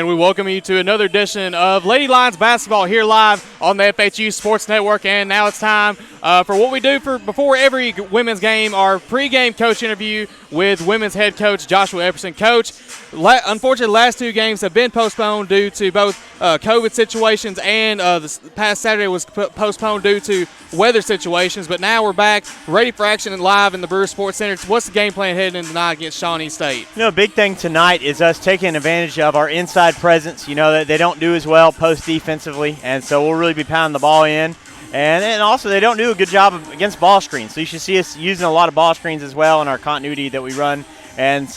And we welcome you to another edition of Lady Lions Basketball here live on the FHU Sports Network. And now it's time for what we do before every women's game, our pregame coach interview with women's head coach Joshua Epperson. Coach, unfortunately, the last two games have been postponed due to both COVID situations and this past Saturday was postponed due to weather situations. But now we're back, ready for action and live in the Brewer Sports Center. What's the game plan heading in tonight against Shawnee State? You know, a big thing tonight is us taking advantage of our inside presence. You know, that they don't do as well post defensively, and so we'll really be pounding the ball in. And also they don't do a good job against ball screens. So you should see us using a lot of ball screens as well in our continuity that we run. And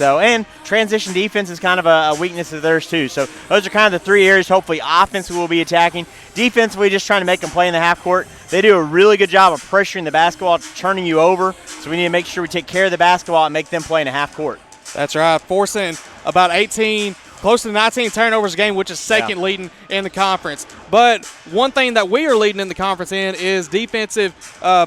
transition defense is kind of a weakness of theirs too. So those are kind of the three areas. Hopefully offensively we'll be attacking. Defensively, just trying to make them play in the half court. They do a really good job of pressuring the basketball, turning you over. So we need to make sure we take care of the basketball and make them play in the half court. That's right, forcing about 18, close to 19 turnovers a game, which is second leading in the conference. But one thing that we are leading in the conference in is defensive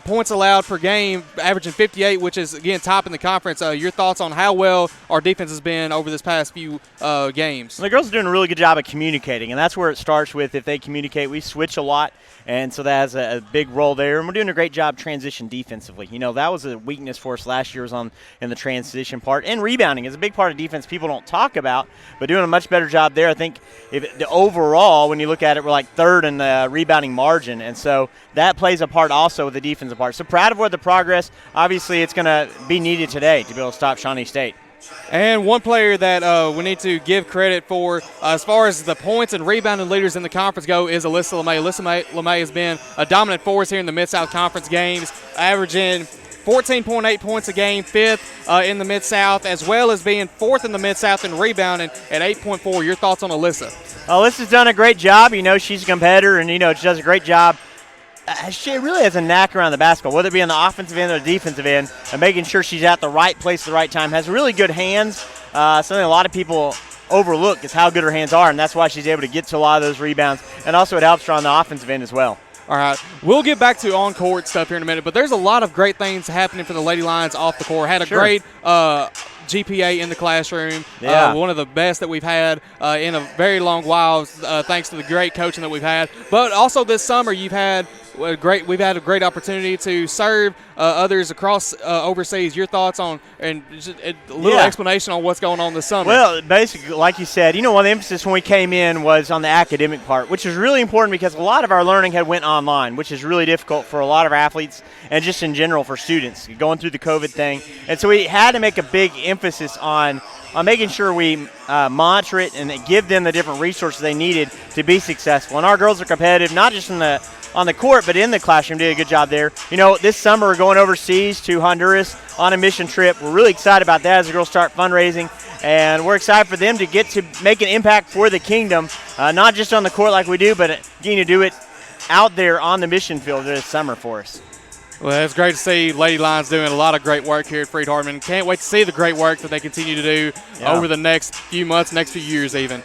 points allowed per game, averaging 58, which is, again, top in the conference. Your thoughts on how well our defense has been over this past few games? Well, the girls are doing a really good job of communicating, and that's where it starts with. If they communicate, we switch a lot, and so that has a big role there. And we're doing a great job transition defensively. You know, that was a weakness for us last year, was in the transition part. And rebounding is a big part of defense people don't talk about, but doing a much better job there. I think overall, when you look at it, we're like third in the rebounding margin, and so that plays a part also with the defensive part. So proud of where the progress. Obviously, it's going to be needed today to be able to stop Shawnee State. And one player that we need to give credit for as far as the points and rebounding leaders in the conference go is Alyssa LeMay. Alyssa LeMay has been a dominant force here in the Mid-South Conference games, averaging 14.8 points a game, fifth in the Mid-South, as well as being fourth in the Mid-South in rebounding at 8.4. Your thoughts on Alyssa? Alyssa's done a great job. You know, she's a competitor, and, you know, she does a great job. She really has a knack around the basketball, whether it be on the offensive end or the defensive end, and making sure she's at the right place at the right time. Has really good hands. Something a lot of people overlook is how good her hands are, and that's why she's able to get to a lot of those rebounds. And also it helps her on the offensive end as well. All right, we'll get back to on-court stuff here in a minute, but there's a lot of great things happening for the Lady Lions off the court. Had a great GPA in the classroom, one of the best that we've had in a very long while, thanks to the great coaching that we've had. But also this summer, we've had a great opportunity to serve others across overseas. Your thoughts on and just a little explanation on what's going on this summer? Well, basically, like you said, you know, one of the emphasis when we came in was on the academic part, which is really important because a lot of our learning had went online, which is really difficult for a lot of our athletes and just in general for students going through the COVID thing. And so we had to make a big emphasis on making sure we monitor it and give them the different resources they needed to be successful. And our girls are competitive, not just on the court, but in the classroom. Did a good job there. You know, this summer we're going overseas to Honduras on a mission trip. We're really excited about that as the girls start fundraising, and we're excited for them to get to make an impact for the kingdom, not just on the court like we do, but getting to do it out there on the mission field this summer for us. Well, it's great to see Lady Lions doing a lot of great work here at Freed-Hardeman. Can't wait to see the great work that they continue to do over the next few months, next few years even.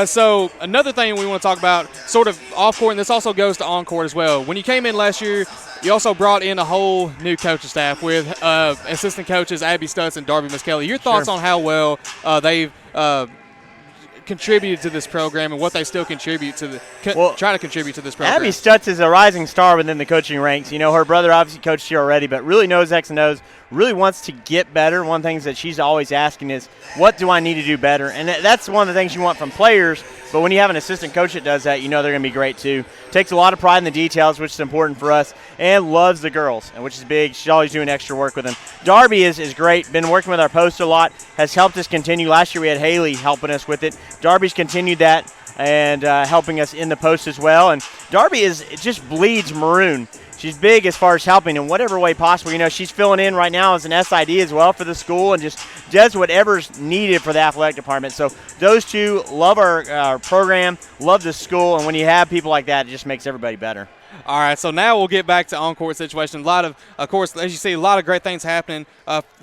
So another thing we want to talk about, sort of off-court, and this also goes to on-court as well. When you came in last year, you also brought in a whole new coaching staff with assistant coaches Abby Stutz and Darby Miskelly. Your thoughts on how well they've contributed to this program and what they still contribute to try to contribute to this program. Abby Stutz is a rising star within the coaching ranks. You know, her brother obviously coached here already, but really knows X and O's, really wants to get better. One of the things that she's always asking is, what do I need to do better? And that's one of the things you want from players, but when you have an assistant coach that does that, you know they're going to be great too. Takes a lot of pride in the details, which is important for us, and loves the girls, which is big. She's always doing extra work with them. Darby is great. Been working with our post a lot. Has helped us continue. Last year we had Haley helping us with it. Darby's continued that and helping us in the post as well. And Darby just bleeds maroon. She's big as far as helping in whatever way possible. You know, she's filling in right now as an SID as well for the school and just does whatever's needed for the athletic department. So those two love our program, love the school, and when you have people like that, it just makes everybody better. All right, so now we'll get back to on-court situation. A lot of course, as you see, a lot of great things happening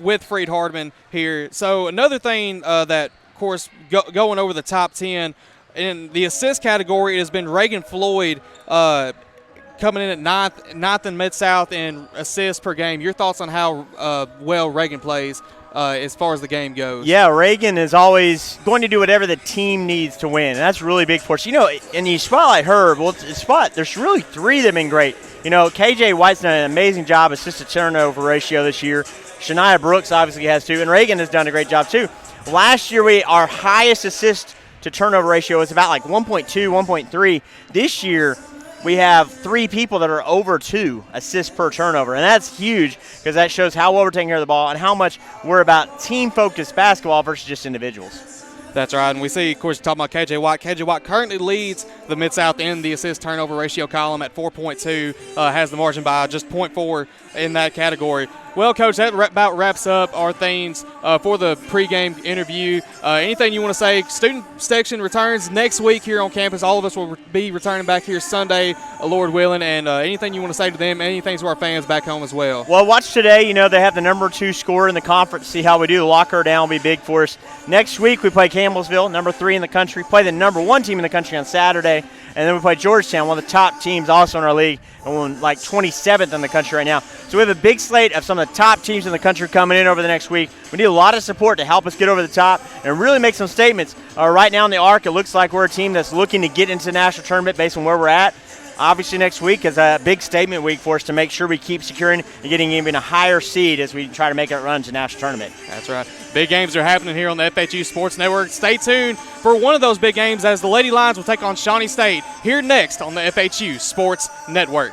with Freed-Hardeman here. So another thing that, of course, going over the top 10, in the assist category, it has been Reagan Floyd coming in at ninth in Mid-South in assists per game. Your thoughts on how well Reagan plays as far as the game goes. Yeah, Reagan is always going to do whatever the team needs to win, and that's really big for us. And you spotlight her. Well, there's really three that have been great. KJ White's done an amazing job assist-to-turnover ratio this year. Shania Brooks obviously has two, and Reagan has done a great job too. Last year, our highest assist-to-turnover ratio was about like 1.2, 1.3. This year, we have three people that are over 2 assists per turnover, and that's huge because that shows how well we're taking care of the ball and how much we're about team-focused basketball versus just individuals. That's right, and we see, of course, talking about KJ White. KJ White currently leads the Mid-South in the assist-turnover ratio column at 4.2, has the margin by just 0.4 in that category. Well, Coach, that about wraps up our things for the pregame interview. Anything you want to say? Student section returns next week here on campus. All of us will be returning back here Sunday, Lord willing, and anything you want to say to them, anything to our fans back home as well. Well, watch today. They have the number 2 scorer in the conference. See how we do. The lock her down will be big for us. Next week, we play Campbellsville, number 3 in the country. Play the number 1 team in the country on Saturday. And then we play Georgetown, one of the top teams also in our league, and we're like 27th in the country right now. So we have a big slate of some of the top teams in the country coming in over the next week. We need a lot of support to help us get over the top and really make some statements. Right now in the ARC, it looks like we're a team that's looking to get into the national tournament based on where we're at. Obviously, next week is a big statement week for us to make sure we keep securing and getting even a higher seed as we try to make it run to national tournament. That's right. Big games are happening here on the FHU Sports Network. Stay tuned for one of those big games as the Lady Lions will take on Shawnee State here next on the FHU Sports Network.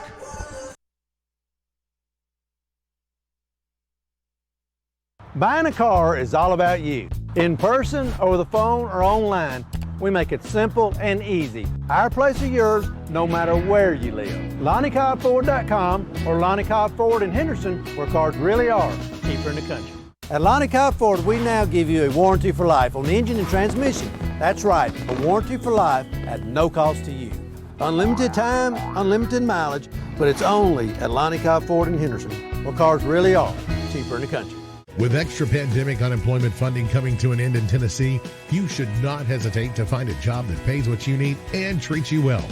Buying a car is all about you. In person, over the phone, or online, we make it simple and easy. Our place or yours, no matter where you live. LonnieCobbFord.com or Lonnie Cobb Ford in Henderson, where cars really are cheaper in the country. At Lonnie Cobb Ford, we now give you a warranty for life on the engine and transmission. That's right, a warranty for life at no cost to you. Unlimited time, unlimited mileage, but it's only at Lonnie Cobb Ford in Henderson, where cars really are cheaper in the country. With extra pandemic unemployment funding coming to an end in Tennessee, you should not hesitate to find a job that pays what you need and treats you well,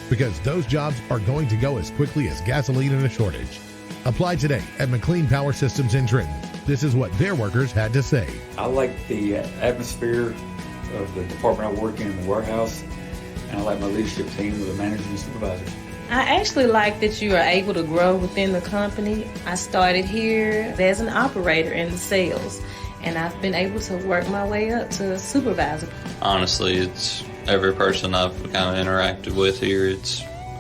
because those jobs are going to go as quickly as gasoline in a shortage. Apply today at McLean Power Systems in Trenton. This is what their workers had to say. I like the atmosphere of the department I work in the warehouse, and I like my leadership team with the managers and supervisors. I actually like that you are able to grow within the company. I started here as an operator in the sales, and I've been able to work my way up to supervisor. Honestly, it's every person I've kind of interacted with here.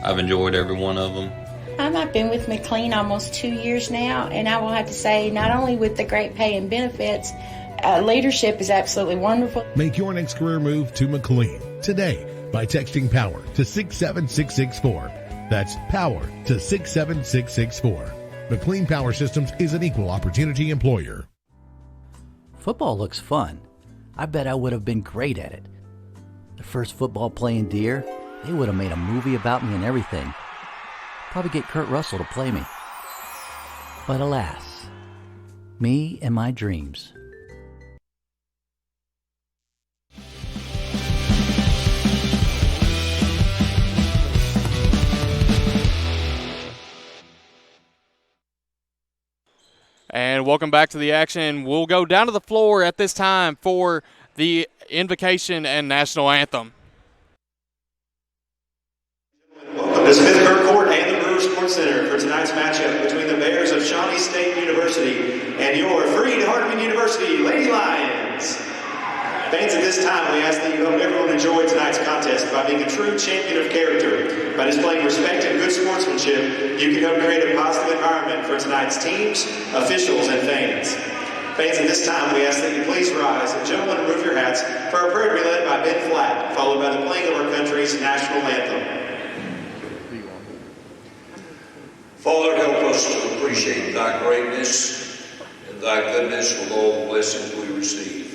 I've enjoyed every one of them. I've been with McLean almost 2 years now, and I will have to say, not only with the great pay and benefits, leadership is absolutely wonderful. Make your next career move to McLean today by texting POWER to 67664. That's POWER to 67664. McLean Power Systems is an equal opportunity employer. Football looks fun. I bet I would have been great at it. The first football playing Deer, they would have made a movie about me and everything. Probably get Kurt Russell to play me. But alas, me and my dreams. And welcome back to the action. We'll go down to the floor at this time for the invocation and national anthem. Welcome to Smith Kirk Court and the Brewer Sports Center for tonight's matchup between the Bears of Shawnee State University and your Freed-Hardeman University Lady Lions. Fans, at this time, we ask that you help everyone enjoy tonight's contest by being a true champion of character. By displaying respect and good sportsmanship, you can help create a positive environment for tonight's teams, officials, and fans. Fans, at this time, we ask that you please rise and gentlemen remove your hats for a prayer to be led by Ben Flatt, followed by the playing of our country's national anthem. Father, help us to appreciate thy greatness and thy goodness with all the blessings we receive.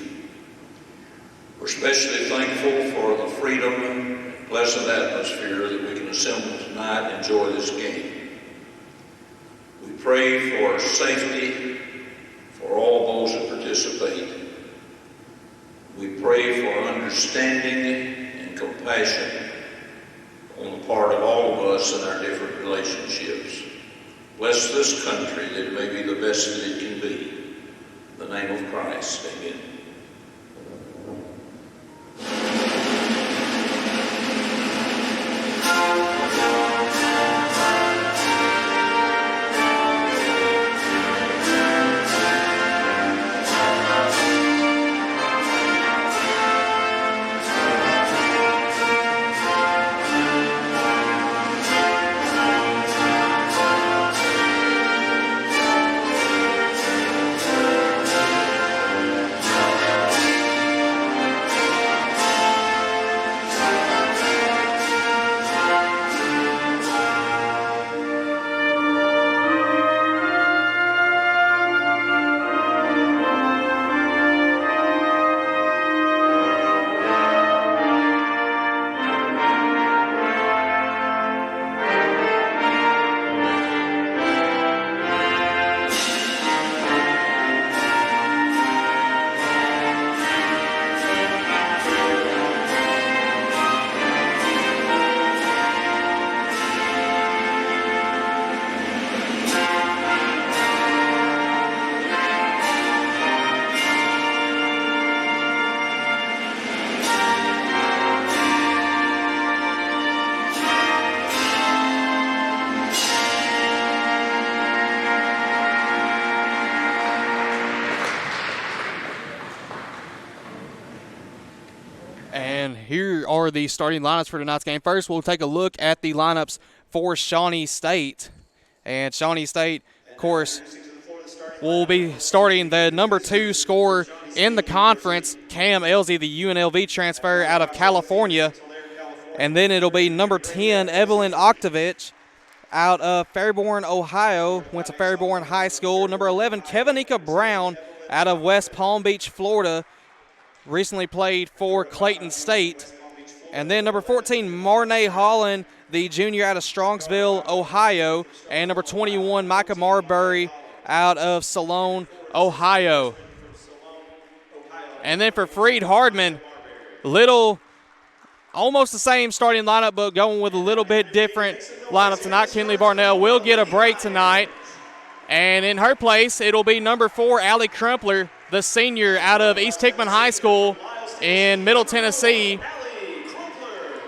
We're especially thankful for the freedom and pleasant atmosphere that we can assemble tonight and enjoy this game. We pray for safety for all those that participate. We pray for understanding and compassion on the part of all of us in our different relationships. Bless this country that it may be the best that it can be. In the name of Christ, amen. And here are the starting lineups for tonight's game. First, we'll take a look at the lineups for Shawnee State. And Shawnee State, of course, will be starting the number 2 scorer in the conference, Cam Elsey, the UNLV transfer out of California. And then it'll be number 10, Evelyn Oktovich, out of Fairborn, Ohio, went to Fairborn High School. Number 11, Kevanika Brown, out of West Palm Beach, Florida, recently played for Clayton State. And then number 14, Marnay Holland, the junior out of Strongsville, Ohio. And number 21, Micah Marbury, out of Salone, Ohio. And then for Freed-Hardeman, almost the same starting lineup, but going with a little bit different lineup tonight. Kinley Barnell will get a break tonight. And in her place, it'll be number 4, Allie Crumpler, the senior out of East Hickman High School in Middle Tennessee.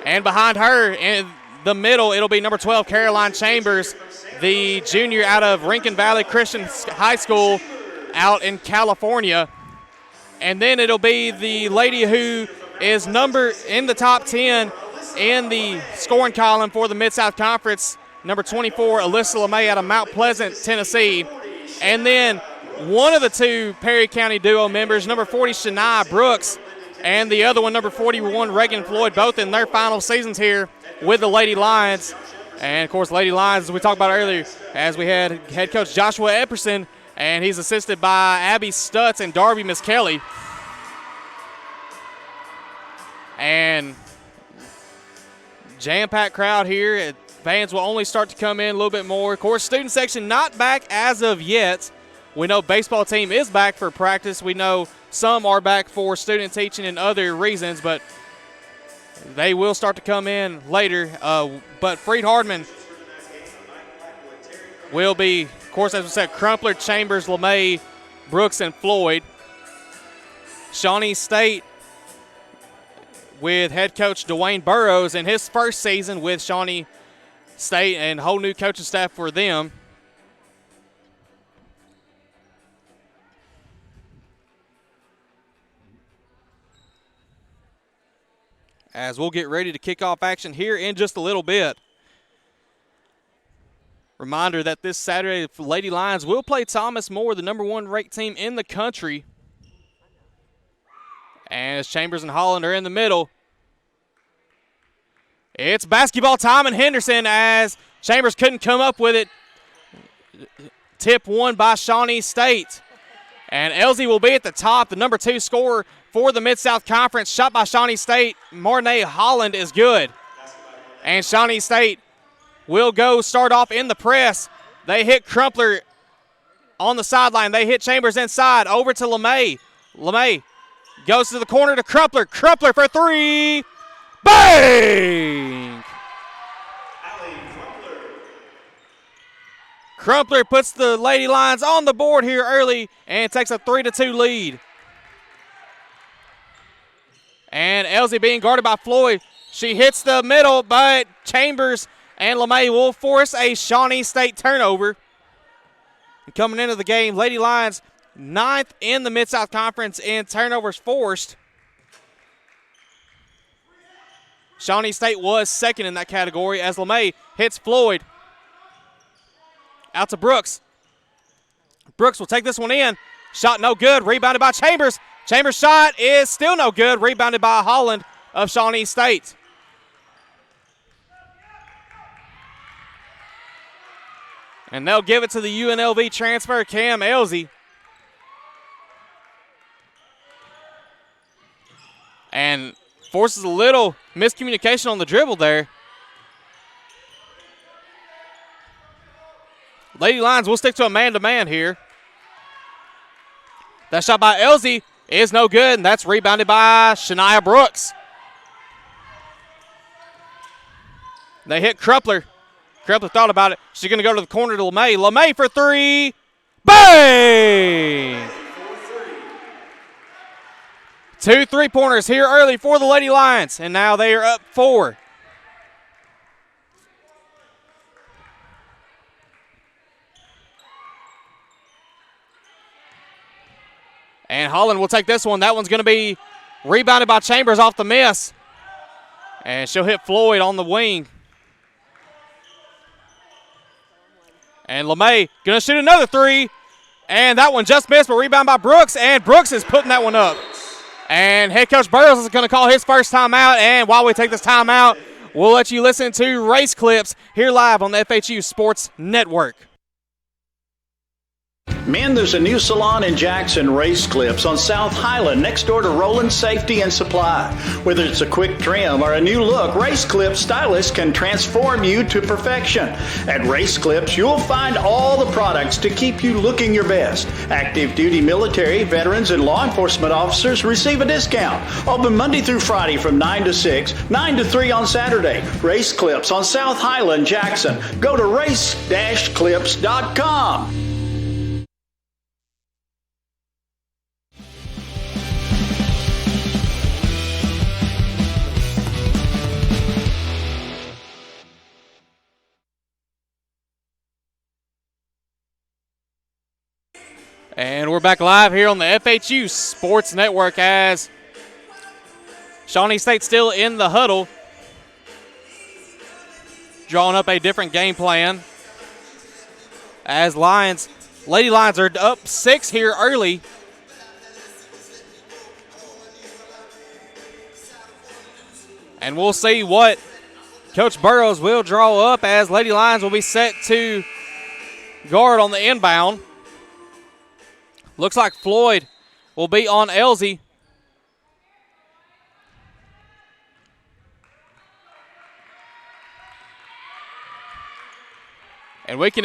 And behind her in the middle, it'll be number 12, Caroline Chambers, the junior out of Rincon Valley Christian High School out in California. And then it'll be the lady who is number in the top 10 in the scoring column for the Mid-South Conference, number 24, Alyssa LeMay out of Mount Pleasant, Tennessee. And then one of the 2 Perry County duo members, number 40, Shania Brooks, and the other one, number 41, Reagan Floyd, both in their final seasons here with the Lady Lions. And, of course, Lady Lions, as we talked about earlier, as we had head coach Joshua Epperson, and he's assisted by Abby Stutz and Darby Miskelly. And jam-packed crowd here. Fans will only start to come in a little bit more. Of course, student section not back as of yet. We know baseball team is back for practice. We know some are back for student teaching and other reasons, but they will start to come in later. But Freed-Hardeman will be, of course, as we said, Crumpler, Chambers, LeMay, Brooks, and Floyd. Shawnee State with head coach Dwayne Burrows in his first season with Shawnee State, and whole new coaching staff for them. As we'll get ready to kick off action here in just a little bit. Reminder that this Saturday, the Lady Lions will play Thomas More, the number 1 ranked team in the country. And as Chambers and Holland are in the middle, it's basketball time in Henderson as Chambers couldn't come up with it. Tip won by Shawnee State. And Elsey will be at the top, the number 2 scorer for the Mid-South Conference. Shot by Shawnee State. Marnay Holland is good. And Shawnee State will go start off in the press. They hit Crumpler on the sideline. They hit Chambers inside. Over to LeMay. LeMay goes to the corner to Crumpler. Crumpler for 3. Bang! Crumpler puts the Lady Lions on the board here early and takes a 3-2 lead. And Elsie being guarded by Floyd. She hits the middle, but Chambers and LeMay will force a Shawnee State turnover. And coming into the game, Lady Lions 9th in the Mid-South Conference in turnovers forced. Shawnee State was 2nd in that category as LeMay hits Floyd. Out to Brooks. Brooks will take this one in. Shot no good. Rebounded by Chambers. Chambers' shot is still no good. Rebounded by Holland of Shawnee State. And they'll give it to the UNLV transfer, Cam Elsie. And forces a little miscommunication on the dribble there. Lady Lions will stick to a man-to-man here. That shot by Elsie is no good, and that's rebounded by Shania Brooks. They hit Crumpler. Crumpler thought about it. She's going to go to the corner to LeMay. LeMay for 3. Bang! 2 3-pointers here early for the Lady Lions, and now they are up 4. And Holland will take this one. That one's going to be rebounded by Chambers off the miss. And she'll hit Floyd on the wing. And LeMay going to shoot another 3. And that one just missed, but rebounded by Brooks. And Brooks is putting that one up. And head coach Burrows is going to call his first timeout. And while we take this timeout, we'll let you listen to race clips here live on the FHU Sports Network. Men, there's a new salon in Jackson, Race Clips, on South Highland, next door to Roland Safety and Supply. Whether it's a quick trim or a new look, Race Clips stylists can transform you to perfection. At Race Clips, you'll find all the products to keep you looking your best. Active duty military, veterans, and law enforcement officers receive a discount. Open Monday through Friday from 9 to 6, 9 to 3 on Saturday. Race Clips on South Highland, Jackson. Go to race-clips.com. And we're back live here on the FHU Sports Network as Shawnee State still in the huddle, drawing up a different game plan. As Lady Lions are up 6 here early. And we'll see what Coach Burrows will draw up as Lady Lions will be set to guard on the inbound. Looks like Floyd will be on Elsie. And we can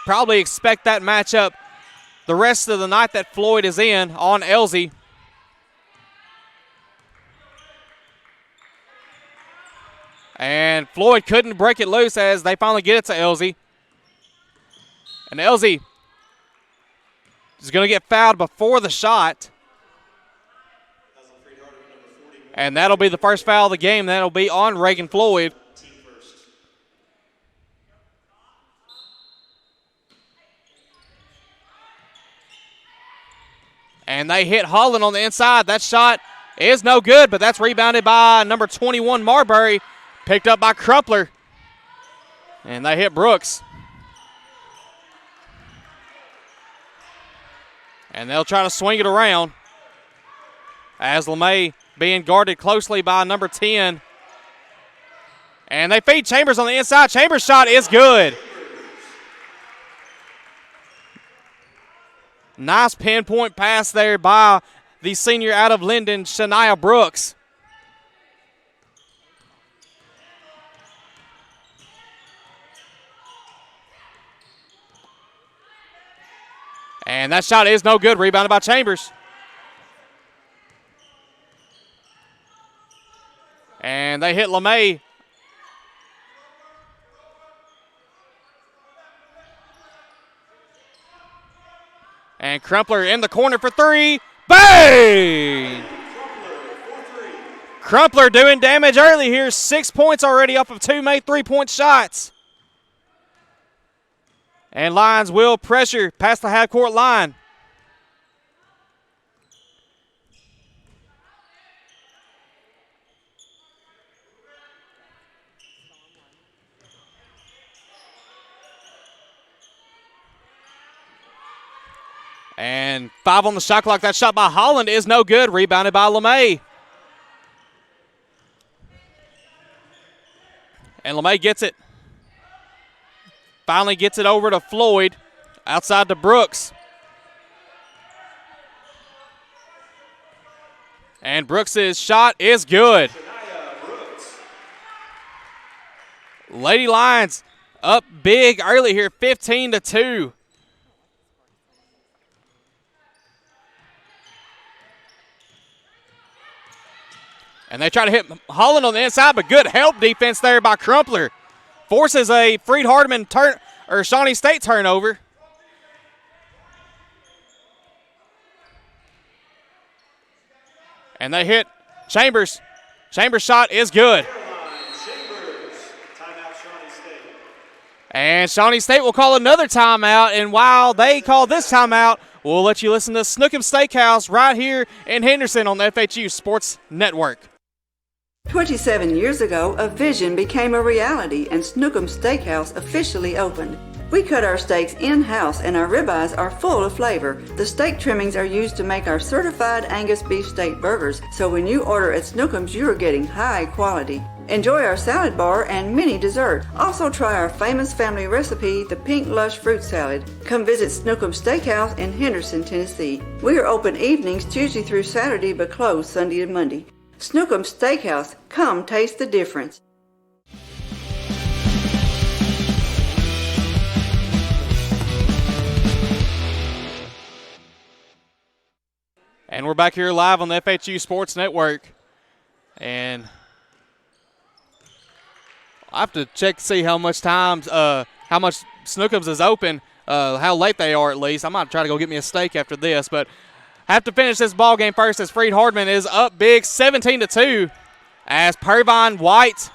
probably expect that matchup the rest of the night that Floyd is in on Elsie. And Floyd couldn't break it loose as they finally get it to Elsie. And Elsie is going to get fouled before the shot. And that'll be the first foul of the game. That'll be on Reagan Floyd. And they hit Holland on the inside. That shot is no good, but that's rebounded by number 21, Marbury. Picked up by Crumpler. And they hit Brooks. And they'll try to swing it around as LeMay being guarded closely by number 10. And they feed Chambers on the inside. Chambers' shot is good. Nice pinpoint pass there by the senior out of Linden, Shania Brooks. And that shot is no good, rebounded by Chambers. And they hit LeMay. And Crumpler in the corner for three. Bang! Crumpler doing damage early here. 6 points already off of 2 made 3-point shots. And Lions will pressure past the half-court line. And 5 on the shot clock. That shot by Holland is no good. Rebounded by LeMay. And LeMay gets it. Finally gets it over to Floyd. Outside to Brooks. And Brooks' shot is good. Lady Lions up big early here, 15-2. And they try to hit Holland on the inside, but good help defense there by Crumpler. Forces a Freed-Hardeman Shawnee State turnover. And they hit Chambers. Chambers' shot is good. And Shawnee State will call another timeout. And while they call this timeout, we'll let you listen to Snookum Steakhouse right here in Henderson on the FHU Sports Network. 27 years ago, a vision became a reality and Snookum Steakhouse officially opened. We cut our steaks in-house and our ribeyes are full of flavor. The steak trimmings are used to make our certified Angus beef steak burgers, so when you order at Snookum's, you are getting high quality. Enjoy our salad bar and mini dessert. Also try our famous family recipe, the Pink Lush Fruit Salad. Come visit Snookum Steakhouse in Henderson, Tennessee. We are open evenings Tuesday through Saturday but closed Sunday and Monday. Snookum Steakhouse, come taste the difference. And we're back here live on the FHU Sports Network. And I have to check to see how much Snookums is open, how late they are at least. I might try to go get me a steak after this, but I have to finish this ball game first as Freed-Hardeman is up big 17-2 as Pervine White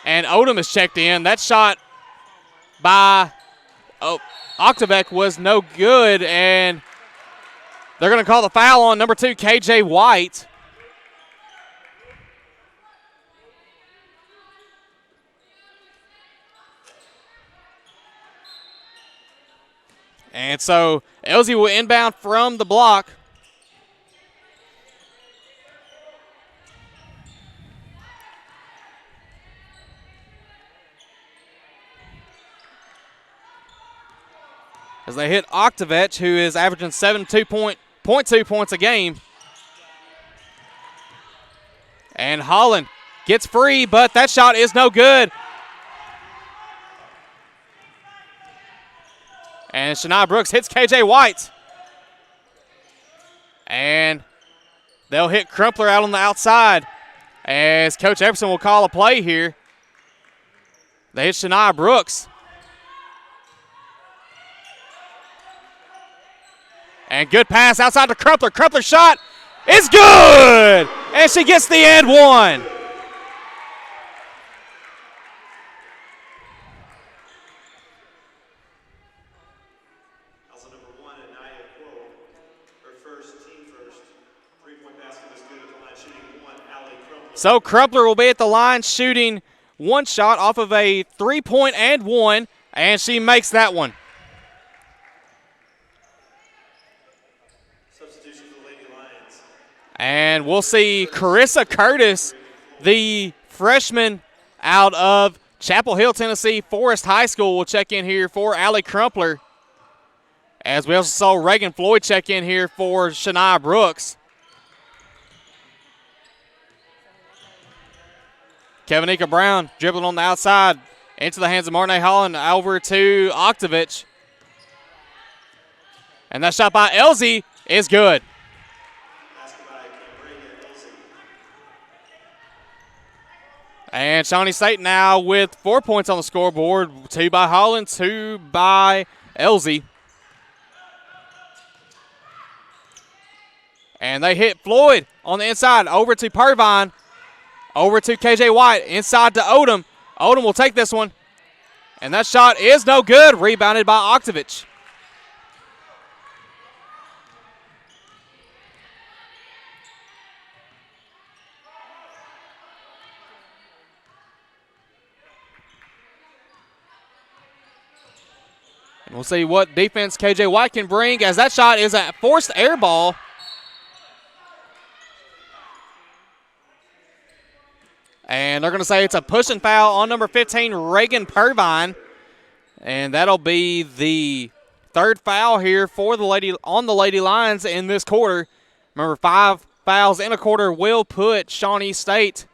and Odom is checked in. That shot by Octavek was no good, and they're going to call the foul on number 2, KJ White. And so Elsie will inbound from the block. As they hit Octavech, who is averaging 7.2 points a game. And Holland gets free, but that shot is no good. And Shania Brooks hits KJ White. And they'll hit Crumpler out on the outside as Coach Epperson will call a play here. They hit Shania Brooks. And good pass outside to Crumpler. Crumpler's shot is good! And she gets the and one. So Crumpler will be at the line shooting one shot off of a 3-point and one, and she makes that one. Substitution for the Lady Lions. And we'll see Carissa Curtis, the freshman out of Chapel Hill, Tennessee, Forest High School, will check in here for Allie Crumpler. As we also saw Reagan Floyd check in here for Shania Brooks. Kevinika Brown dribbling on the outside into the hands of Marnay Holland over to Octavich. And that shot by Elsie is good. And Shawnee State now with 4 points on the scoreboard. 2 by Holland, 2 by Elsie. And they hit Floyd on the inside. Over to Purvine. Over to KJ White. Inside to Odom. Odom will take this one. And that shot is no good. Rebounded by Oktovich. And we'll see what defense KJ White can bring, as that shot is a forced air ball. And they're going to say it's a pushing foul on number 15, Reagan Purvine. And that'll be the third foul here for the Lady Lions in this quarter. Remember, 5 fouls in a quarter will put Shawnee State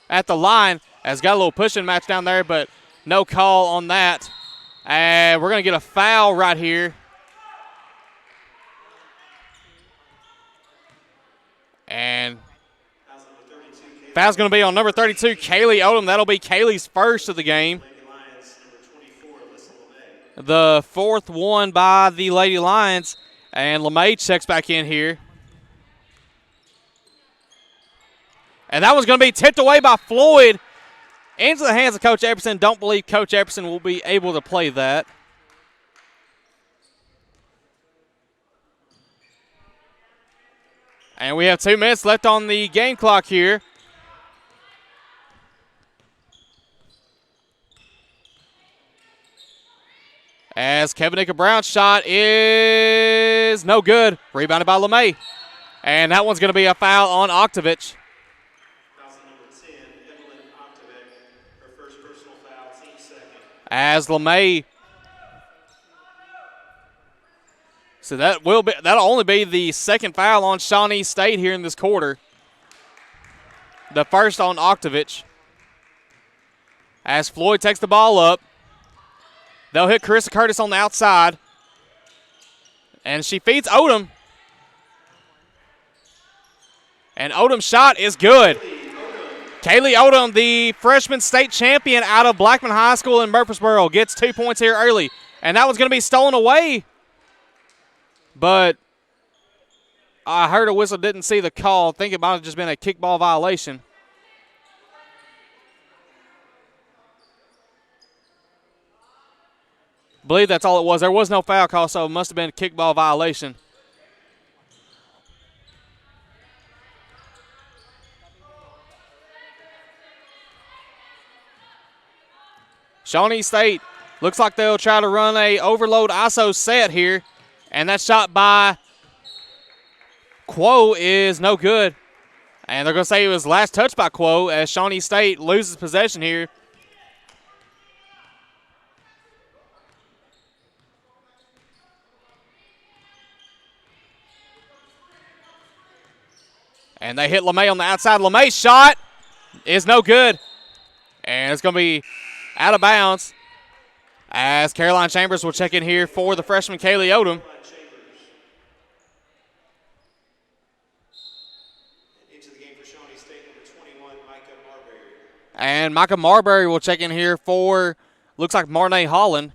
at the line. Has got a little pushing match down there, but no call on that. And we're going to get a foul right here. And foul's going to be on number 32, Kaylee Odom. That'll be Kaylee's first of the game. The fourth one by the Lady Lions. And LeMay checks back in here. And that one's going to be tipped away by Floyd into the hands of Coach Epperson. Don't believe Coach Epperson will be able to play that. And we have 2 minutes left on the game clock here. As Kevinica Brown's shot is no good. Rebounded by LeMay. And that one's going to be a foul on Oktovich. As LeMay, so that'll only be the second foul on Shawnee State here in this quarter. The first on Oktovich. As Floyd takes the ball up, they'll hit Carissa Curtis on the outside, and she feeds Odom. And Odom's shot is good. Kaylee Odom, the freshman state champion out of Blackman High School in Murfreesboro, gets 2 points here early. And that one's going to be stolen away. But I heard a whistle, didn't see the call. I think it might have just been a kickball violation. I believe that's all it was. There was no foul call, so it must have been a kickball violation. Shawnee State looks like they'll try to run a overload ISO set here. And that shot by Quo is no good. And they're going to say it was last touch by Quo as Shawnee State loses possession here. And they hit LeMay on the outside. LeMay's shot is no good. And it's going to be out of bounds as Caroline Chambers will check in here for the freshman Kaylee Odom. And Micah Marbury will check in here for, looks like Marnay Holland.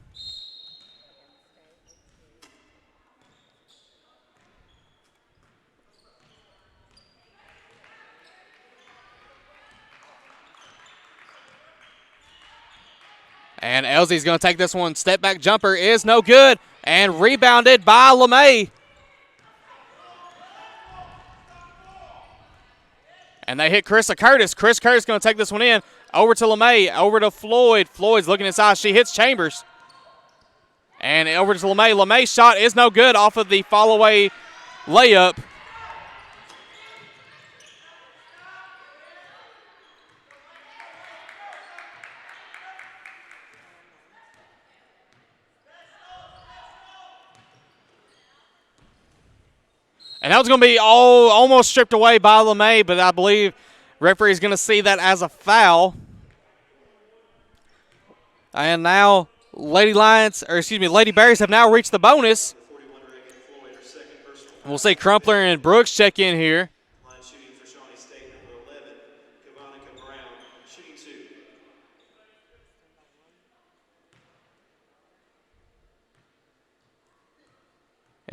And Elsie's going to take this one. Step back jumper is no good. And rebounded by LeMay. And they hit Carissa Curtis. Chris Curtis going to take this one in. Over to LeMay. Over to Floyd. Floyd's looking inside. She hits Chambers. And over to LeMay. LeMay's shot is no good off of the fall-away layup. And that was going to be almost stripped away by LeMay, but I believe referee is going to see that as a foul. And now Lady Berries have now reached the bonus. We'll see Crumpler and Brooks check in here.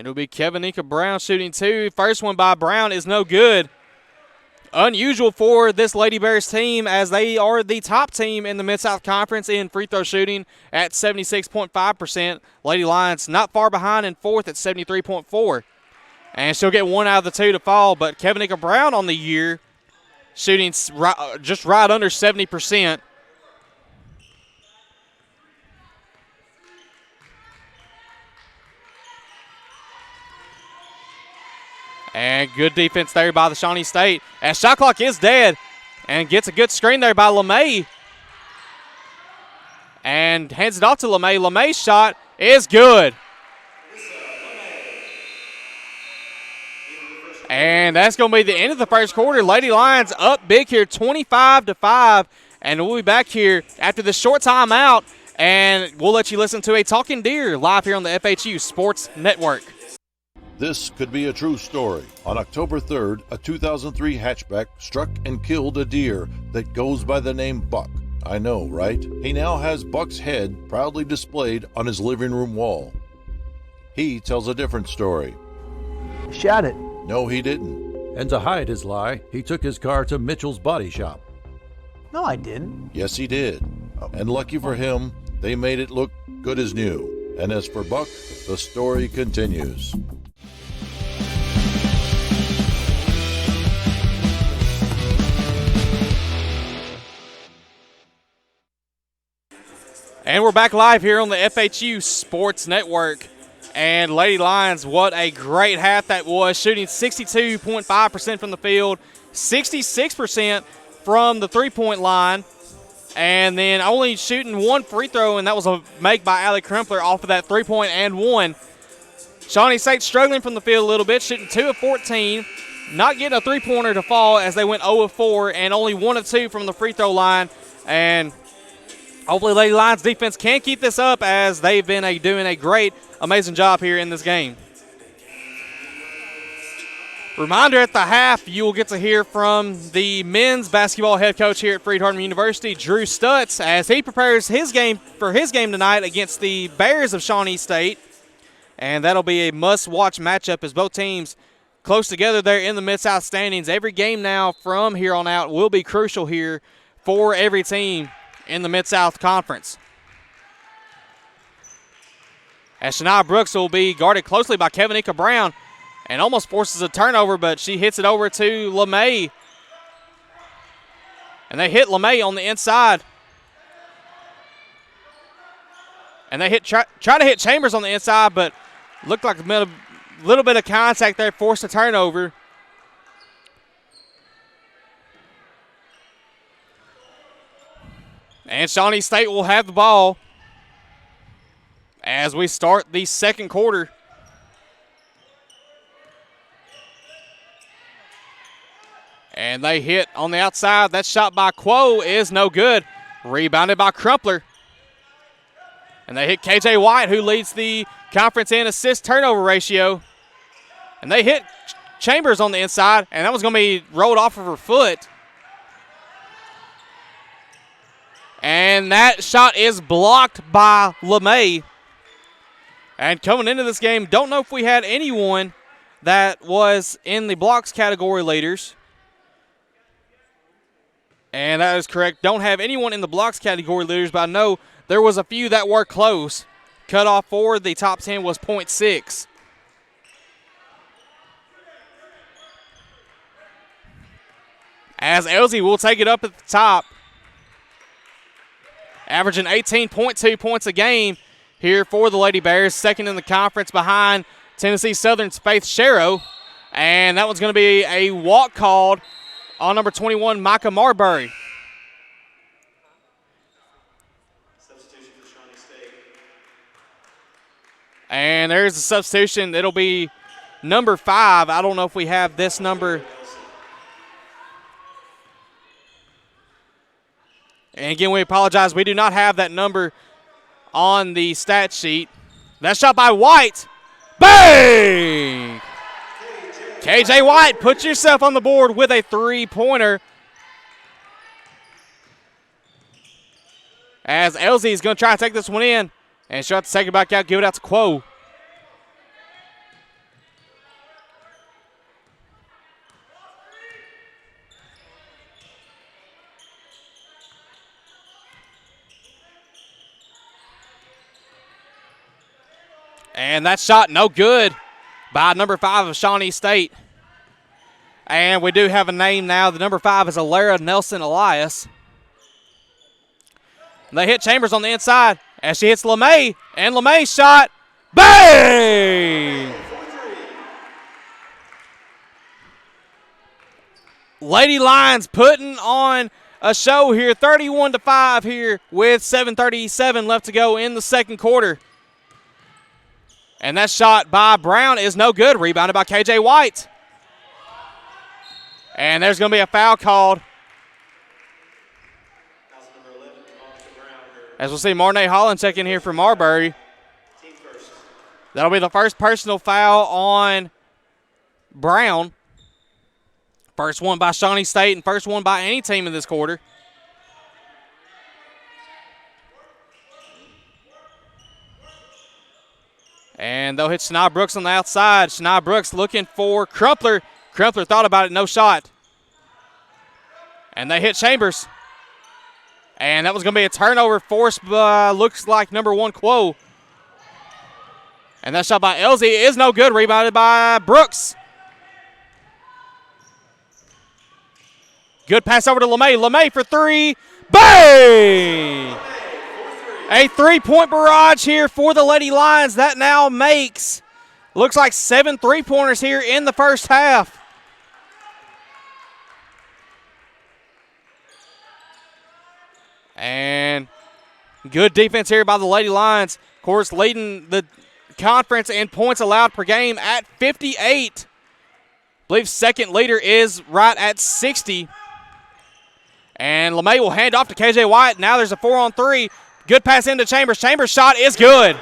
And it'll be Kevinika Brown shooting 2. First one by Brown is no good. Unusual for this Lady Bears team, as they are the top team in the Mid-South Conference in free throw shooting at 76.5%. Lady Lions not far behind in fourth at 73.4%. And she'll get 1 out of the 2 to fall, but Kevinika Brown on the year shooting just right under 70%. And good defense there by the Shawnee State. As shot clock is dead, and gets a good screen there by LeMay. And hands it off to LeMay. LeMay's shot is good. And that's going to be the end of the first quarter. Lady Lions up big here, 25-5. And we'll be back here after this short timeout, and we'll let you listen to a Talking Deer live here on the FHU Sports Network. This could be a true story. On October 3rd, a 2003 hatchback struck and killed a deer that goes by the name Buck. I know, right? He now has Buck's head proudly displayed on his living room wall. He tells a different story. Shot it. No, he didn't. And to hide his lie, he took his car to Mitchell's Body Shop. No, I didn't. Yes, he did. And lucky for him, they made it look good as new. And as for Buck, the story continues. And we're back live here on the FHU Sports Network. And Lady Lions, what a great half that was, shooting 62.5% from the field, 66% from the three-point line, and then only shooting 1 free throw, and that was a make by Allie Crumpler off of that three-point and 1. Shawnee State struggling from the field a little bit, shooting 2 of 14, not getting a three-pointer to fall as they went 0 of 4, and only 1 of 2 from the free throw line. And hopefully Lady Lions defense can keep this up, as they've been doing a great, amazing job here in this game. Reminder, at the half, you will get to hear from the men's basketball head coach here at Freed-Hardeman University, Drew Stutz, as he prepares his game tonight against the Bears of Shawnee State. And that'll be a must-watch matchup, as both teams close together there in the Mid-South standings. Every game now from here on out will be crucial here for every team in the Mid-South Conference. As Shania Brooks will be guarded closely by Kevinika Brown and almost forces a turnover, but she hits it over to LeMay. And they hit LeMay on the inside. And they try to hit Chambers on the inside, but looked like a little bit of contact there, forced a turnover. And Shawnee State will have the ball as we start the second quarter. And they hit on the outside. That shot by Quo is no good. Rebounded by Crumpler. And they hit KJ White, who leads the conference in assist turnover ratio. And they hit Chambers on the inside, and that was going to be rolled off of her foot. And that shot is blocked by LeMay. And coming into this game, don't know if we had anyone that was in the blocks category leaders. And that is correct. Don't have anyone in the blocks category leaders, but I know there was a few that were close. Cutoff for the top 10 was 0.6. As Elsie will take it up at the top, averaging 18.2 points a game here for the Lady Bears, second in the conference behind Tennessee Southern's Faith Sharrow. And that one's going to be a walk called on number 21, Micah Marbury. Substitution for Shawnee State. And there's the substitution. It'll be number 5. I don't know if we have this number. And again, we apologize. We do not have that number on the stat sheet. That shot by White. Bang! KJ White, put yourself on the board with a three-pointer. As Elsie is going to try to take this one in. And she'll have to take it back out, give it out to Quo. And that shot no good by number 5 of Shawnee State. And we do have a name now. The number 5 is Alara Nelson Elias. And they hit Chambers on the inside as she hits LeMay. And LeMay's shot, bang! Lady Lions putting on a show here, 31-5 here with 7:37 left to go in the second quarter. And that shot by Brown is no good. Rebounded by KJ White. And there's going to be a foul called. As we'll see Marnay Holland check in here for Marbury. That'll be the first personal foul on Brown. First one by Shawnee State and first one by any team in this quarter. And they'll hit Shania Brooks on the outside. Shania Brooks looking for Crumpler. Crumpler thought about it, no shot. And they hit Chambers. And that was going to be a turnover forced by, looks like, number 1, Quo. And that shot by Elsie is no good, rebounded by Brooks. Good pass over to LeMay. LeMay for 3. Bang! A 3-point barrage here for the Lady Lions. That now makes, looks like 7 3-pointers here in the first half. And good defense here by the Lady Lions. Of course, leading the conference in points allowed per game at 58. I believe second leader is right at 60. And LeMay will hand off to KJ White. Now there's a 4-on-3. Good pass into Chambers. Chambers' shot is good.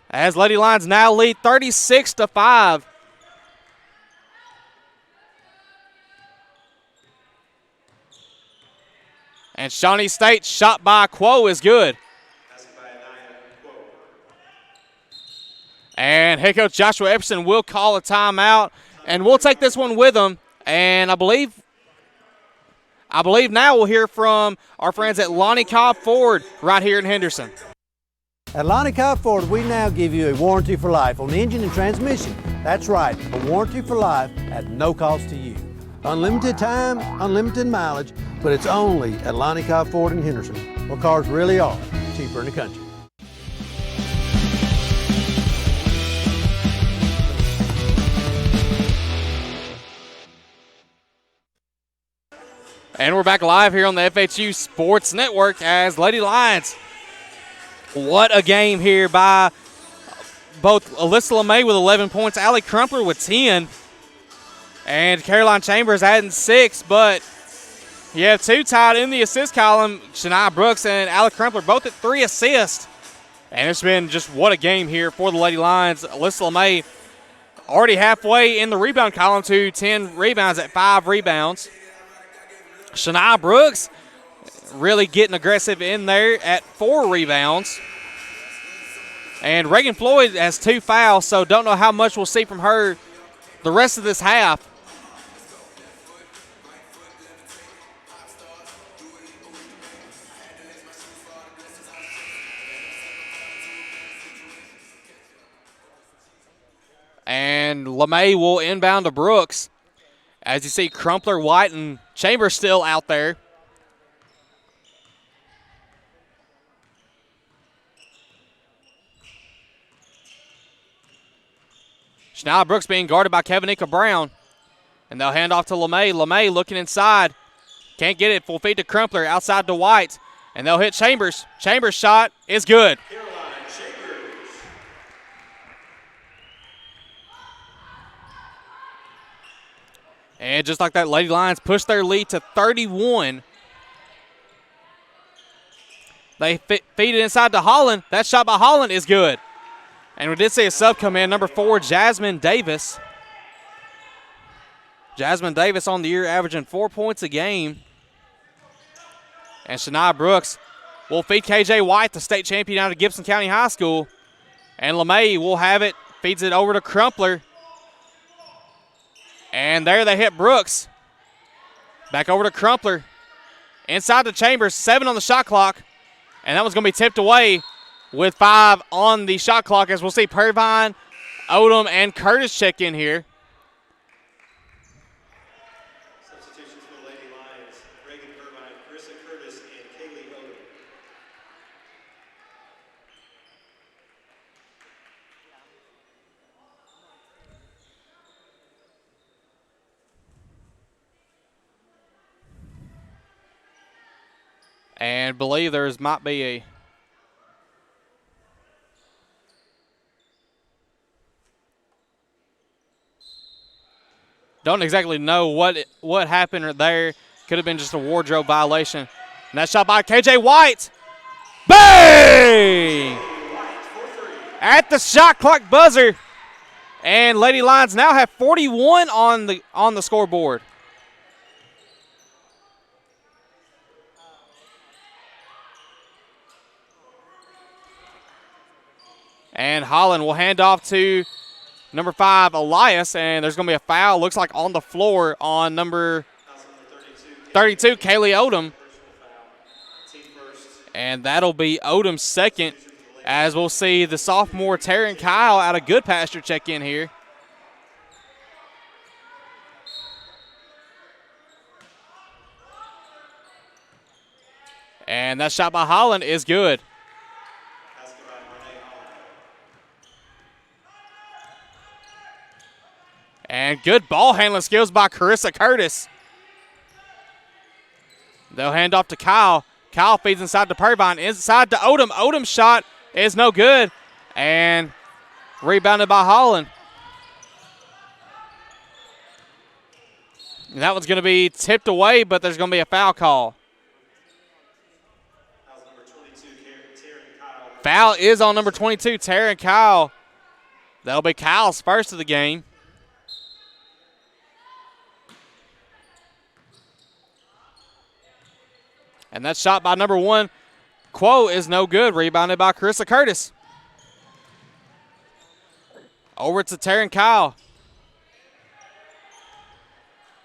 As Lady Lions now lead 36-5. And Shawnee State shot by Quo is good. And head coach Joshua Epperson will call a timeout. And we'll take this one with him. And I believe now we'll hear from our friends at Lonnie Cobb Ford right here in Henderson. At Lonnie Cobb Ford, we now give you a warranty for life on the engine and transmission. That's right, a warranty for life at no cost to you. Unlimited time, unlimited mileage, but it's only at Lonnie Cobb Ford in Henderson, where cars really are cheaper in the country. And we're back live here on the FHU Sports Network as Lady Lions. What a game here by both Alyssa LeMay with 11 points, Allie Crumpler with 10, and Caroline Chambers adding 6. But you have 2 tied in the assist column, Shania Brooks and Allie Crumpler, both at 3 assists. And it's been just what a game here for the Lady Lions. Alyssa LeMay already halfway in the rebound column to 10 rebounds at 5 rebounds. Shania Brooks really getting aggressive in there at 4 rebounds. And Reagan Floyd has 2 fouls, so don't know how much we'll see from her the rest of this half. And LeMay will inbound to Brooks. As you see, Crumpler, White, and Chambers still out there. Shania Brooks being guarded by Kevinika Brown. And they'll hand off to LeMay. LeMay looking inside. Can't get it. Full feed to Crumpler. Outside to White. And they'll hit Chambers. Chambers' shot is good. And just like that, Lady Lions push their lead to 31. They feed it inside to Holland. That shot by Holland is good. And we did see a sub come in, number 4, Jasmine Davis. Jasmine Davis on the year averaging 4 points a game. And Shania Brooks will feed KJ White, the state champion out of Gibson County High School. And LeMay will have it, feeds it over to Crumpler. And there they hit Brooks. Back over to Crumpler. Inside the Chambers, 7 on the shot clock. And that one's going to be tipped away with 5 on the shot clock, as we'll see Purvine, Odom, and Curtis check in here. Substitutions for the Lady Lions, Reagan Purvine, Carissa Curtis, and Kaylee Odom. And believe there's might be a don't exactly know what happened there. Could have been just a wardrobe violation. And that shot by KJ White. Bang! At the shot clock buzzer. And Lady Lions now have 41 on the scoreboard. And Holland will hand off to number 5, Elias, and there's going to be a foul, looks like on the floor on number 32, Kaylee Odom. And that'll be Odom's second, as we'll see the sophomore Taryn Kyle out of Good Pasture check in here. And that shot by Holland is good. And good ball handling skills by Carissa Curtis. They'll hand off to Kyle. Kyle feeds inside to Purvine, inside to Odom. Odom's shot is no good. And rebounded by Holland. And that one's going to be tipped away, but there's going to be a foul call. Foul is on number 22, Taryn Kyle. That'll be Kyle's first of the game. And that shot by number 1, Quo, is no good. Rebounded by Carissa Curtis. Over to Taryn Kyle.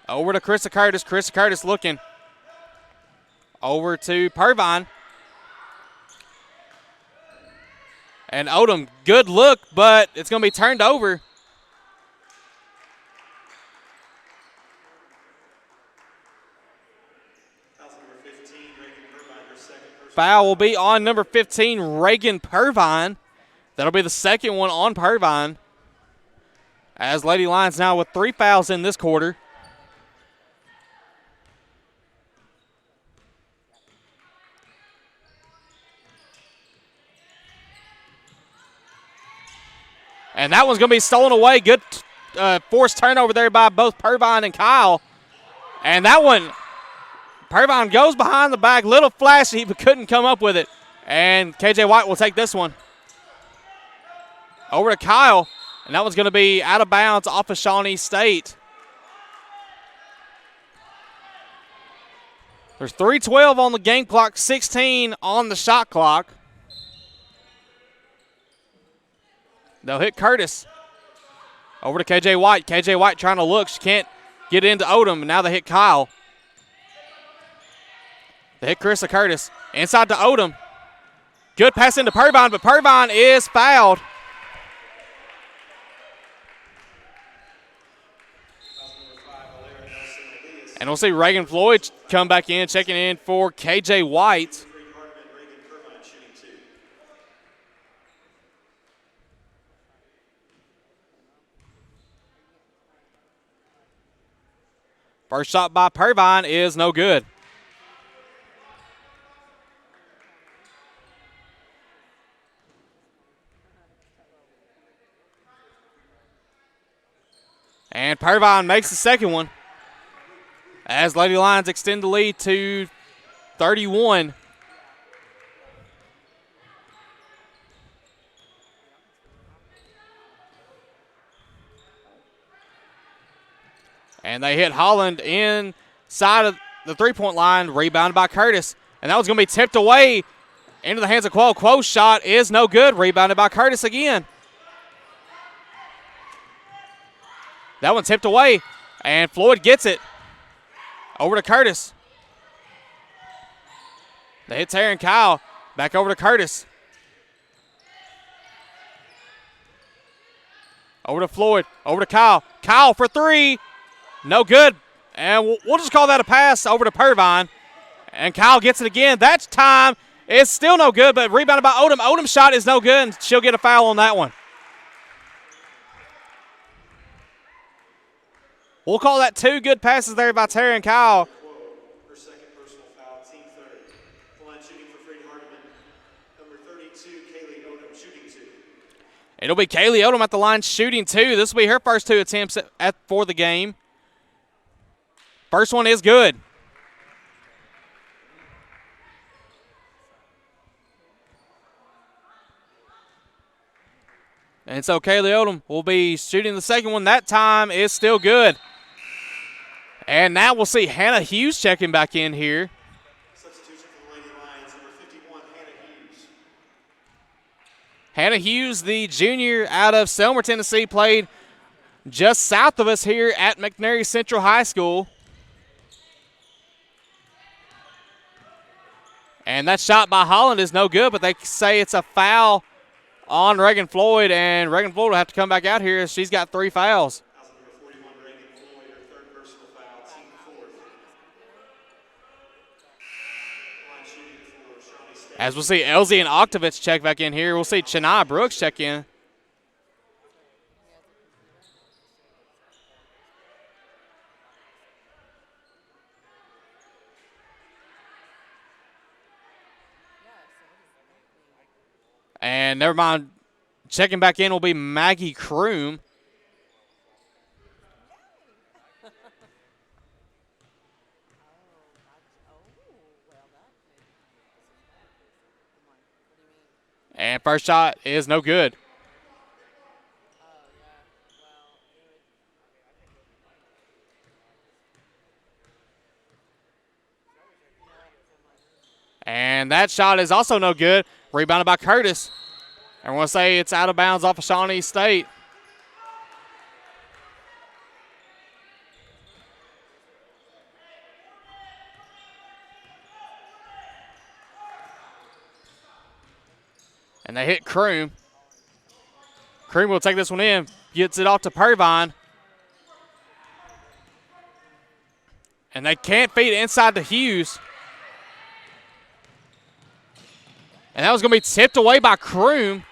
Over to Carissa Curtis. Carissa Curtis looking. Over to Purvine. And Odom, good look, but it's going to be turned over. Foul will be on number 15, Reagan Purvine. That'll be the second one on Purvine. As Lady Lions now with 3 fouls in this quarter. And that one's going to be stolen away. Good forced turnover there by both Purvine and Kyle. And that one, Purvine goes behind the back. Little flashy, but couldn't come up with it. And KJ White will take this one. Over to Kyle. And that one's going to be out of bounds off of Shawnee State. There's 3:12 on the game clock, 16 on the shot clock. They'll hit Curtis. Over to KJ White. KJ White trying to look. She can't get into Odom, and now they hit Kyle. They hit Carissa Curtis. Inside to Odom. Good pass into Purvine, but Purvine is fouled. And we'll see Reagan Floyd come back in, checking in for KJ White. First shot by Purvine is no good. And Purvine makes the second one as Lady Lions extend the lead to 31. And they hit Holland inside of the three-point line, rebounded by Curtis. And that was going to be tipped away into the hands of Quo. Quo's shot is no good, rebounded by Curtis again. That one tipped away, and Floyd gets it. Over to Curtis. They hit Taryn Kyle. Back over to Curtis. Over to Floyd. Over to Kyle. Kyle for three. No good. And we'll just call that a pass over to Purvine. And Kyle gets it again. That time is still no good, but rebounded by Odom. Odom's shot is no good, and she'll get a foul on that one. We'll call that two good passes there by Terry and Kyle. Her second personal foul, team third. The line shooting for Freed-Hardeman, number 32, Kaylee Odom, shooting two. It'll be Kaylee Odom at the line shooting two. This will be her first two attempts for the game. First one is good. And so Kaylee Odom will be shooting the second one. That time is still good. And now we'll see Hannah Hughes checking back in here. Substitution for the Lady Lions, number 51, Hannah Hughes. Hannah Hughes, the junior out of Selmer, Tennessee, played just south of us here at McNary Central High School. And that shot by Holland is no good, but they say it's a foul on Reagan Floyd, and Reagan Floyd will have to come back out here as she's got 3 fouls. As we'll see Elsie and Octavich check back in here. We'll see Chennai Brooks check in. And never mind, checking back in will be Maggie Kroom. And first shot is no good. And that shot is also no good. Rebounded by Curtis. I want to say it's out of bounds off of Shawnee State. And they hit Kroom. Kroom will take this one in. Gets it off to Purvine. And they can't feed it inside to Hughes. And that was going to be tipped away by Kroom.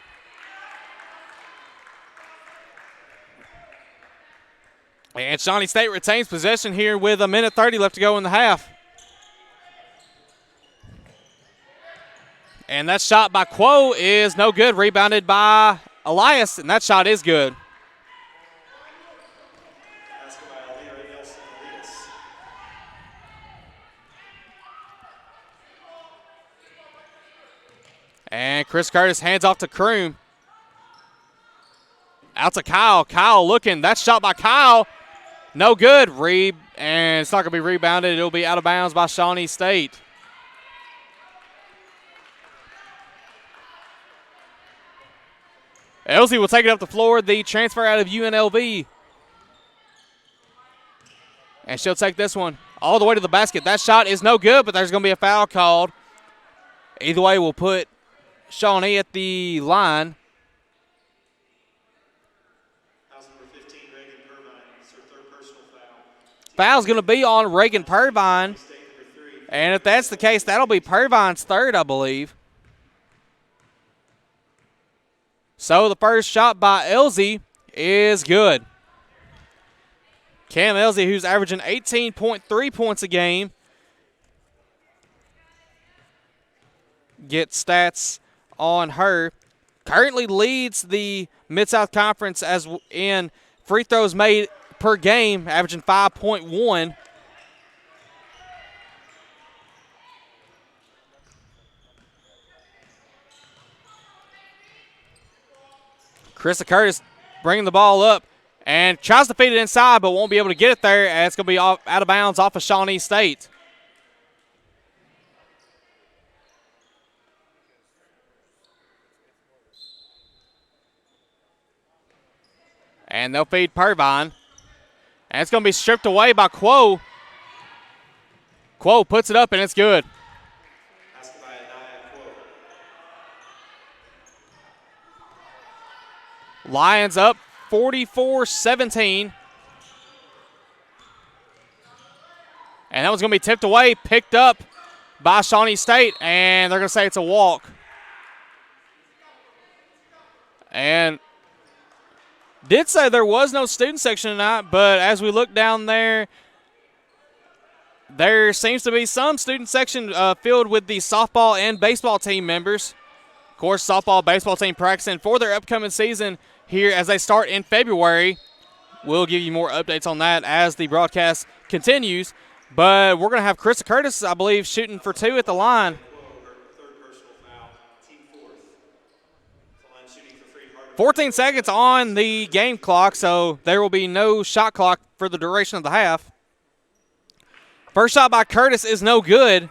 And Shawnee State retains possession here with 1:30 left to go in the half. And that shot by Quo is no good. Rebounded by Elias, and that shot is good. And Chris Curtis hands off to Kroom. Out to Kyle. Kyle looking. That shot by Kyle. No good. And it's not going to be rebounded. It'll be out of bounds by Shawnee State. Elsie will take it up the floor. The transfer out of UNLV. And she'll take this one all the way to the basket. That shot is no good, but there's going to be a foul called. Either way, we'll put Shawnee at the line. Foul's going to be on Reagan Purvine. And if that's the case, that'll be Purvine's third, I believe. So the first shot by Elsie is good. Cam Elsie, who's averaging 18.3 points a game, gets stats on her. Currently leads the Mid-South Conference as in free throws made per game, averaging 5.1. Krista Curtis bringing the ball up and tries to feed it inside, but won't be able to get it there, as it's going to be out of bounds off of Shawnee State. And they'll feed Purvine. And it's going to be stripped away by Quo. Quo puts it up, and it's good. Lions up 44-17. And that one's going to be tipped away, picked up by Shawnee State, and they're going to say it's a walk. And did say there was no student section tonight, but as we look down there, there seems to be some student section filled with the softball and baseball team members. Of course, softball, baseball team practicing for their upcoming season here as they start in February. We'll give you more updates on that as the broadcast continues. But we're going to have Krista Curtis, I believe, shooting for two at the line. 14 seconds on the game clock, so there will be no shot clock for the duration of the half. First shot by Curtis is no good.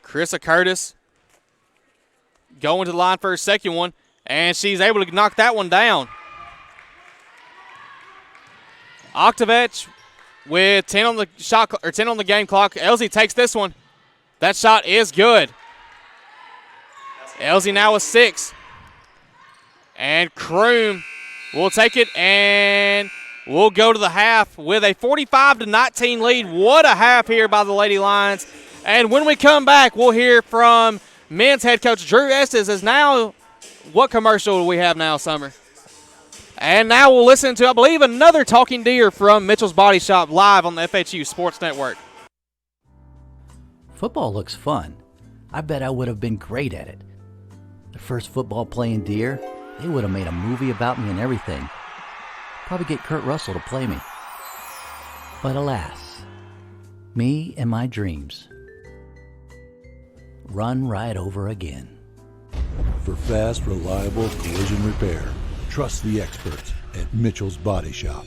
Krista Curtis going to the line for her second one, and she's able to knock that one down. Octavech with 10 on the shot or 10 on the game clock. Elsie takes this one. That shot is good. Elsie now with 6. And Kroom will take it, and we'll go to the half with a 45-19 lead. What a half here by the Lady Lions. And when we come back, we'll hear from men's head coach Drew Estes. As now, what commercial do we have now, Summer? And now we'll listen to, I believe, another Talking Deer from Mitchell's Body Shop live on the FHU Sports Network. Football looks fun. I bet I would have been great at it. The first football playing deer, they would have made a movie about me and everything. Probably get Kurt Russell to play me. But alas, me and my dreams run right over again. For fast, reliable collision repair, trust the experts at Mitchell's Body Shop.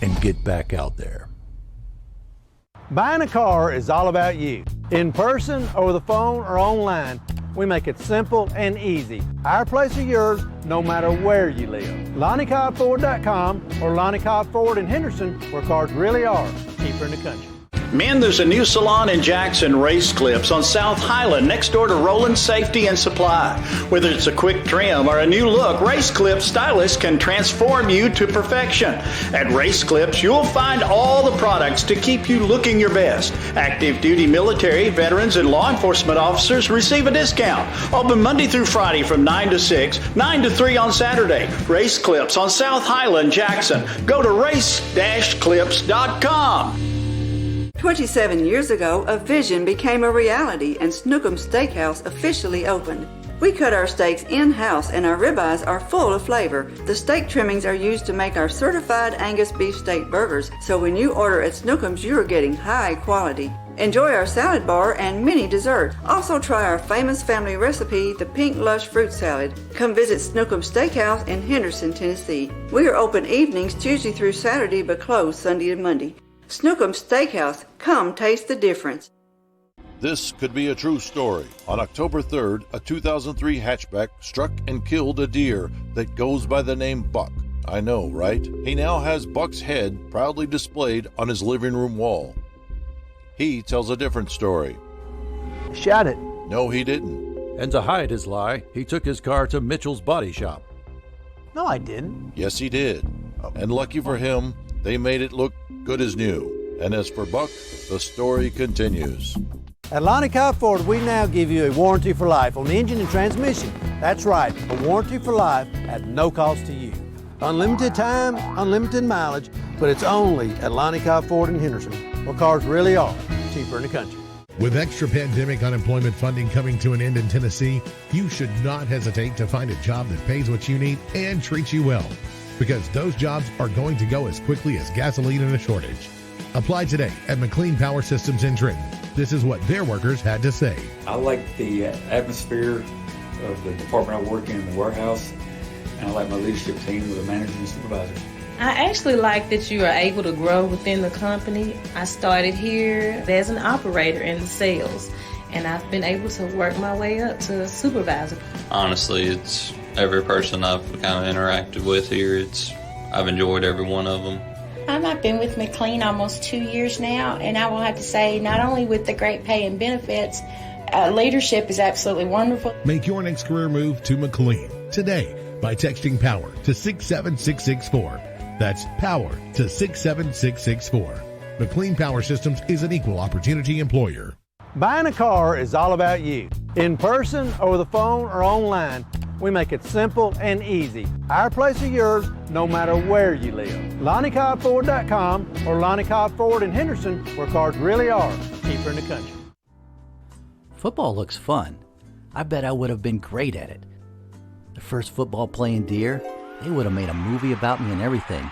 And get back out there. Buying a car is all about you. In person, over the phone, or online, we make it simple and easy. Our place or yours, no matter where you live. LonnieCobbFord.com or Lonnie Cobb Ford in Henderson, where cars really are cheaper in the country. Men, there's a new salon in Jackson, Race Clips on South Highland, next door to Roland Safety and Supply. Whether it's a quick trim or a new look, Race Clips stylists can transform you to perfection. At Race Clips, you'll find all the products to keep you looking your best. Active duty military, veterans, and law enforcement officers receive a discount. Open Monday through Friday from 9 to 6, 9 to 3 on Saturday. Race Clips on South Highland, Jackson. Go to race-clips.com. 27 years ago, a vision became a reality and Snookum Steakhouse officially opened. We cut our steaks in-house and our ribeyes are full of flavor. The steak trimmings are used to make our certified Angus beef steak burgers, so when you order at Snookum's, you're getting high quality. Enjoy our salad bar and mini dessert. Also try our famous family recipe, the Pink Lush Fruit Salad. Come visit Snookum Steakhouse in Henderson, Tennessee. We are open evenings Tuesday through Saturday but closed Sunday and Monday. Snookum Steakhouse, come taste the difference. This could be a true story. On October 3rd, a 2003 hatchback struck and killed a deer that goes by the name Buck. I know, right? He now has Buck's head proudly displayed on his living room wall. He tells a different story. Shot it. No, he didn't. And to hide his lie, he took his car to Mitchell's Body Shop. No, I didn't. Yes, he did. And lucky for him, they made it look good as new. And as for Buck, the story continues. At Lonnie Cobb Ford, we now give you a warranty for life on the engine and transmission. That's right, a warranty for life at no cost to you. Unlimited time, unlimited mileage, but it's only at Lonnie Cobb Ford in Henderson, where cars really are cheaper in the country. With extra pandemic unemployment funding coming to an end in Tennessee, you should not hesitate to find a job that pays what you need and treats you well, because those jobs are going to go as quickly as gasoline in a shortage. Apply today at McLean Power Systems in Trenton. This is what their workers had to say. I like the atmosphere of the department I work in the warehouse, and I like my leadership team with the managers and supervisors. I actually like that you are able to grow within the company. I started here as an operator in the sales, and I've been able to work my way up to a supervisor. Honestly, it's every person I've kind of interacted with here. I've enjoyed every one of them. I've been with McLean almost 2 years now, and I will have to say, not only with the great pay and benefits, Leadership is absolutely wonderful. Make your next career move to McLean today by texting POWER to 67664. That's POWER to 67664. McLean Power Systems is an equal opportunity employer. Buying a car is all about you. In person, over the phone, or online, we make it simple and easy. Our place is yours, no matter where you live. LonnieCobbFord.com or Lonnie Cobb Ford in Henderson, where cars really are cheaper in the country. Football looks fun. I bet I would have been great at it. The first football playing Deer, they would have made a movie about me and everything.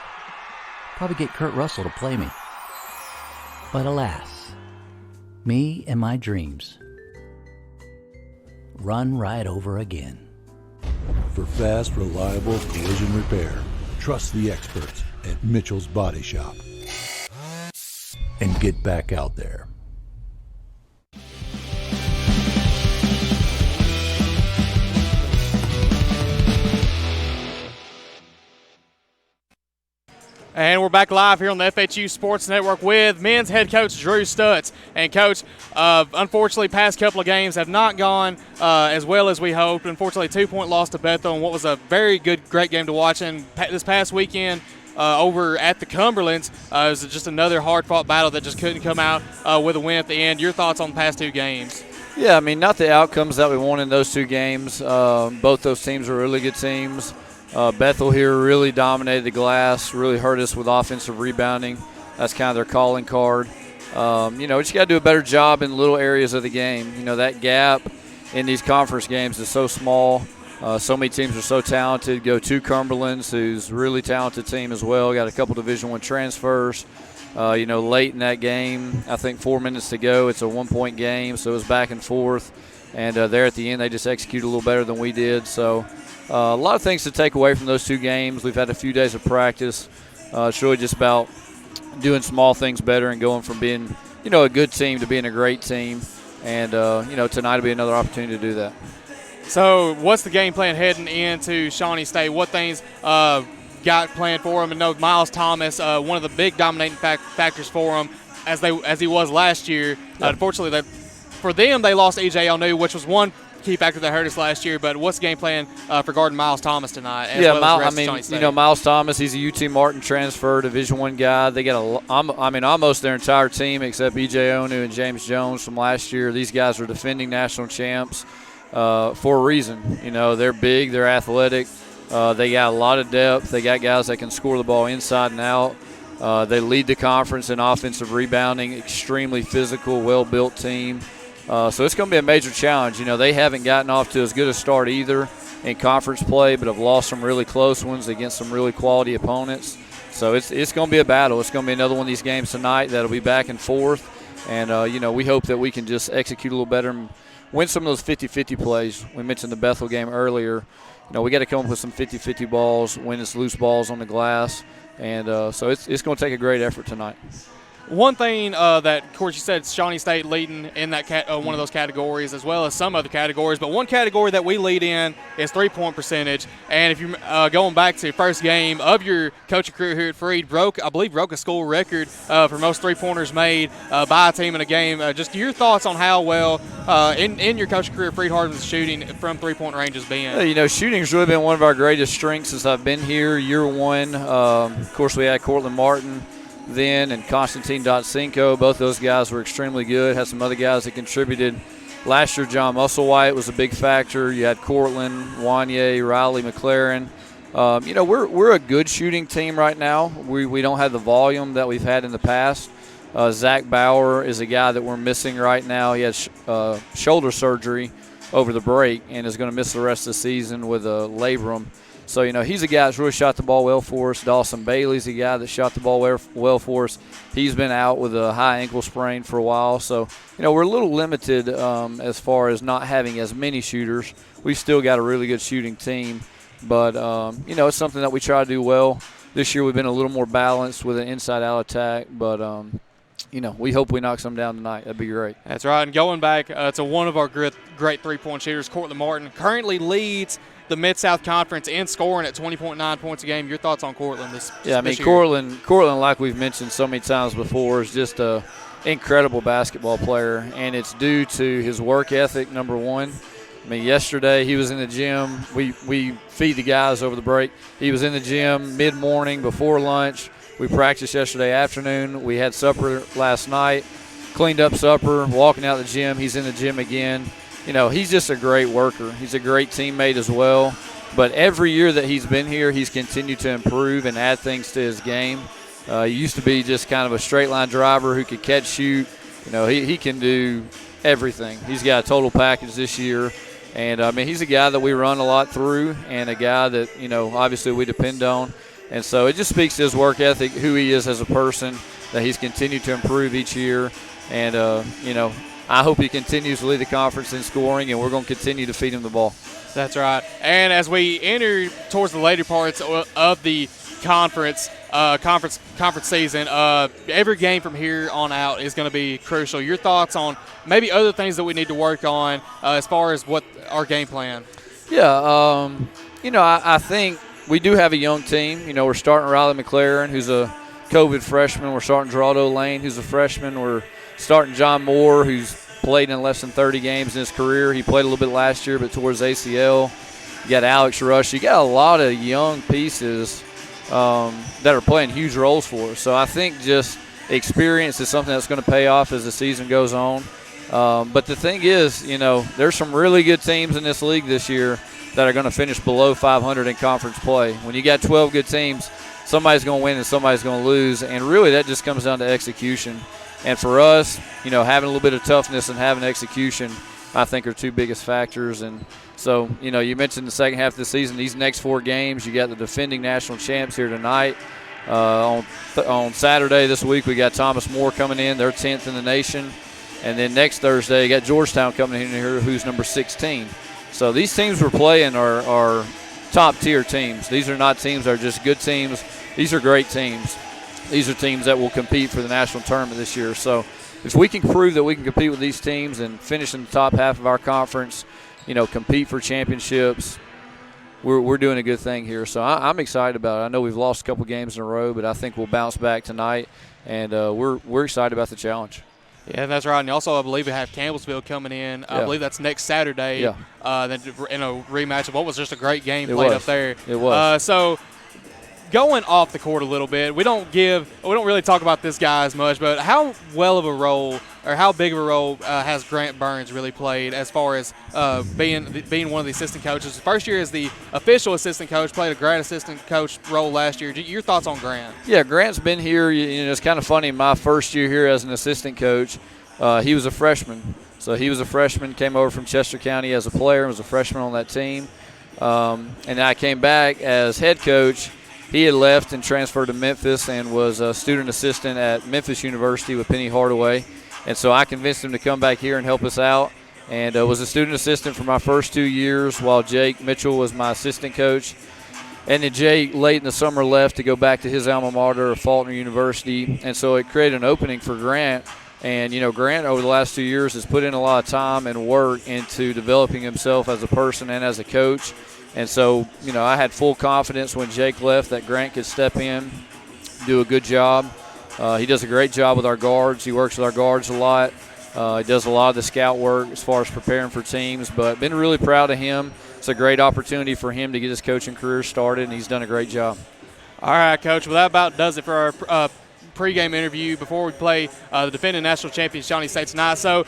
Probably get Kurt Russell to play me. But alas, me and my dreams run right over again. For fast, reliable collision repair, trust the experts at Mitchell's Body Shop. And get back out there. And we're back live here on the FHU Sports Network with men's head coach Drew Stutz. And, Coach, unfortunately, past couple of games have not gone as well as we hoped. Unfortunately, 2-point loss to Bethel in what was a very great game to watch. And this past weekend over at the Cumberlands, it was just another hard-fought battle that just couldn't come out with a win at the end. Your thoughts on the past two games? Yeah, I mean, not the outcomes that we wanted in those two games. Both those teams are really good teams. Bethel here really dominated the glass, really hurt us with offensive rebounding. That's kind of their calling card. We just got to do a better job in little areas of the game. That gap in these conference games is so small. So many teams are so talented. Go to Cumberland's, who's a really talented team as well. Got a couple Division I transfers. Late in that game, I think 4 minutes to go. It's a 1-point game, so it was back and forth. And there at the end, they just executed a little better than we did. So a lot of things to take away from those two games. We've had a few days of practice. It's really just about doing small things better and going from being, a good team to being a great team. And, tonight will be another opportunity to do that. So what's the game plan heading into Shawnee State? What things got planned for them? And know Miles Thomas, one of the big dominating factors for them as he was last year. Unfortunately, for them, they lost E.J. Elnu, which was one key factor that hurt us last year. But what's the game plan for guarding Miles Thomas tonight? Miles Thomas, he's a UT Martin transfer, Division I guy. They got almost their entire team except E.J. Elnu and James Jones from last year. These guys are defending national champs for a reason. They're big, they're athletic. They got a lot of depth. They got guys that can score the ball inside and out. They lead the conference in offensive rebounding, extremely physical, well-built team. So it's going to be a major challenge. They haven't gotten off to as good a start either in conference play, but have lost some really close ones against some really quality opponents. So it's going to be a battle. It's going to be another one of these games tonight that'll be back and forth. And, we hope that we can just execute a little better and win some of those 50-50 plays. We mentioned the Bethel game earlier. We got to come up with some 50-50 balls, win us loose balls on the glass. And so it's going to take a great effort tonight. One thing that, of course, you said Shawnee State leading in that one of those categories as well as some other categories, but one category that we lead in is three-point percentage. And if you're going back to your first game of your coaching career here at Freed, broke a school record for most three-pointers made by a team in a game. Just your thoughts on how well in your coaching career Freed-Hardeman's shooting from three-point range has been. Shooting's really been one of our greatest strengths since I've been here, year one. Of course, we had Cortland Martin then and Constantine Dotsenko. Both those guys were extremely good. Had some other guys that contributed. Last year, John Musselwhite was a big factor. You had Cortland, Wanye, Riley, McLaren. We're a good shooting team right now. We don't have the volume that we've had in the past. Zach Bauer is a guy that we're missing right now. He had shoulder surgery over the break and is going to miss the rest of the season with a labrum. So, he's a guy that's really shot the ball well for us. Dawson Bailey's a guy that shot the ball well for us. He's been out with a high ankle sprain for a while. So, we're a little limited as far as not having as many shooters. We've still got a really good shooting team. But, it's something that we try to do well. This year we've been a little more balanced with an inside-out attack. But, we hope we knock some down tonight. That'd be great. That's right. And going back to one of our great three-point shooters, Cortland Martin, currently leads the Mid-South Conference in scoring at 20.9 points a game. Your thoughts on Cortland this year? Cortland, like we've mentioned so many times before, is just a incredible basketball player, and it's due to his work ethic, number one. I mean, yesterday he was in the gym. We feed the guys over the break. He was in the gym mid-morning before lunch. We practiced yesterday afternoon. We had supper last night, cleaned up supper, walking out of the gym. He's in the gym again. You know, he's just a great worker. He's a great teammate as well. But every year that he's been here, he's continued to improve and add things to his game. He used to be just kind of a straight-line driver who could catch, shoot. You know, he can do everything. He's got a total package this year. And, I mean, he's a guy that we run a lot through and a guy that, you know, obviously we depend on. And so it just speaks to his work ethic, who he is as a person, that he's continued to improve each year. And, you know, I hope he continues to lead the conference in scoring, and we're going to continue to feed him the ball. That's right. And as we enter towards the later parts of the conference season, every game from here on out is going to be crucial. Your thoughts on maybe other things that we need to work on as far as what our game plan? Yeah, you know, I think we do have a young team. You know, we're starting Riley McLaren, who's a COVID freshman. We're starting Geraldo Lane, who's a freshman. We're starting John Moore, who's played in less than 30 games in his career. He played a little bit last year, but towards ACL. You got Alex Rush. You got a lot of young pieces that are playing huge roles for us. So I think just experience is something that's going to pay off as the season goes on. But the thing is, you know, there's some really good teams in this league this year that are going to finish below 500 in conference play. When you got 12 good teams, somebody's going to win and somebody's going to lose, and really that just comes down to execution. And for us, you know, having a little bit of toughness and having execution, I think, are two biggest factors. And so, you know, you mentioned the second half of the season, these next 4 games, you got the defending national champs here tonight. On Saturday this week, we got Thomas More coming in. They're 10th in the nation. And then next Thursday, you got Georgetown coming in here, who's number 16. So these teams we're playing are top-tier teams. These are not teams that are just good teams. These are great teams. These are teams that will compete for the national tournament this year. So if we can prove that we can compete with these teams and finish in the top half of our conference, you know, compete for championships, we're doing a good thing here. So I'm excited about it. I know we've lost a couple games in a row, but I think we'll bounce back tonight, and we're excited about the challenge. Yeah, that's right. And also, I believe we have Campbellsville coming in. Yeah. I believe that's next Saturday. Yeah. Then in a rematch of what was just a great game played up there. It was. So going off the court a little bit, we don't really talk about this guy as much, but how well of a role or how big of a role has Grant Burns really played as far as being one of the assistant coaches? First year as the official assistant coach, played a grad assistant coach role last year. Your thoughts on Grant? Yeah, Grant's been here. You know, it's kind of funny. My first year here as an assistant coach, he was a freshman. So he was a freshman, came over from Chester County as a player, and was a freshman on that team. And I came back as head coach. He had left and transferred to Memphis and was a student assistant at Memphis University with Penny Hardaway. And so I convinced him to come back here and help us out, and was a student assistant for my first 2 years while Jake Mitchell was my assistant coach. And then Jake, late in the summer, left to go back to his alma mater, Faulkner University. And so it created an opening for Grant. And, you know, Grant over the last 2 years has put in a lot of time and work into developing himself as a person and as a coach. And so, you know, I had full confidence when Jake left that Grant could step in, do a good job. He does a great job with our guards. He works with our guards a lot. He does a lot of the scout work as far as preparing for teams, but been really proud of him. It's a great opportunity for him to get his coaching career started, and he's done a great job. All right, Coach. Well, that about does it for our pregame interview before we play the defending national champions, Shawnee State, tonight. So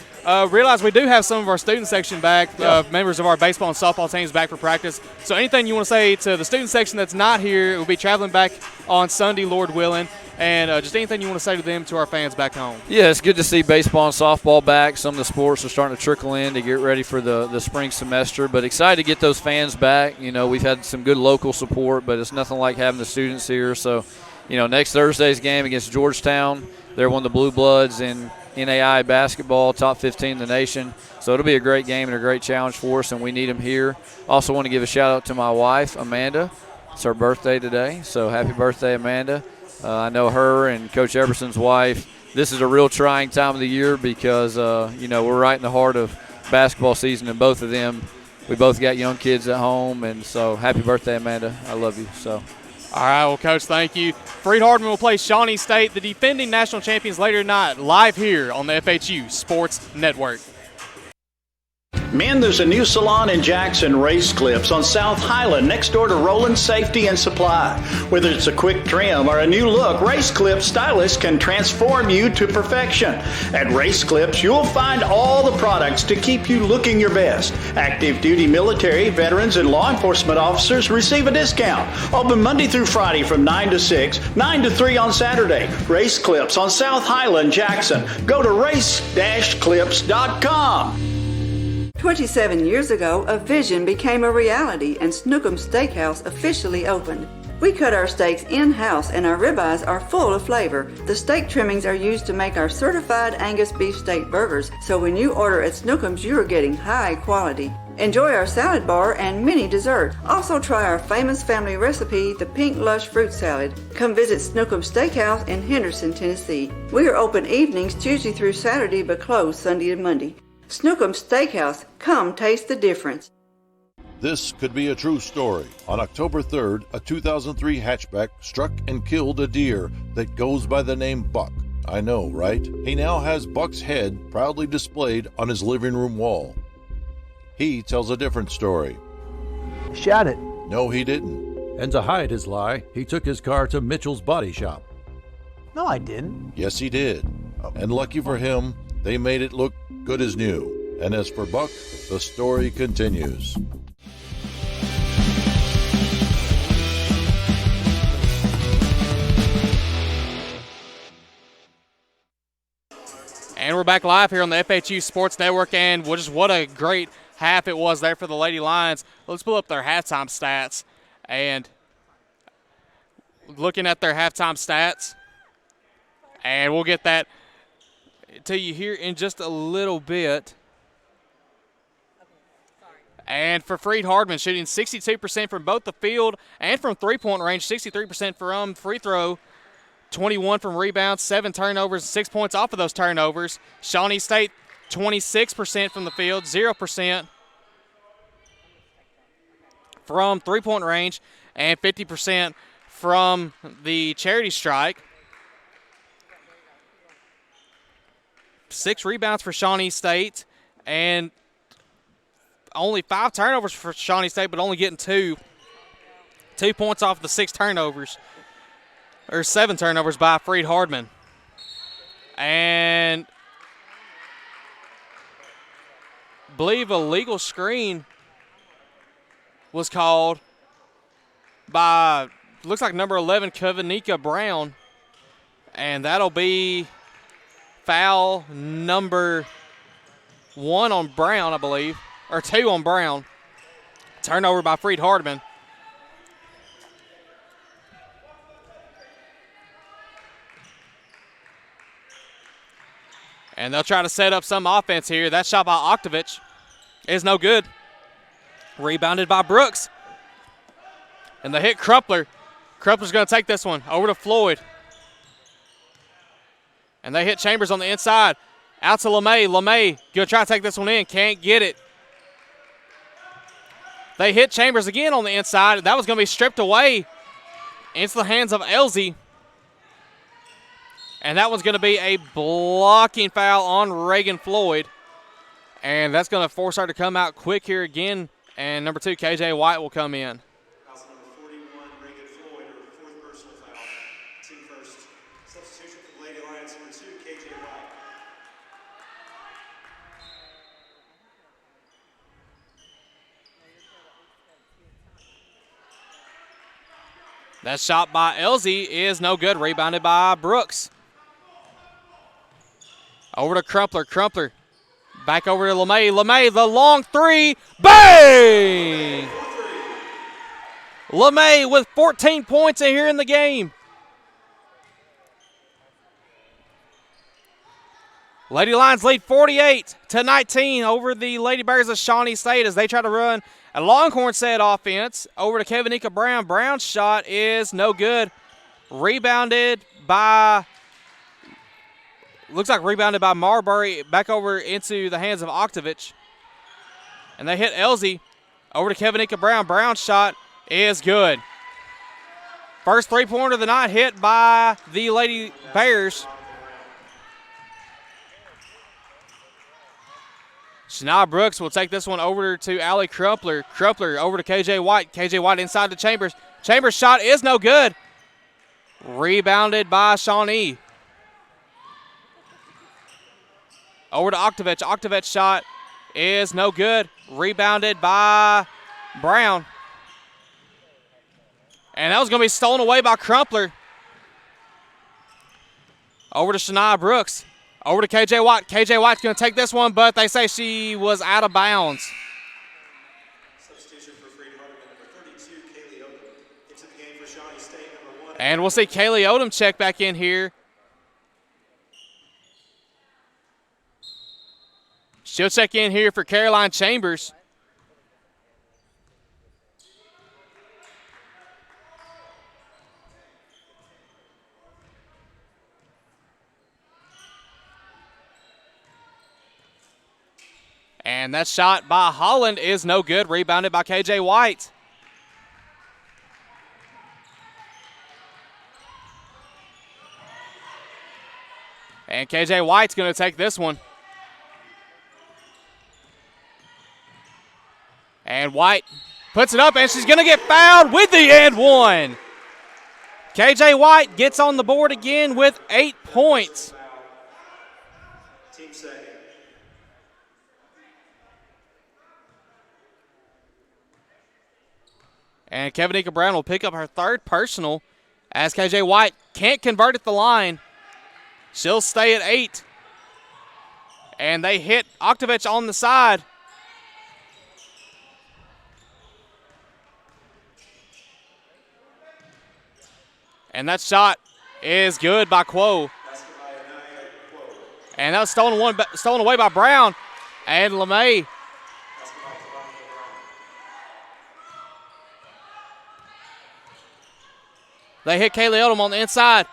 realize we do have some of our student section back, members of our baseball and softball teams back for practice. So anything you want to say to the student section that's not here, we'll be traveling back on Sunday, Lord willing. And just anything you want to say to them, to our fans back home. Yeah, it's good to see baseball and softball back. Some of the sports are starting to trickle in to get ready for the spring semester. But excited to get those fans back. You know, we've had some good local support, but it's nothing like having the students here. So, you know, next Thursday's game against Georgetown, they're one of the Blue Bloods in NAI basketball, top 15 in the nation. So it'll be a great game and a great challenge for us, and we need them here. Also want to give a shout-out to my wife, Amanda. It's her birthday today, so happy birthday, Amanda. I know her and Coach Everson's wife. This is a real trying time of the year because, you know, we're right in the heart of basketball season, and both of them, we both got young kids at home. And so happy birthday, Amanda. I love you. So. All right, well, Coach, thank you. Freed-Hardeman will play Shawnee State, the defending national champions, later tonight, live here on the FHU Sports Network. Men, there's a new salon in Jackson, Race Clips, on South Highland, next door to Roland Safety and Supply. Whether it's a quick trim or a new look, Race Clips stylists can transform you to perfection. At Race Clips, you'll find all the products to keep you looking your best. Active duty military, veterans, and law enforcement officers receive a discount. Open Monday through Friday from 9 to 6, 9 to 3 on Saturday. Race Clips on South Highland, Jackson. Go to race-clips.com. 27 years ago, a vision became a reality and Snookum Steakhouse officially opened. We cut our steaks in-house and our ribeyes are full of flavor. The steak trimmings are used to make our certified Angus beef steak burgers, so when you order at Snookum's, you are getting high quality. Enjoy our salad bar and mini dessert. Also try our famous family recipe, the Pink Lush Fruit Salad. Come visit Snookum Steakhouse in Henderson, Tennessee. We are open evenings Tuesday through Saturday but closed Sunday and Monday. Snookum Steakhouse, come taste the difference. This could be a true story. On October 3rd, a 2003 hatchback struck and killed a deer that goes by the name Buck. I know, right? He now has Buck's head proudly displayed on his living room wall. He tells a different story. Shot it. No, he didn't. And to hide his lie, he took his car to Mitchell's body shop. No, I didn't. Yes, he did. And lucky for him, they made it look good as new. And as for Buck, the story continues. And we're back live here on the FHU Sports Network, and just what a great half it was there for the Lady Lions. Let's pull up their halftime stats. And looking at their halftime stats, and we'll get that to you here in just a little bit. And for Freed-Hardeman, shooting 62% from both the field and from three-point range, 63% from free throw, 21 from rebounds, 7 turnovers, 6 points off of those turnovers. Shawnee State, 26% from the field, 0% from three-point range, and 50% from the charity strike. 6 rebounds for Shawnee State, and only 5 turnovers for Shawnee State, but only getting 2 points off the 6 turnovers, or 7 turnovers by Freed-Hardeman. And I believe a legal screen was called by, looks like number 11, Kavenika Brown, and that'll be foul number 1 on Brown, I believe, or 2 on Brown. Turnover by Freed-Hardeman. And they'll try to set up some offense here. That shot by Oktovich is no good. Rebounded by Brooks. And they hit Crumpler. Crumpler's going to take this one over to Floyd. And they hit Chambers on the inside. Out to LeMay. LeMay going to try to take this one in. Can't get it. They hit Chambers again on the inside. That was going to be stripped away into the hands of Elsie. And that one's going to be a blocking foul on Reagan Floyd. And that's going to force her to come out quick here again. And number 2, KJ White, will come in. Foul number 41, Reagan Floyd, her 4th personal foul. Team first. Substitution for the Lady Lions, number 2, KJ White. That shot by Elsie is no good. Rebounded by Brooks. Over to Crumpler. Crumpler back over to LeMay. LeMay, the long 3. Bang! LeMay with 14 points in here in the game. Lady Lions lead 48-19 over the Lady Bears of Shawnee State as they try to run a Longhorn set offense over to Kavenika Brown. Brown's shot is no good. Rebounded by, looks like rebounded by Marbury, back over into the hands of Oktovich. And they hit Elsie over to Kavenika Brown. Brown's shot is good. First three-pointer of the night hit by the Lady Bears. Shania Brooks will take this one over to Allie Crumpler. Crumpler over to KJ White. KJ White inside the Chambers. Chambers' shot is no good. Rebounded by Shawnee. Over to Oktovich. Oktovich's shot is no good. Rebounded by Brown. And that was going to be stolen away by Crumpler. Over to Shania Brooks. Over to KJ White. KJ White's going to take this one, but they say she was out of bounds. Substitution for Freed-Hardeman, number 32, Kaylee Odom. Into the game for Shawnee State, number 1. And we'll see Kaylee Odom check back in here. She'll check in here for Caroline Chambers. And that shot by Holland is no good. Rebounded by KJ White. And KJ White's going to take this one. And White puts it up, and she's going to get fouled with the and one. KJ White gets on the board again with 8 points. Team second. And Kevinika Brown will pick up her third personal as KJ White can't convert at the line. She'll stay at 8. And they hit Oktovich on the side. And that shot is good by Quo. And that was stolen away by Brown and LeMay. They hit Kaylee Odom on the inside.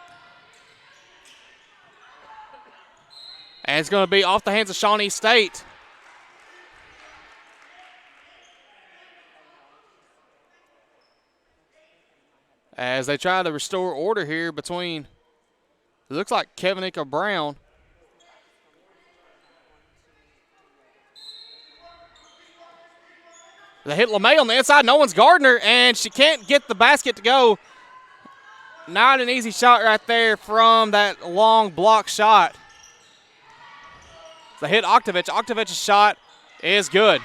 And it's going to be off the hands of Shawnee State. As they try to restore order here between, it looks like Kevinika Brown. They hit LeMay on the inside. No one's guarding her, and she can't get the basket to go. Not an easy shot right there from that long block shot. They hit Oktovich. Oktovich's shot is good.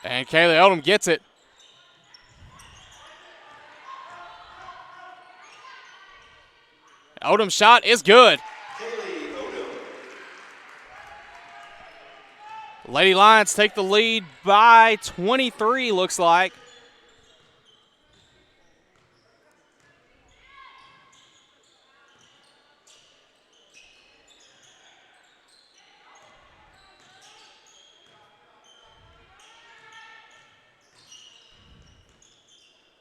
And Kaylee Odom gets it. Odom's shot is good. Lady Lions take the lead by 23, looks like.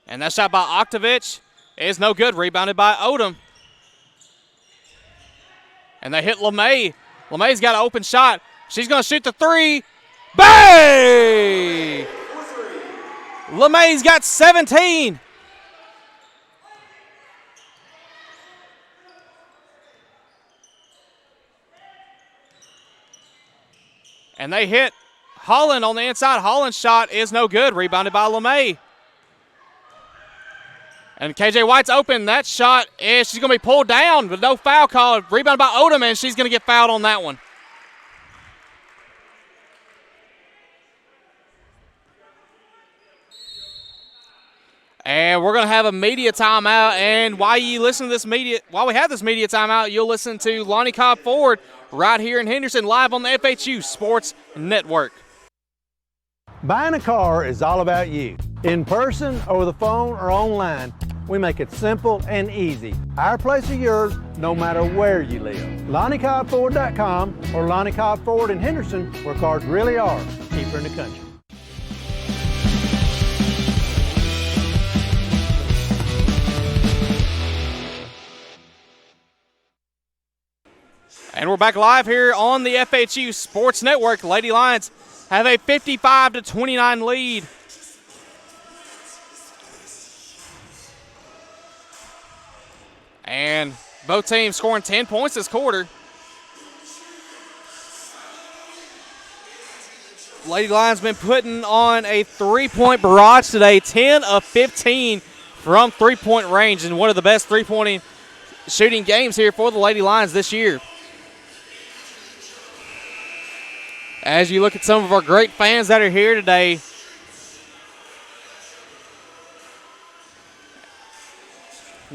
And that shot by Oktovich is no good. Rebounded by Odom. And they hit LeMay. LeMay's got an open shot. She's going to shoot the three. Bang! LeMay's got 17. And they hit Holland on the inside. Holland's shot is no good. Rebounded by LeMay. And KJ White's open. That shot is, she's going to be pulled down with no foul call. Rebounded by Odom, and she's going to get fouled on that one. And we're going to have a media timeout. And while you listen to this while we have this media timeout, you'll listen to Lonnie Cobb Ford right here in Henderson, live on the FHU Sports Network. Buying a car is all about you. In person, over the phone, or online, we make it simple and easy. Our place or yours, no matter where you live. LonnieCobbFord.com or Lonnie Cobb Ford in Henderson, where cars really are cheaper in the country. And we're back live here on the FHU Sports Network. Lady Lions have a 55-29 lead. And both teams scoring 10 points this quarter. Lady Lions been putting on a three-point barrage today, 10 of 15 from three-point range, and one of the best three-point shooting games here for the Lady Lions this year. As you look at some of our great fans that are here today,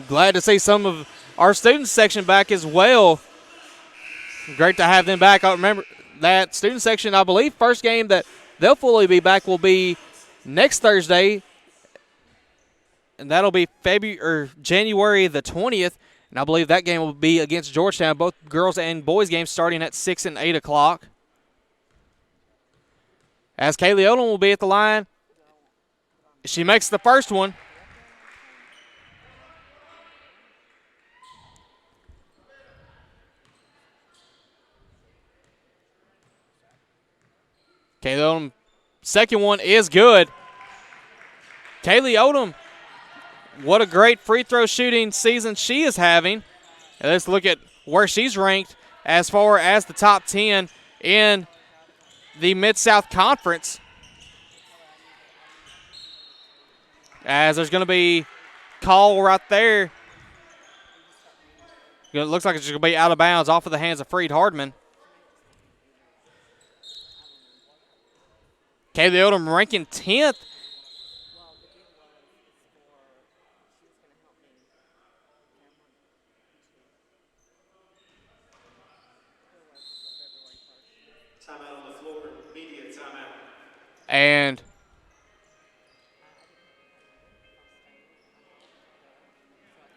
glad to see some of our student section back as well. Great to have them back. I remember that student section, I believe, first game that they'll fully be back will be next Thursday, and that'll be January the 20th. And I believe that game will be against Georgetown, both girls and boys games starting at 6 and 8 o'clock. As Kaylee Odom will be at the line. She makes the first one. Kaylee Odom, second one is good. Kaylee Odom, what a great free throw shooting season she is having. And let's look at where she's ranked as far as the top 10 in the Mid-South Conference. As there's going to be call right there. It looks like it's going to be out of bounds off of the hands of Freed-Hardeman. Kaylee Odom ranking 10th. And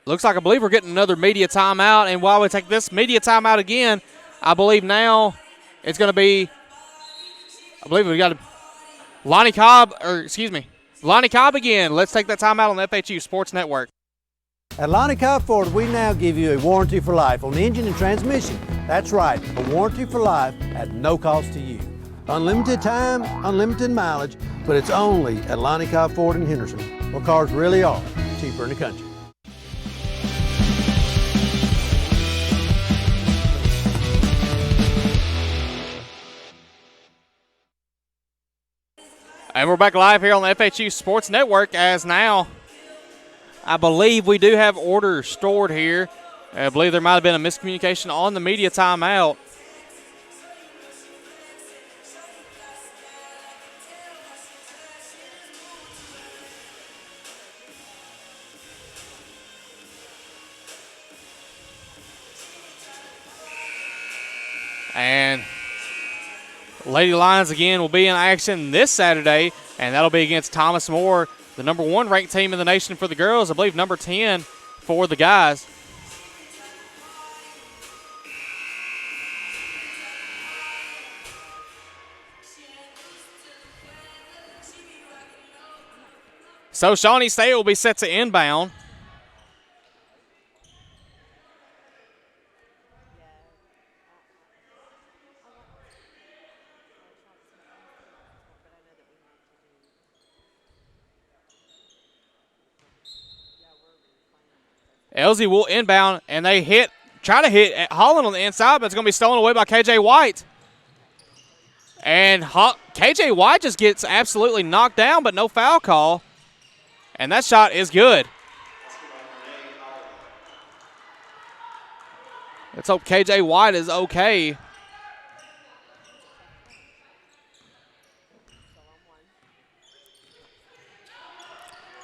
looks like I believe we're getting another media timeout. And while we take this media timeout again, I believe now it's going to be, I believe we got Lonnie Cobb again. Let's take that timeout on the FHU Sports Network. At Lonnie Cobb Ford, we now give you a warranty for life on engine and transmission. That's right, a warranty for life at no cost to you. Unlimited time, unlimited mileage, but it's only at Lonnie Cobb Ford in Henderson, where cars really are cheaper in the country. And we're back live here on the FHU Sports Network, as now I believe we do have orders stored here. I believe there might have been a miscommunication on the media timeout. And Lady Lions again will be in action this Saturday, and that'll be against Thomas More, the number 1 ranked team in the nation for the girls, I believe number 10 for the guys. So Shawnee State will be set to inbound. Elsie will inbound, and they try to hit Holland on the inside, but it's going to be stolen away by KJ White. And KJ White just gets absolutely knocked down, but no foul call. And that shot is good. Let's hope KJ White is okay.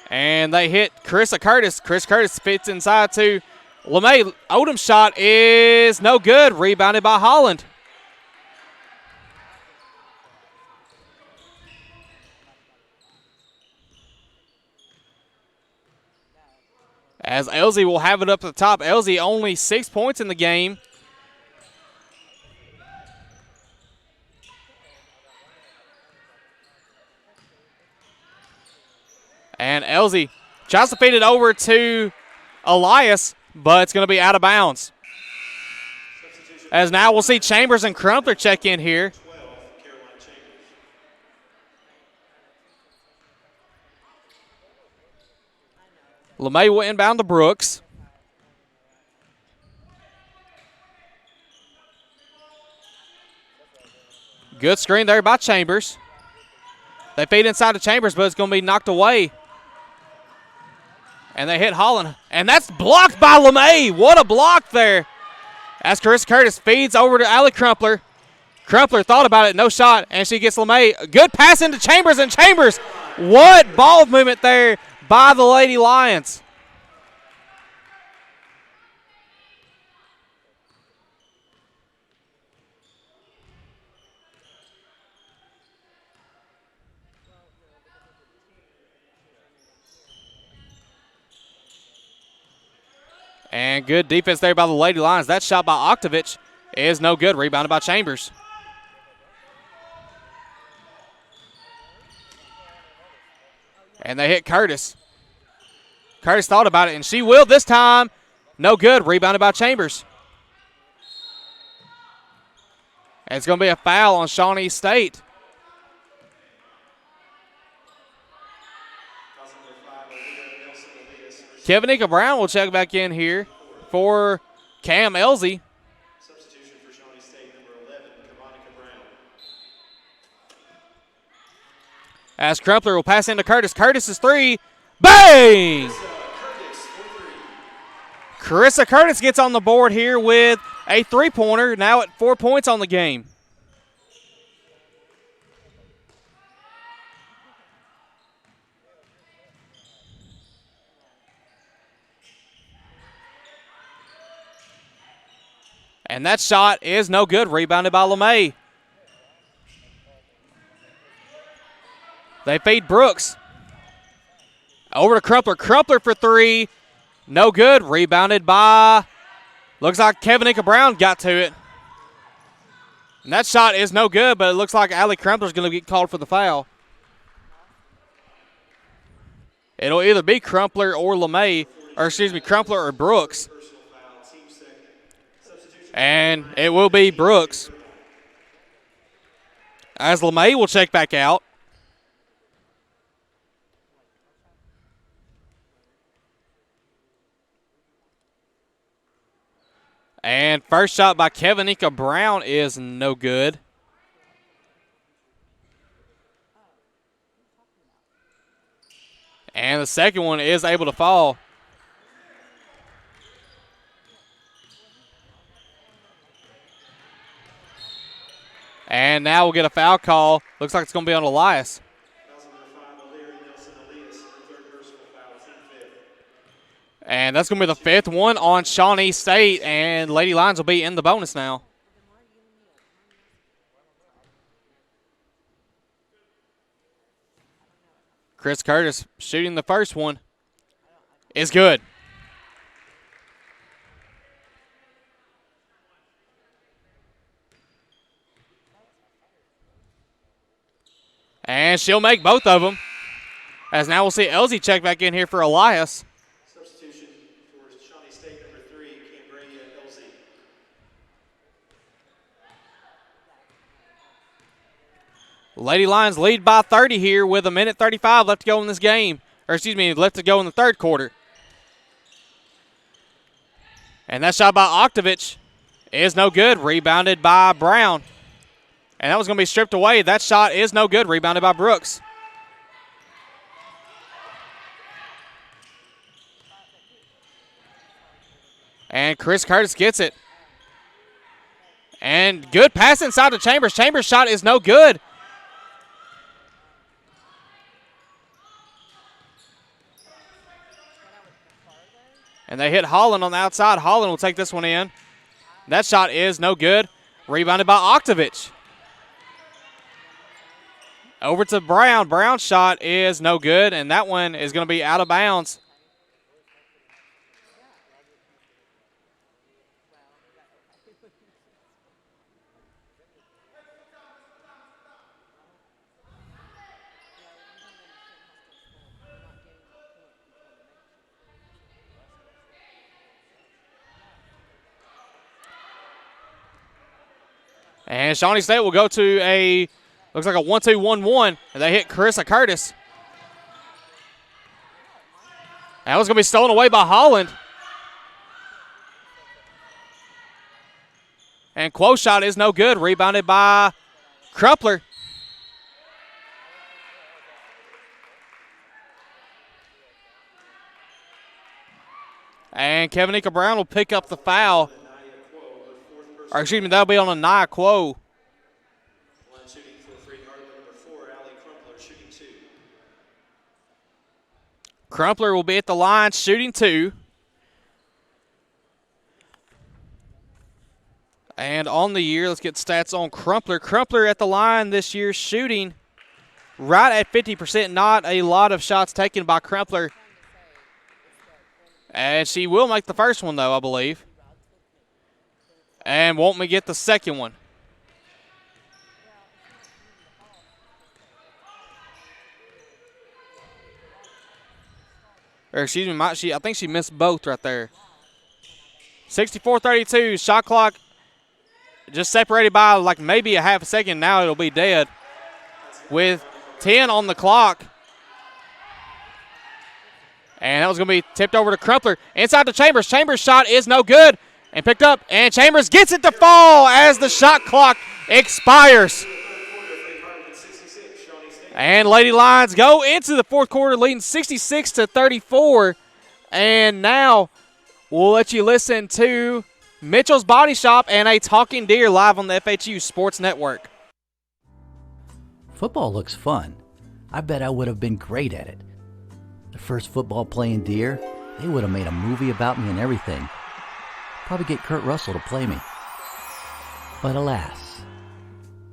And they hit Carissa Curtis. Chris Curtis fits inside to LeMay. Odom's shot is no good. Rebounded by Holland. As Elsie will have it up to the top. Elsie only 6 points in the game. And Elsie tries to feed it over to Elias, but it's going to be out of bounds. As now we'll see Chambers and Crumpler check in here. LeMay will inbound to Brooks. Good screen there by Chambers. They feed inside to Chambers, but it's going to be knocked away. And they hit Holland. And that's blocked by LeMay. What a block there. As Chris Curtis feeds over to Allie Crumpler. Crumpler thought about it, no shot, and she gets LeMay. Good pass into Chambers, and Chambers. What ball movement there by the Lady Lions. And good defense there by the Lady Lions. That shot by Oktovich is no good. Rebounded by Chambers. And they hit Curtis. Curtis thought about it, and she will this time. No good. Rebounded by Chambers. And it's going to be a foul on Shawnee State. Kevinika Brown will check back in here for Cam Elsie. Substitution for Shawnee State, number 11, Kevinika Brown. As Crumpler will pass into Curtis. Curtis's three. Bang! Carissa Curtis gets on the board here with a three-pointer, now at 4 points on the game. And that shot is no good. Rebounded by LeMay. They feed Brooks. Over to Crumpler. Crumpler for three. No good. Rebounded by, looks like Kevinika Brown got to it. And that shot is no good, but it looks like Allie Crumpler's going to get called for the foul. It'll either be Crumpler or LeMay, or excuse me, Crumpler or Brooks. And it will be Brooks. As LeMay will check back out. And first shot by Kevinika Brown is no good. And the second one is able to fall. And now we'll get a foul call. Looks like it's going to be on Elias. And that's going to be the fifth one on Shawnee State, and Lady Lions will be in the bonus now. Chris Curtis shooting the first one is good. And she'll make both of them. As now we'll see Elsie check back in here for Elias. Substitution for Shawnee State, number 3, Cambria Elsie. Lady Lions lead by 30 here with 1:35 left to go in this game. Or excuse me, left to go in the third quarter. And that shot by Oktovich is no good. Rebounded by Brown. And that was going to be stripped away. That shot is no good. Rebounded by Brooks. And Chris Curtis gets it. And good pass inside to Chambers. Chambers' shot is no good. And they hit Holland on the outside. Holland will take this one in. That shot is no good. Rebounded by Oktovich. Over to Brown. Brown's shot is no good, and that one is going to be out of bounds. And Shawnee State will go to a, looks like a 1-2-1-1, and they hit Carissa Curtis. That was going to be stolen away by Holland. And Quo shot is no good, rebounded by Crumpler. And Kevinika Brown will pick up the foul. Or excuse me, that'll be on a Nia Quo. Crumpler will be at the line shooting 2. And on the year, let's get stats on Crumpler. Crumpler at the line this year shooting right at 50%. Not a lot of shots taken by Crumpler. And she will make the first one, though, I believe. And won't me get the second one. Or excuse me, I think she missed both right there. 64-32, shot clock just separated by like maybe a half a second. Now it'll be dead with 10 on the clock. And that was going to be tipped over to Crumpler. Inside to Chambers. Chambers' shot is no good. And picked up. And Chambers gets it to fall as the shot clock expires. And Lady Lions go into the fourth quarter leading 66-34. And now we'll let you listen to Mitchell's Body Shop and a Talking Deer live on the FHU Sports Network. Football looks fun. I bet I would have been great at it. The first football playing deer, they would have made a movie about me and everything. Probably get Kurt Russell to play me. But alas,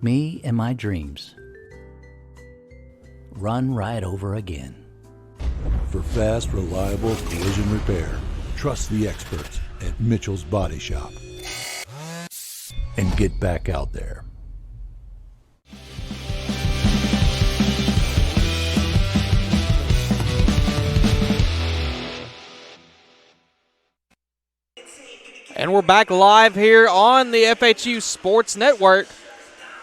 me and my dreams run right over again. For fast, reliable collision repair, trust the experts at Mitchell's Body Shop. And get back out there. And we're back live here on the FHU Sports Network.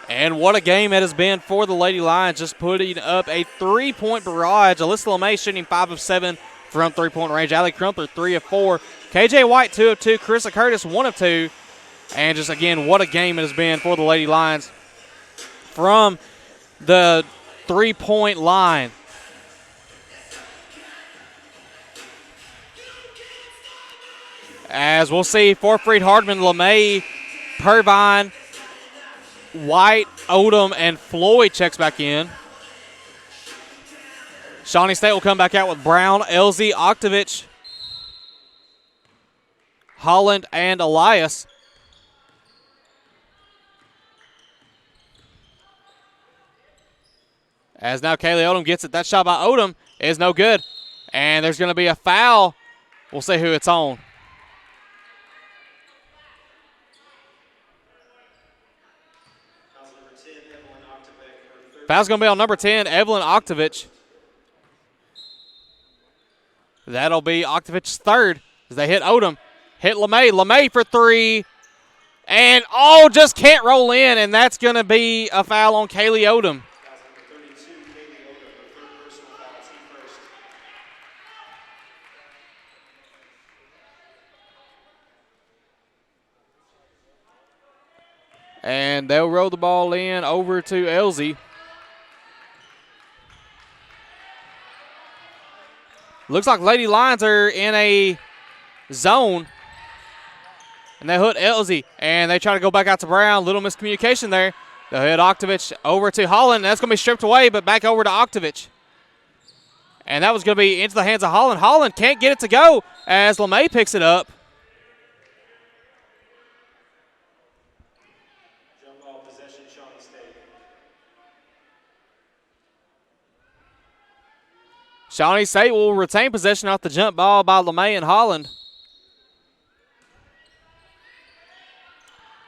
And what a game it has been for the Lady Lions, just putting up a 3-point barrage. Alyssa LeMay shooting 5 of 7 from 3-point range. Allie Crumpler 3 of 4. KJ White 2 of 2. Carissa Curtis 1 of 2. And just again, what a game it has been for the Lady Lions from the 3-point line. As we'll see for Freed-Hardeman, LeMay, Purvine, White, Odom, and Floyd checks back in. Shawnee State will come back out with Brown, Elsie, Oktovich, Holland, and Elias. As now Kaylee Odom gets it. That shot by Odom is no good. And there's going to be a foul. We'll see who it's on. Foul's going to be on number 10, Evelyn Oktovich. That'll be Oktovich's third as they hit Odom. Hit LeMay. LeMay for 3. And, just can't roll in, and that's going to be a foul on Kaylee Odom. And they'll roll the ball in over to Elsie. Looks like Lady Lions are in a zone. And they hit Elsie. And they try to go back out to Brown. Little miscommunication there. They'll hit Oktovich over to Holland. That's going to be stripped away, but back over to Oktovich. And that was going to be into the hands of Holland. Holland can't get it to go as LeMay picks it up. Shawnee State will retain possession off the jump ball by LeMay and Holland.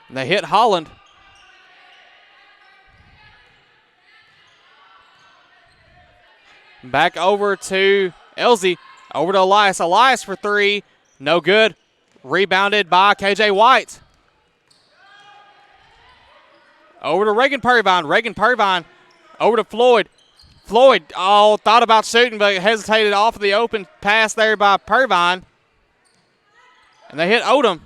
And they hit Holland. Back over to Elsie. Over to Elias. Elias for 3. No good. Rebounded by KJ White. Over to Reagan Purvine. Reagan Purvine over to Floyd. Floyd, thought about shooting, but hesitated off of the open pass there by Purvine. And they hit Odom.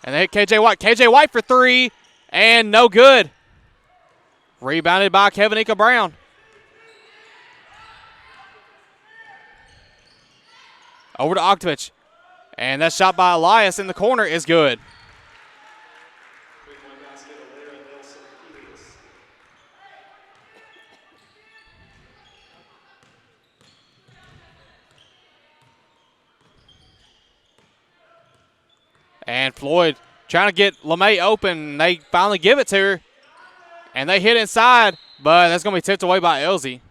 And they hit KJ White. KJ White for three, and no good. Rebounded by Kevinika Brown. Over to Oktovich. And that shot by Elias in the corner is good. And Floyd trying to get LeMay open. They finally give it to her. And they hit inside, but that's going to be tipped away by Elsie.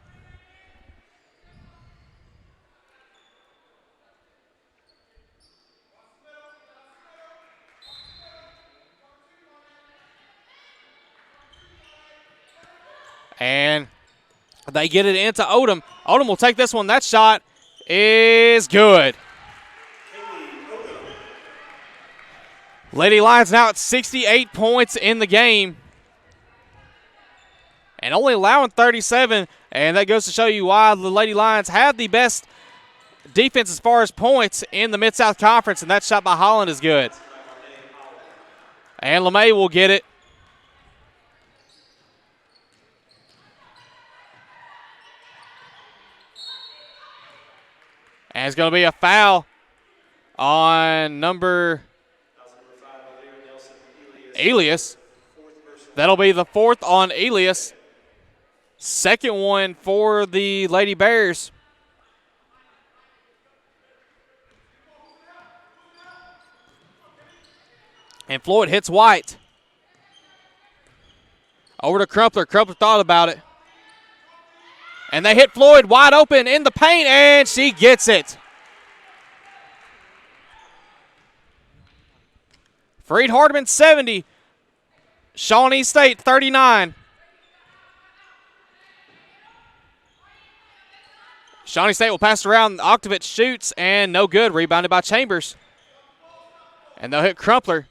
And they get it into Odom. Odom will take this one. That shot is good. Lady Lions now at 68 points in the game. And only allowing 37. And that goes to show you why the Lady Lions have the best defense as far as points in the Mid-South Conference. And that shot by Holland is good. And LeMay will get it. And it's going to be a foul on number Elias. That'll be the fourth on Elias. Second one for the Lady Bears. And Floyd hits White. Over to Crumpler. Crumpler thought about it. And they hit Floyd wide open in the paint, and she gets it. Freed-Hardeman 70. Shawnee State 39. Shawnee State will pass around. Oktovich shoots, and no good. Rebounded by Chambers. And they'll hit Crumpler.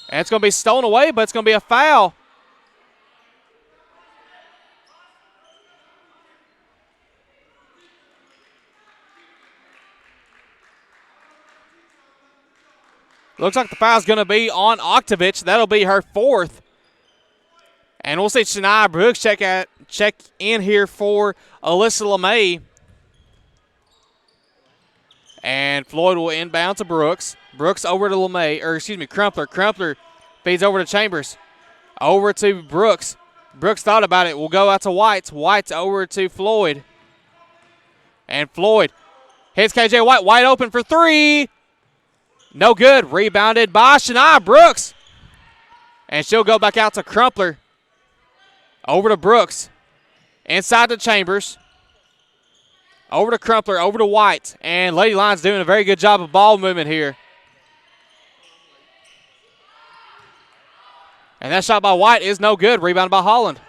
And it's going to be stolen away, but it's going to be a foul. Looks like the foul's going to be on Oktovich. That'll be her fourth. And we'll see Shania Brooks check in here for Alyssa LeMay. And Floyd will inbound to Brooks. Brooks over to LeMay, Crumpler. Crumpler feeds over to Chambers. Over to Brooks. Brooks thought about it. We'll go out to White. White's over to Floyd. And Floyd hits KJ White wide open for three. No good. Rebounded by Shania Brooks. And she'll go back out to Crumpler. Over to Brooks. Inside to Chambers. Over to Crumpler. Over to White. And Lady Lions doing a very good job of ball movement here. And that shot by White is no good. Rebounded by Holland.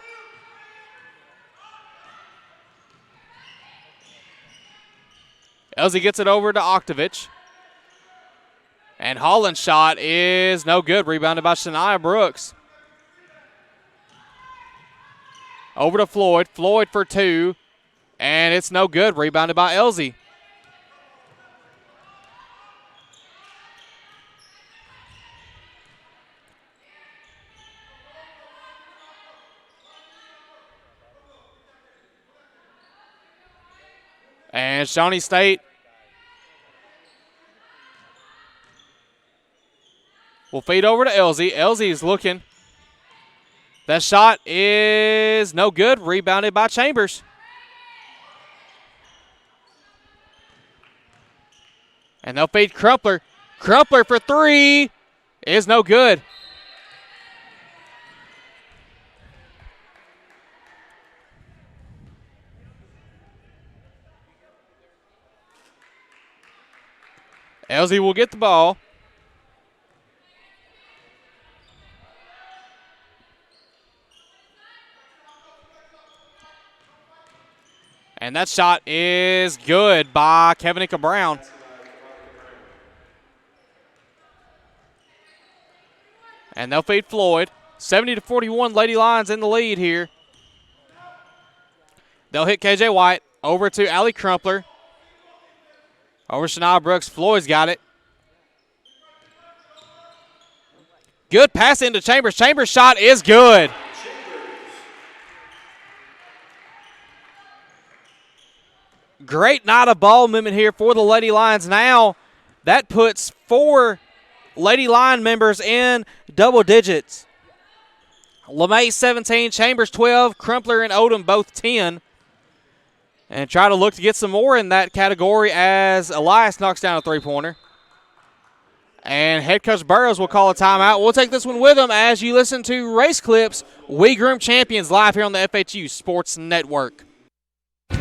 Elsie gets it over to Oktovich. And Holland's shot is no good. Rebounded by Shania Brooks. Over to Floyd. Floyd for two. And it's no good. Rebounded by Elsie. And Shawnee State will feed over to Elsie. Elsie is looking. That shot is no good. Rebounded by Chambers. And they'll feed Crumpler. Crumpler for three is no good. Elsie will get the ball. And that shot is good by Kevinika Brown. And they'll feed Floyd. 70-41, Lady Lions in the lead here. They'll hit KJ White. Over to Allie Crumpler. Over Shania Brooks. Floyd's got it. Good pass into Chambers. Chambers' shot is good. Great night of ball movement here for the Lady Lions. Now that puts 4 Lady Lion members in double digits. LeMay 17, Chambers 12, Crumpler and Odom both 10. And try to look to get some more in that category as Elias knocks down a three-pointer. And head coach Burrows will call a timeout. We'll take this one with him as you listen to Race Clips, We Groom Champions, live here on the FHU Sports Network.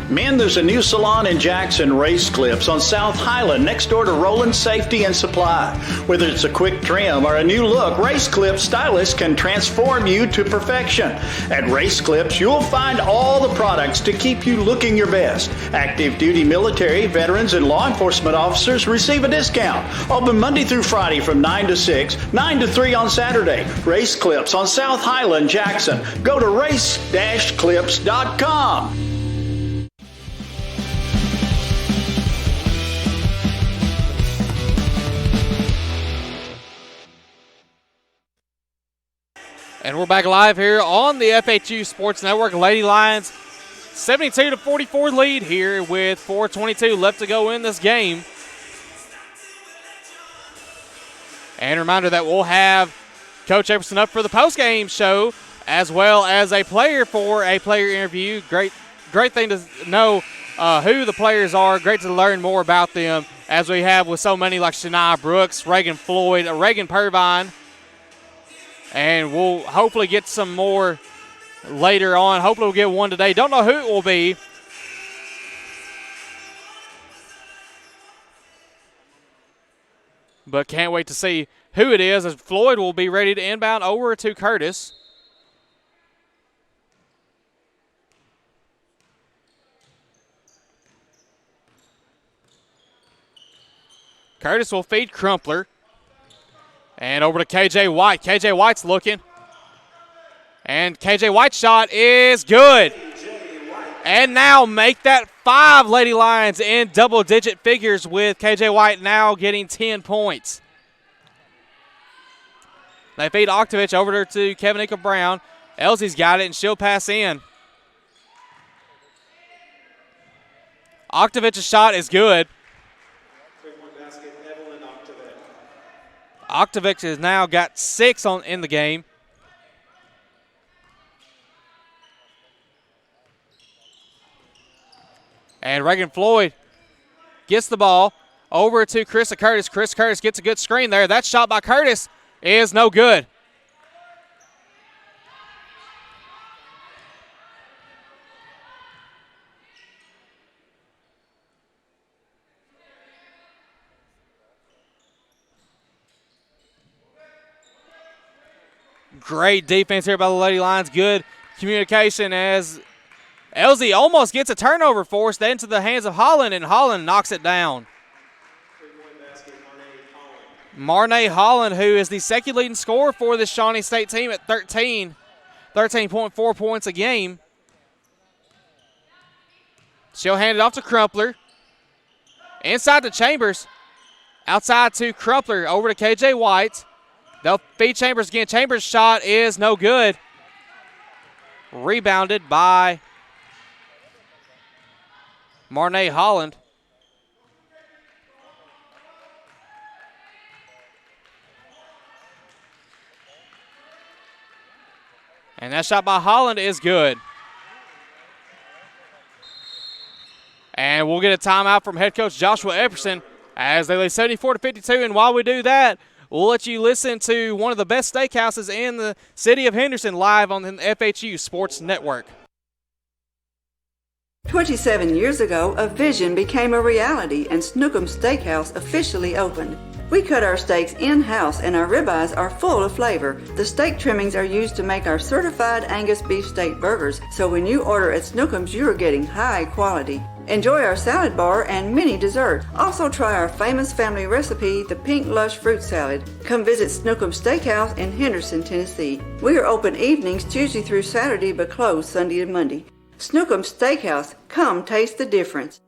Men, there's a new salon in Jackson, Race Clips, on South Highland, next door to Roland Safety and Supply. Whether it's a quick trim or a new look, Race Clips stylists can transform you to perfection. At Race Clips, you'll find all the products to keep you looking your best. Active duty military, veterans, and law enforcement officers receive a discount. Open Monday through Friday from 9 to 6, 9 to 3 on Saturday. Race Clips on South Highland, Jackson. Go to race-clips.com. And we're back live here on the FHU Sports Network. Lady Lions 72-44 lead here with 4:22 left to go in this game. And a reminder that we'll have Coach Everson up for the post-game show as well as a player for a player interview. Great thing to know who the players are. Great to learn more about them as we have with so many like Shania Brooks, Reagan Floyd, Reagan Purvine. And we'll hopefully get some more later on. Hopefully we'll get one today. Don't know who it will be. But can't wait to see who it is as Floyd will be ready to inbound over to Curtis. Curtis will feed Crumpler. And over to KJ White. KJ White's looking. And KJ White's shot is good. And now make that 5 Lady Lions in double-digit figures with KJ White now getting 10 points. They feed Oktovich over to Kevinica Brown. Elsie's got it, and she'll pass in. Oktovich's shot is good. Oktovich has now got 6 in the game. And Reagan Floyd gets the ball over to Chris Curtis. Chris Curtis gets a good screen there. That shot by Curtis is no good. Great defense here by the Lady Lions. Good communication as Elsie almost gets a turnover forced then into the hands of Holland, and Holland knocks it down. Marnay Holland, who is the second leading scorer for the Shawnee State team at 13.4 points a game. She'll hand it off to Crumpler. Inside to Chambers. Outside to Crumpler. Over to KJ White. They'll feed Chambers again. Chambers' shot is no good. Rebounded by Marnay Holland. And that shot by Holland is good. And we'll get a timeout from head coach Joshua Epperson as they lead 74-52. And while we do that, we'll let you listen to one of the best steakhouses in the city of Henderson live on the FHU Sports Network. 27 years ago, a vision became a reality and Snookum Steakhouse officially opened. We cut our steaks in-house and our ribeyes are full of flavor. The steak trimmings are used to make our certified Angus beef steak burgers, so when you order at Snookum's, you're getting high quality. Enjoy our salad bar and mini dessert. Also try our famous family recipe, the Pink Lush Fruit Salad. Come visit Snookum Steakhouse in Henderson, Tennessee. We are open evenings Tuesday through Saturday but closed Sunday and Monday. Snookum Steakhouse, come taste the difference.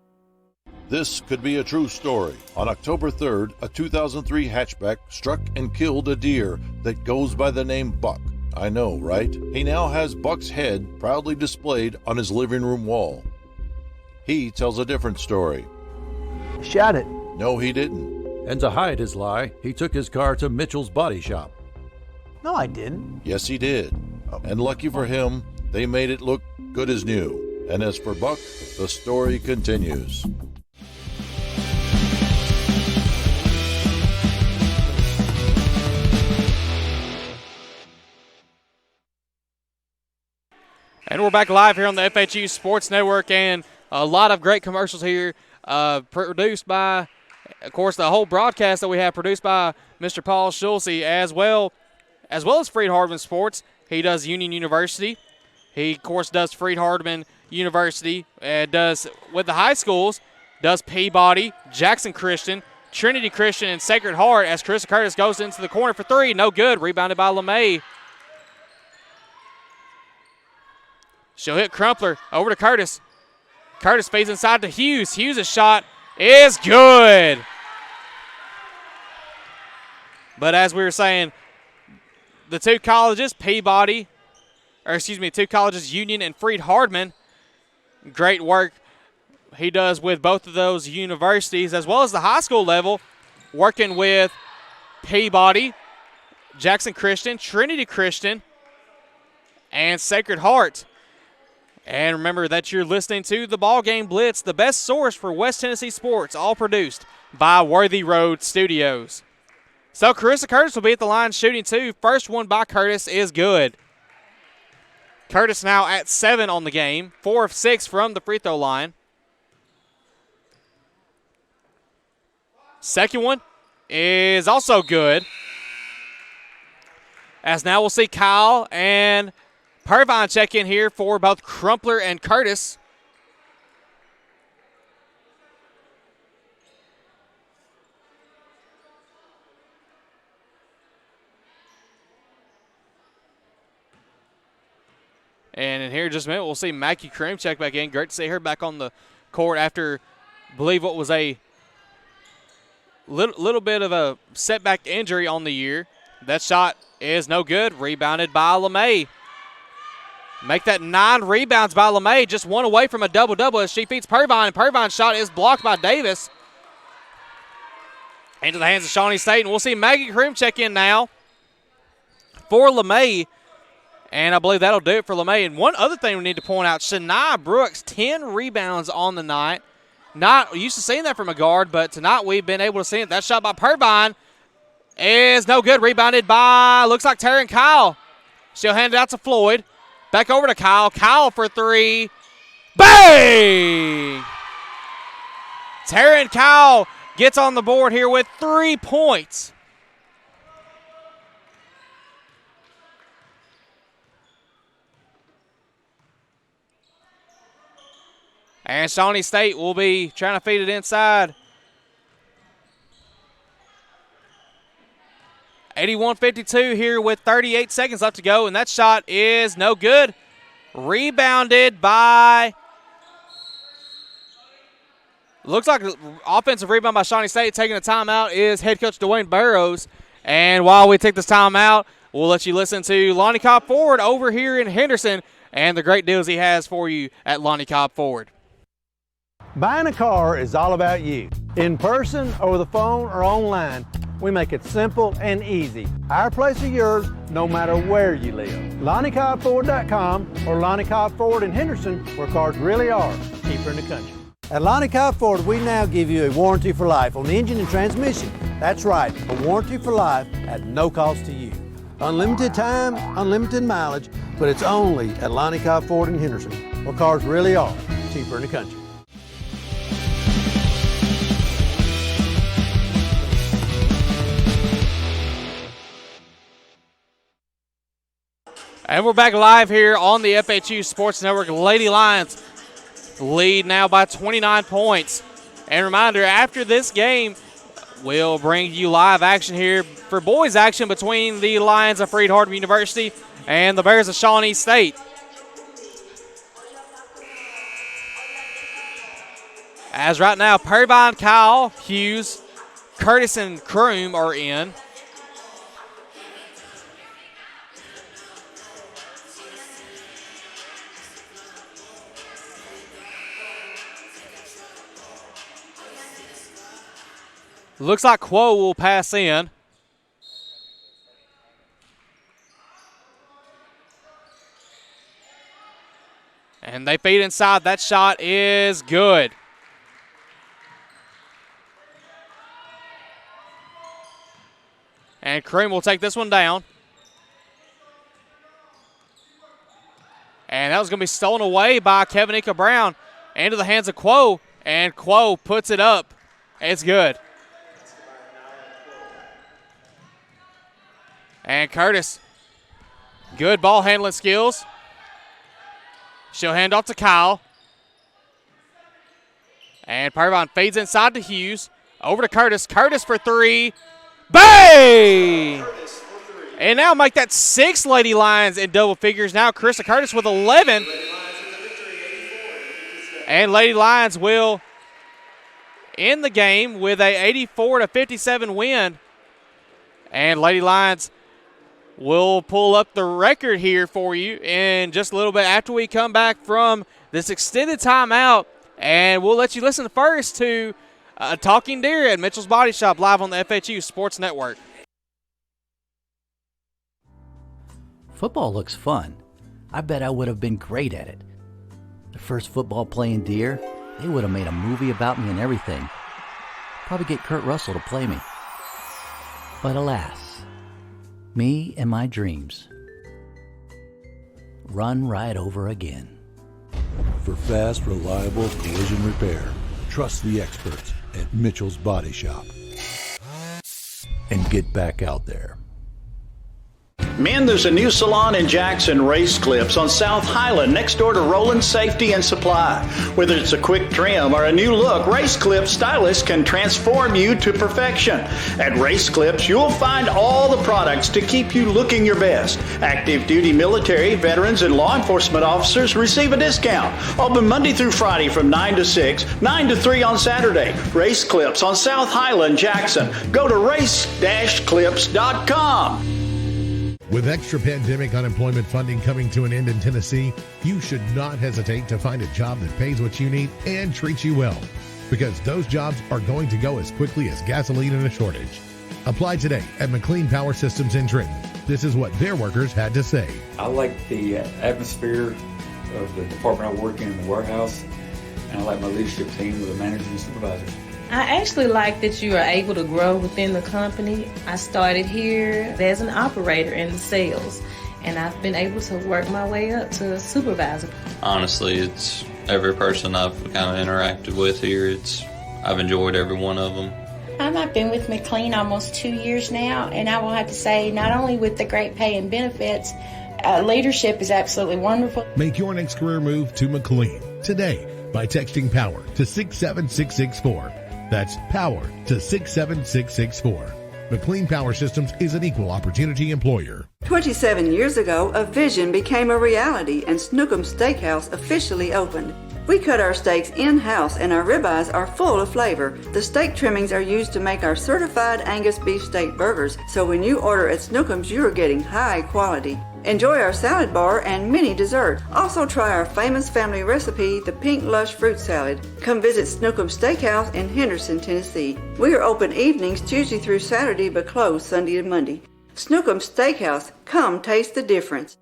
This could be a true story. On October 3rd, a 2003 hatchback struck and killed a deer that goes by the name Buck. I know, right? He now has Buck's head proudly displayed on his living room wall. He tells a different story. Shot it. No, he didn't. And to hide his lie, he took his car to Mitchell's Body Shop. No, I didn't. Yes, he did. And lucky for him, they made it look good as new. And as for Buck, the story continues. And we're back live here on the FHU Sports Network, and a lot of great commercials here produced by, of course, the whole broadcast that we have produced by Mr. Paul Schulze, as well as Freed-Hardeman Sports. He does Union University. He, of course, does Freed-Hardeman University, and does with the high schools, does Peabody, Jackson Christian, Trinity Christian, and Sacred Heart, as Carissa Curtis goes into the corner for three. No good. Rebounded by LeMay. She'll hit Crumpler. Over to Curtis. Curtis fades inside to Hughes. Hughes' shot is good. But as we were saying, the two colleges, Union and Freed-Hardeman, great work he does with both of those universities, as well as the high school level, working with Peabody, Jackson Christian, Trinity Christian, and Sacred Heart. And remember that you're listening to the BallGame Blitz, the best source for West Tennessee sports, all produced by Worthy Road Studios. So Carissa Curtis will be at the line shooting two. First one by Curtis is good. Curtis now at 7 on the game, 4 of 6 from the free throw line. Second one is also good. As now we'll see Kyle and Pervine check in here for both Crumpler and Curtis. And in here in just a minute, we'll see Mackie Cream check back in. Great to see her back on the court after, I believe, what was a little bit of a setback injury on the year. That shot is no good. Rebounded by LeMay. Make that 9 rebounds by LeMay. Just one away from a double-double as she feeds Pervine. And Pervine's shot is blocked by Davis. Into the hands of Shawnee State. And we'll see Maggie Cream check in now for LeMay. And I believe that'll do it for LeMay. And one other thing we need to point out, Shania Brooks, 10 rebounds on the night. Not used to seeing that from a guard, but tonight we've been able to see it. That shot by Pervine is no good. Rebounded by, looks like Taryn Kyle. She'll hand it out to Floyd. Back over to Kyle. Kyle for 3. Bang! Taryn Kyle gets on the board here with 3 points. And Shawnee State will be trying to feed it inside. 81-52 here with 38 seconds left to go, and that shot is no good. Rebounded by, looks like an offensive rebound by Shawnee State. Taking a timeout is head coach Dwayne Burrows. And while we take this timeout, we'll let you listen to Lonnie Cobb Ford over here in Henderson and the great deals he has for you at Lonnie Cobb Ford. Buying a car is all about you. In person, over the phone, or online, we make it simple and easy. Our place or yours, no matter where you live. LonnieCobbFord.com or Lonnie Cobb Ford in Henderson, where cars really are cheaper in the country. At Lonnie Cobb Ford, we now give you a warranty for life on the engine and transmission. That's right, a warranty for life at no cost to you. Unlimited time, unlimited mileage, but it's only at Lonnie Cobb Ford in Henderson, where cars really are cheaper in the country. And we're back live here on the FHU Sports Network. Lady Lions lead now by 29 points. And reminder, after this game, we'll bring you live action here for boys action between the Lions of Freed-Hardeman University and the Bears of Shawnee State. As right now, Pervine, Kyle, Hughes, Curtis, and Kroom are in. Looks like Quo will pass in. And they feed inside. That shot is good. And Kroom will take this one down. And that was going to be stolen away by Kevin Ika Brown into the hands of Quo. And Quo puts it up. It's good. And Curtis, good ball handling skills. She'll hand off to Kyle. And Pervine fades inside to Hughes. Over to Curtis. Curtis for three. Bang! And now make that 6 Lady Lions in double figures. Now Carissa Curtis with 11. And Lady Lions will end the game with a 84-57 win. And Lady Lions will pull up the record here for you in just a little bit after we come back from this extended timeout. And we'll let you listen first to Talking Deer at Mitchell's Body Shop live on the FHU Sports Network. Football looks fun. I bet I would have been great at it. The first football playing Deer, they would have made a movie about me and everything. Probably get Kurt Russell to play me. But alas, me and my dreams run right over again. For fast, reliable collision repair, trust the experts at Mitchell's Body Shop. And get back out there. Men, there's a new salon in Jackson, Race Clips, on South Highland, next door to Roland Safety and Supply. Whether it's a quick trim or a new look, Race Clips stylists can transform you to perfection. At Race Clips, you'll find all the products to keep you looking your best. Active duty military, veterans, and law enforcement officers receive a discount. Open Monday through Friday from 9 to 6, 9 to 3 on Saturday. Race Clips on South Highland, Jackson. Go to race-clips.com. With extra pandemic unemployment funding coming to an end in Tennessee, you should not hesitate to find a job that pays what you need and treats you well, because those jobs are going to go as quickly as gasoline in a shortage. Apply today at McLean Power Systems in Trenton. This is what their workers had to say. I like the atmosphere of the department I work in the warehouse, and I like my leadership team with the managers and supervisors. I actually like that you are able to grow within the company. I started here as an operator in the sales, and I've been able to work my way up to supervisor. Honestly, it's every person I've kind of interacted with here. I've enjoyed every one of them. I've been with McLean almost 2 years now, and I will have to say, not only with the great pay and benefits, leadership is absolutely wonderful. Make your next career move to McLean today by texting POWER to 67664. That's POWER to 67664. McLean Power Systems is an equal opportunity employer. 27 years ago, a vision became a reality and Snookum Steakhouse officially opened. We cut our steaks in-house and our ribeyes are full of flavor. The steak trimmings are used to make our certified Angus beef steak burgers, so when you order at Snookum's, you are getting high quality. Enjoy our salad bar and mini dessert. Also try our famous family recipe, the Pink Lush Fruit Salad. Come visit Snookum Steakhouse in Henderson, Tennessee. We are open evenings Tuesday through Saturday but closed Sunday and Monday. Snookum Steakhouse, come taste the difference.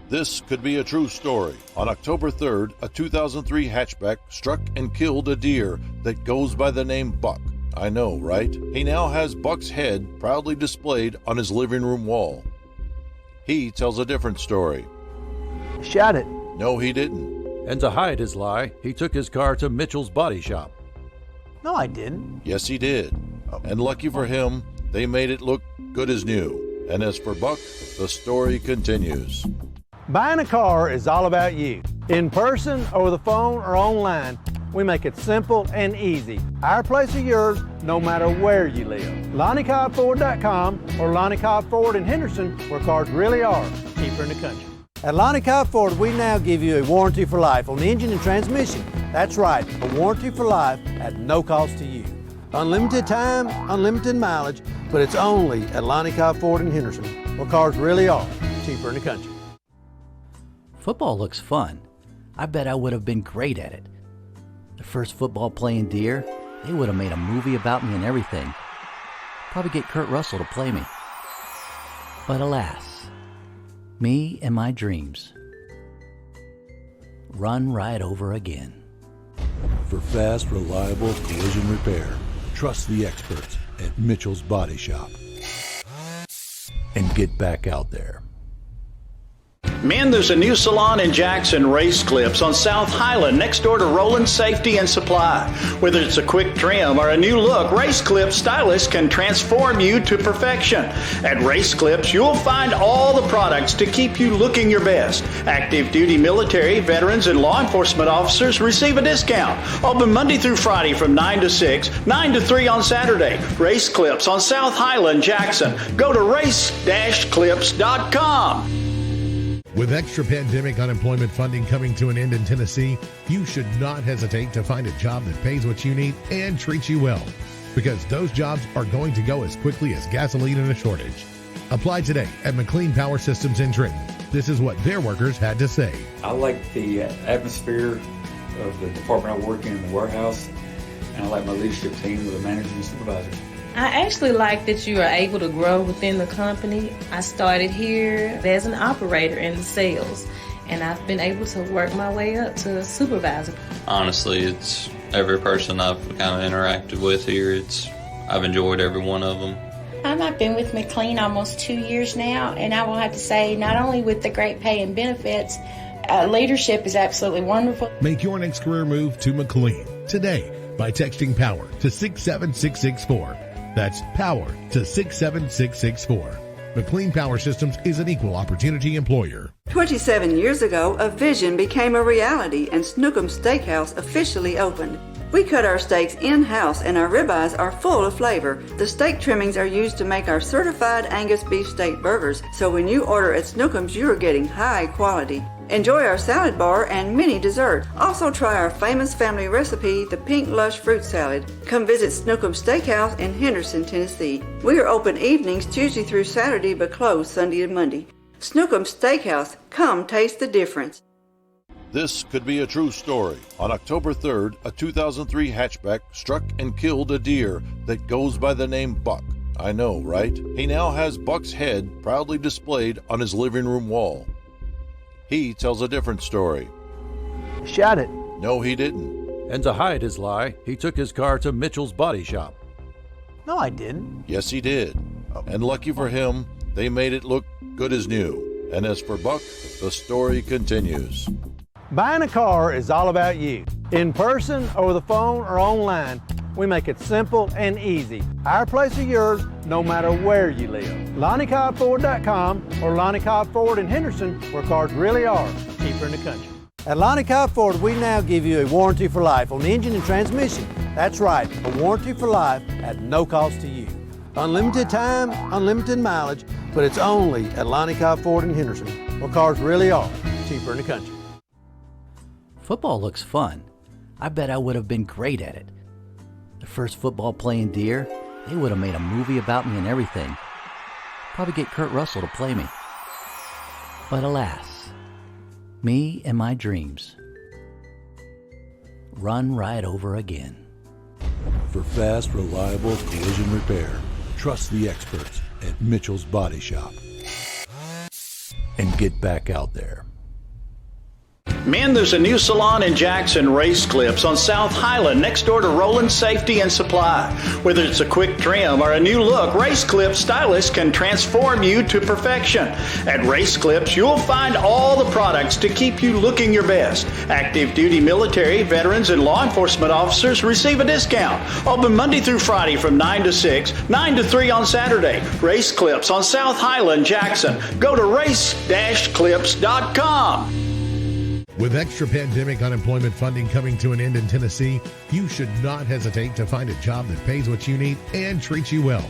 This could be a true story. On October 3rd, a 2003 hatchback struck and killed a deer that goes by the name Buck. I know, right? He now has Buck's head proudly displayed on his living room wall. He tells a different story. Shot it. No, he didn't. And to hide his lie, he took his car to Mitchell's Body Shop. No, I didn't. Yes, he did. And lucky for him, they made it look good as new. And as for Buck, the story continues. Buying a car is all about you. In person, over the phone, or online, we make it simple and easy. Our place or yours, no matter where you live. LonnieCobbFord.com or Lonnie Cobb Ford in Henderson, where cars really are cheaper in the country. At Lonnie Cobb Ford, we now give you a warranty for life on the engine and transmission. That's right, a warranty for life at no cost to you. Unlimited time, unlimited mileage, but it's only at Lonnie Cobb Ford in Henderson, where cars really are cheaper in the country. Football looks fun. I bet I would have been great at it. The first football playing Deer, they would have made a movie about me and everything. Probably get Kurt Russell to play me. But alas, me and my dreams run right over again. For fast, reliable collision repair, trust the experts at Mitchell's Body Shop. And get back out there. Men, there's a new salon in Jackson, Race Clips, on South Highland, next door to Roland Safety and Supply. Whether it's a quick trim or a new look, Race Clips stylists can transform you to perfection. At Race Clips, you'll find all the products to keep you looking your best. Active duty military, veterans, and law enforcement officers receive a discount. Open Monday through Friday from 9 to 6, 9 to 3 on Saturday. Race Clips on South Highland, Jackson. Go to race-clips.com. With extra pandemic unemployment funding coming to an end in Tennessee, you should not hesitate to find a job that pays what you need and treats you well, because those jobs are going to go as quickly as gasoline in a shortage. Apply today at McLean Power Systems in Trenton. This is what their workers had to say. I like the atmosphere of the department I work in the warehouse, and I like my leadership team with the managers and supervisors. I actually like that you are able to grow within the company. I started here as an operator in the sales, and I've been able to work my way up to supervisor. Honestly, it's every person I've kind of interacted with here. I've enjoyed every one of them. I've been with McLean almost 2 years now, and I will have to say, not only with the great pay and benefits, leadership is absolutely wonderful. Make your next career move to McLean today by texting POWER to 67664. That's POWER to 67664. McLean Power Systems is an equal opportunity employer. 27 years ago, a vision became a reality and Snookums Steakhouse officially opened. We cut our steaks in-house and our ribeyes are full of flavor. The steak trimmings are used to make our certified Angus beef steak burgers, so when you order at Snookums, you are getting high quality. Enjoy our salad bar and mini dessert. Also try our famous family recipe, the Pink Lush Fruit Salad. Come visit Snookums Steakhouse in Henderson, Tennessee. We are open evenings Tuesday through Saturday but closed Sunday and Monday. Snookums Steakhouse, come taste the difference. This could be a true story. On October 3rd, a 2003 hatchback struck and killed a deer that goes by the name Buck. I know, right? He now has Buck's head proudly displayed on his living room wall. He tells a different story. Shot it. No, he didn't. And to hide his lie, he took his car to Mitchell's Body Shop. No, I didn't. Yes, he did. And lucky for him, they made it look good as new. And as for Buck, the story continues. Buying a car is all about you. In person, over the phone, or online, we make it simple and easy. Our place or yours, no matter where you live. LonnieCobbFord.com or Lonnie Cobb Ford in Henderson, where cars really are cheaper in the country. At Lonnie Cobb Ford, we now give you a warranty for life on the engine and transmission. That's right, a warranty for life at no cost to you. Unlimited time, unlimited mileage, but it's only at Lonnie Cobb Ford in Henderson, where cars really are cheaper in the country. Football looks fun. I bet I would have been great at it. The first football playing Deer, they would have made a movie about me and everything. Probably get Kurt Russell to play me. But alas, me and my dreams run right over again. For fast, reliable collision repair, trust the experts at Mitchell's Body Shop. And get back out there. Men, there's a new salon in Jackson, Race Clips, on South Highland, next door to Roland Safety and Supply. Whether it's a quick trim or a new look, Race Clips stylists can transform you to perfection. At Race Clips, you'll find all the products to keep you looking your best. Active duty military, veterans, and law enforcement officers receive a discount. Open Monday through Friday from 9 to 6, 9 to 3 on Saturday. Race Clips on South Highland, Jackson. Go to race-clips.com. With extra pandemic unemployment funding coming to an end in Tennessee, you should not hesitate to find a job that pays what you need and treats you well,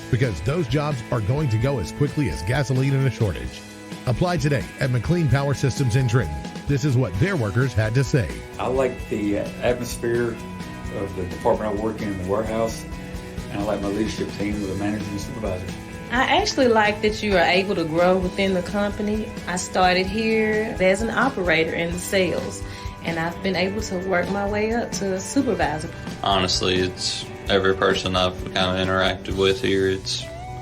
because those jobs are going to go as quickly as gasoline in a shortage. Apply today at McLean Power Systems in Trenton. This is what their workers had to say. I like the atmosphere of the department I work in the warehouse, and I like my leadership team with the managers and supervisors. I actually like that you are able to grow within the company. I started here as an operator in the sales, and I've been able to work my way up to a supervisor. Honestly, it's every person I've kind of interacted with here.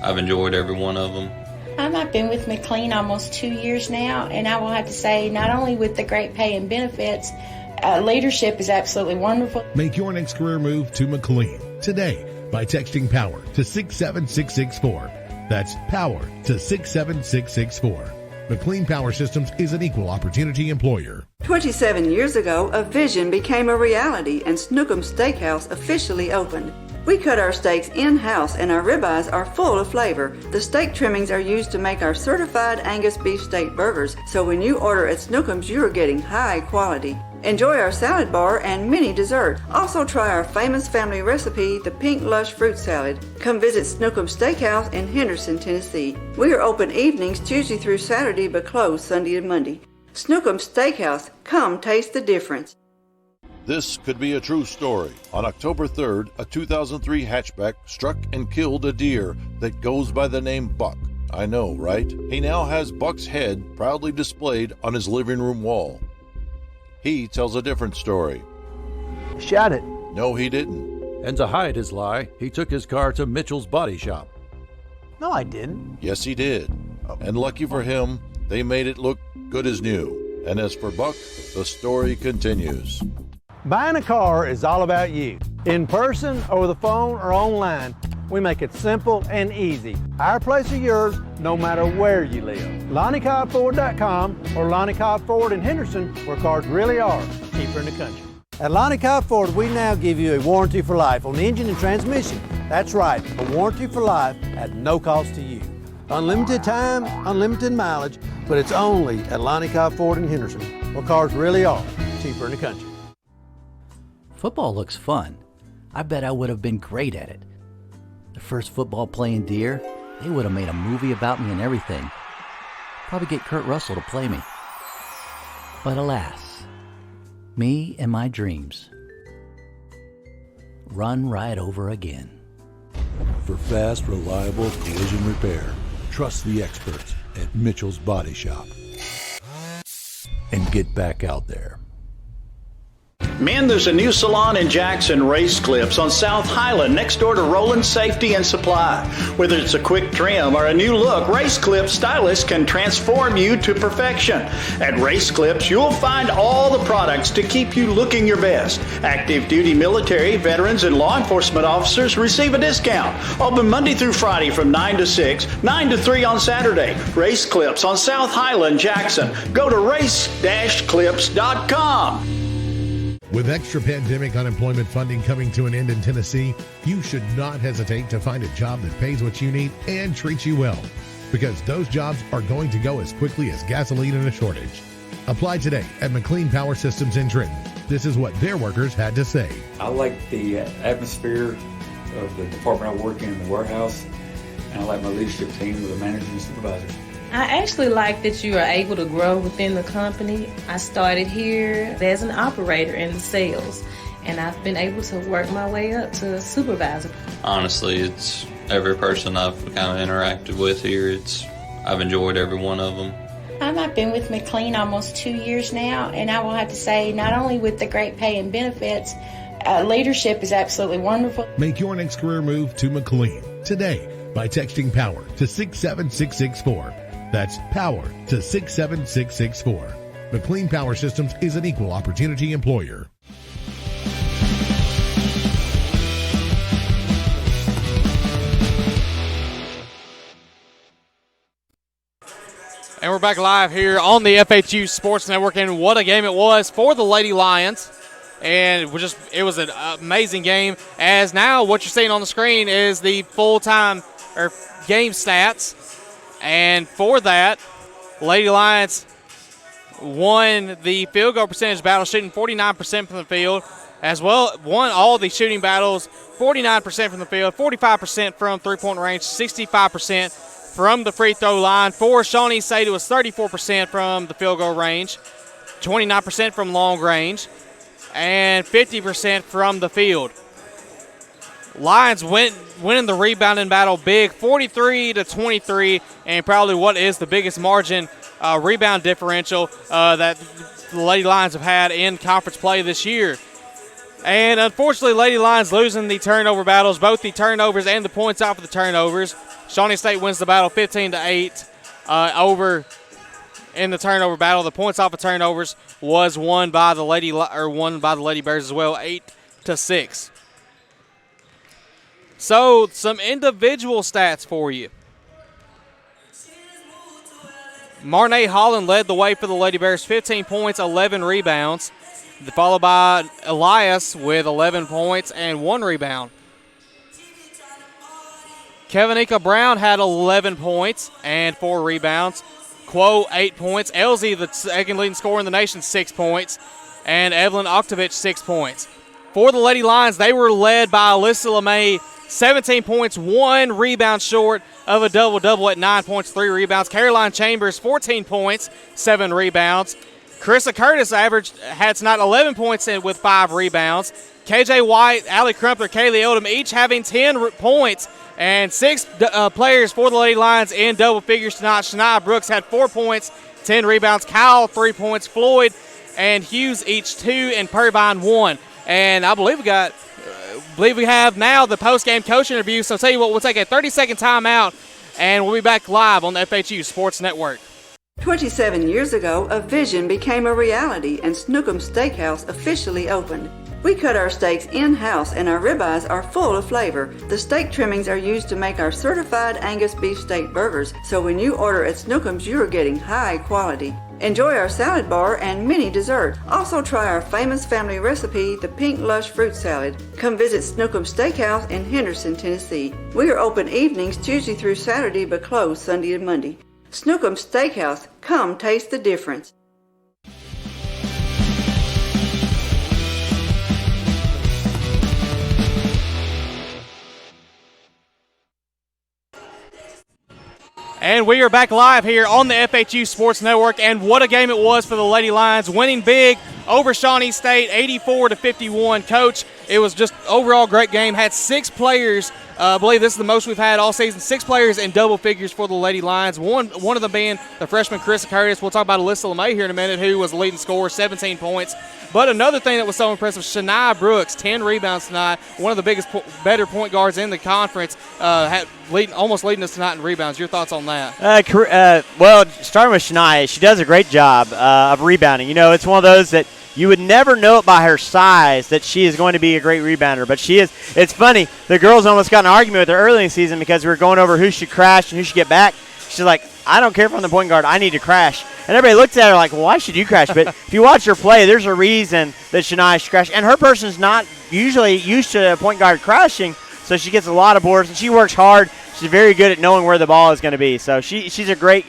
I've enjoyed every one of them. I've been with McLean almost 2 years now, and I will have to say, not only with the great pay and benefits, leadership is absolutely wonderful. Make your next career move to McLean today by texting POWER to 67664. That's POWER to 67664. McLean Power Systems is an equal opportunity employer. 27 years ago, a vision became a reality and Snookum's Steakhouse officially opened. We cut our steaks in-house and our ribeyes are full of flavor. The steak trimmings are used to make our certified Angus beef steak burgers, so when you order at Snookum's, you are getting high quality. Enjoy our salad bar and mini dessert. Also try our famous family recipe, the Pink Lush Fruit Salad. Come visit Snookum's Steakhouse in Henderson, Tennessee. We are open evenings Tuesday through Saturday but closed Sunday and Monday. Snookum's Steakhouse. Come taste the difference. This could be a true story. On October 3rd, a 2003 hatchback struck and killed a deer that goes by the name Buck. I know, right? He now has Buck's head proudly displayed on his living room wall. He tells a different story. Shot it. No, he didn't. And to hide his lie, he took his car to Mitchell's body shop. No, I didn't. Yes, he did. And lucky for him, they made it look good as new. And as for Buck, the story continues. Buying a car is all about you. In person, over the phone, or online, we make it simple and easy. Our place or yours, no matter where you live. LonnieCobbFord.com or Lonnie Cobb Ford in Henderson, where cars really are cheaper in the country. At Lonnie Cobb Ford, we now give you a warranty for life on the engine and transmission. That's right, a warranty for life at no cost to you. Unlimited time, unlimited mileage, but it's only at Lonnie Cobb Ford in Henderson, where cars really are cheaper in the country. Football looks fun. I bet I would have been great at it. The first football playing deer, they would have made a movie about me and everything. Probably get Kurt Russell to play me. But alas, me and my dreams run right over again. For fast, reliable collision repair, trust the experts at Mitchell's Body Shop. And get back out there. Men, there's a new salon in Jackson, Race Clips, on South Highland, next door to Roland Safety and Supply. Whether it's a quick trim or a new look, Race Clips stylists can transform you to perfection. At Race Clips, you'll find all the products to keep you looking your best. Active duty military, veterans, and law enforcement officers receive a discount. Open Monday through Friday from 9 to 6, 9 to 3 on Saturday. Race Clips on South Highland, Jackson. Go to race-clips.com. With extra pandemic unemployment funding coming to an end in Tennessee, you should not hesitate to find a job that pays what you need and treats you well, because those jobs are going to go as quickly as gasoline in a shortage. Apply today at McLean Power Systems in Trenton. This is what their workers had to say. I like the atmosphere of the department I work in the warehouse, and I like my leadership team with the managers and supervisors. I actually like that you are able to grow within the company. I started here as an operator in the sales, and I've been able to work my way up to a supervisor. Honestly, it's every person I've kind of interacted with here. I've enjoyed every one of them. I've been with McLean almost 2 years now, and I will have to say, not only with the great pay and benefits, leadership is absolutely wonderful. Make your next career move to McLean today by texting POWER to 67664. That's POWER to 67664. McLean Power Systems is an equal opportunity employer. And we're back live here on the FHU Sports Network, and what a game it was for the Lady Lions. And it was an amazing game, as now what you're seeing on the screen is the full-time or game stats. And for that, Lady Lions won the field goal percentage battle, shooting 49% from the field, as well won all the shooting battles, 49% from the field, 45% from three-point range, 65% from the free throw line. For Shawnee State, it was 34% from the field goal range, 29% from long range, and 50% from the field. Lions winning the rebounding battle big, 43-23, and probably what is the biggest margin rebound differential that the Lady Lions have had in conference play this year. And unfortunately, Lady Lions losing the turnover battles, both the turnovers and the points off of the turnovers. Shawnee State wins the battle 15-8 over in the turnover battle. The points off of turnovers was won by the Lady Bears as well, 8-6. So some individual stats for you. Marnay Holland led the way for the Lady Bears, 15 points, 11 rebounds, followed by Elias with 11 points and 1 rebound. Kevinika Brown had 11 points and 4 rebounds. Quo, 8 points. Elsie, the second leading scorer in the nation, 6 points. And Evelyn Oktovich, 6 points. For the Lady Lions, they were led by Alyssa LeMay, 17 points, 1 rebound short of a double-double at 9 points, 3 rebounds. Caroline Chambers, 14 points, 7 rebounds. Carissa Curtis had tonight 11 points with 5 rebounds. KJ White, Allie Crumpler, Kaylee Odom each having 10 points. And 6 players for the Lady Lions in double figures tonight. Shania Brooks had 4 points, 10 rebounds. Kyle, 3 points. Floyd and Hughes each 2, and Purvine 1. And I believe we have now the post-game coach interview. So I'll tell you what, we'll take a 30-second timeout, and we'll be back live on the FHU Sports Network. 27 years ago, a vision became a reality and Snookum Steakhouse officially opened. We cut our steaks in-house and our ribeyes are full of flavor. The steak trimmings are used to make our certified Angus beef steak burgers, so when you order at Snookum's, you're getting high quality. Enjoy our salad bar and mini dessert. Also try our famous family recipe, the Pink Lush Fruit Salad. Come visit Snookum Steakhouse in Henderson, Tennessee. We are open evenings Tuesday through Saturday but closed Sunday and Monday. Snookum Steakhouse, come taste the difference. And we are back live here on the FHU Sports Network, and what a game it was for the Lady Lions, winning big over Shawnee State, 84-51. Coach, it was just overall great game. Had 6 players. I believe this is the most we've had all season. 6 players in double figures for the Lady Lions. One of them being the freshman Carissa Curtis. We'll talk about Alyssa LeMay here in a minute, who was the leading scorer, 17 points. But another thing that was so impressive, Shania Brooks, 10 rebounds tonight. One of the biggest, better point guards in the conference, almost leading us tonight in rebounds. Your thoughts on that? Well, starting with Shania, she does a great job of rebounding. You know, it's one of those that you would never know it by her size that she is going to be a great rebounder, but she is. It's funny. The girls almost got in an argument with her early in the season because we were going over who should crash and who should get back. She's like, I don't care if I'm the point guard. I need to crash. And everybody looks at her like, well, why should you crash? But if you watch her play, there's a reason that Shania should crash. And her person's not usually used to a point guard crashing, so she gets a lot of boards, and she works hard. She's very good at knowing where the ball is going to be. So she's a great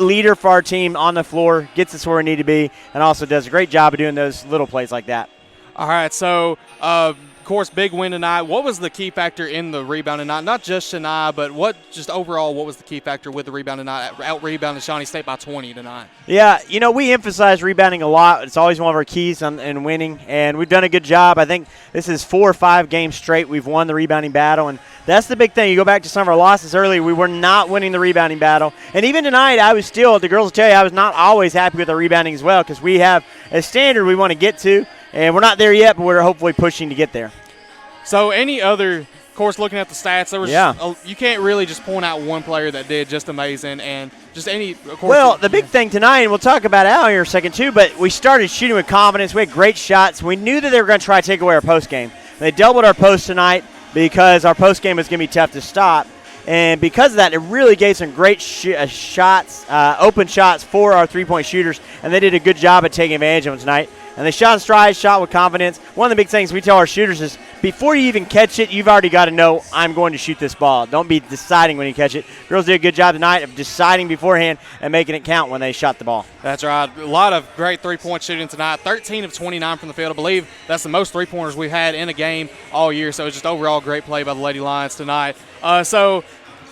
leader for our team on the floor, gets us where we need to be, and also does a great job of doing those little plays like that. All right, so of course, big win tonight. What was the key factor in the rebound tonight? Not just Shania, but what was the key factor with the rebound tonight? Out-rebounding Shawnee State by 20 tonight. Yeah, you know, we emphasize rebounding a lot. It's always one of our keys in winning, and we've done a good job. I think this is 4 or 5 games straight we've won the rebounding battle, and that's the big thing. You go back to some of our losses early, we were not winning the rebounding battle. And even tonight, the girls will tell you, I was not always happy with the rebounding as well, because we have a standard we want to get to, and we're not there yet, but we're hopefully pushing to get there. So any other course, looking at the stats, there was you can't really just point out one player that did just amazing, and just any. Of course, well, the big thing tonight, and we'll talk about Al here in a second too, but we started shooting with confidence. We had great shots. We knew that they were going to try to take away our post game. They doubled our post tonight because our post game was going to be tough to stop. And because of that, it really gave some great shots, open shots for our three-point shooters, and they did a good job at taking advantage of them tonight. And they shot in stride, shot with confidence. One of the big things we tell our shooters is before you even catch it, you've already got to know, I'm going to shoot this ball. Don't be deciding when you catch it. Girls did a good job tonight of deciding beforehand and making it count when they shot the ball. That's right. A lot of great three-point shooting tonight. 13 of 29 from the field. I believe that's the most three-pointers we've had in a game all year. So it's just overall great play by the Lady Lions tonight. So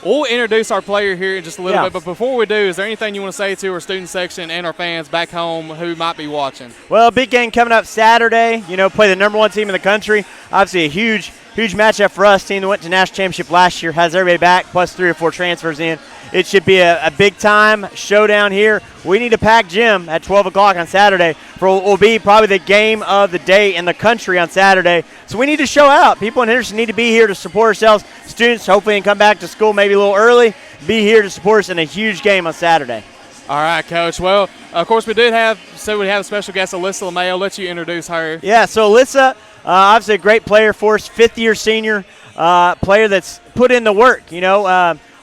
we'll introduce our player here in just a little bit, but before we do, is there anything you want to say to our student section and our fans back home who might be watching? Well, big game coming up Saturday. Play the #1 team in the country. Obviously a huge matchup for us. Team that went to national championship last year has everybody back, plus 3 or 4 transfers in. It should be a big-time showdown here. We need a packed gym at 12 o'clock on Saturday for what will be probably the game of the day in the country on Saturday. So we need to show out. People in Henderson need to be here to support ourselves. Students hopefully can come back to school maybe a little early, be here to support us in a huge game on Saturday. All right, Coach. Well, of course, we have a special guest, Alyssa LeMay. I'll let you introduce her. Yeah, so Alyssa, obviously a great player for us, 5th-year senior player that's put in the work,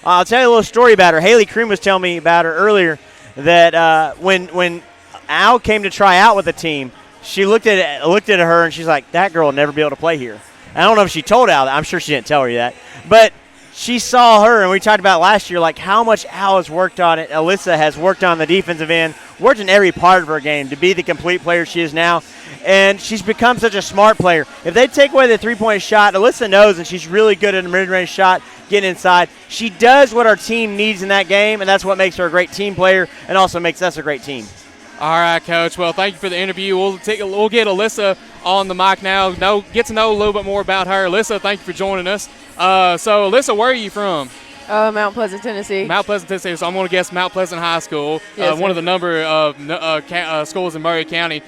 I'll tell you a little story about her. Haley Cream was telling me about her earlier that when Al came to try out with the team, she looked at her and she's like, that girl will never be able to play here. I don't know if she told Al that. I'm sure she didn't tell her that. But she saw her, and we talked about last year, like how much Al has worked on it. Alyssa has worked on the defensive end, worked in every part of her game to be the complete player she is now. And she's become such a smart player. If they take away the three-point shot, Alyssa knows, and she's really good at a mid-range shot, getting inside. She does what our team needs in that game, and that's what makes her a great team player and also makes us a great team. All right, Coach. Well, thank you for the interview. We'll get Alyssa on the mic now. Get to know a little bit more about her. Alyssa, thank you for joining us. So, Alyssa, where are you from? Mount Pleasant, Tennessee. Mount Pleasant, Tennessee. So I'm going to guess Mount Pleasant High School, yes, one of the number of schools in Murray County.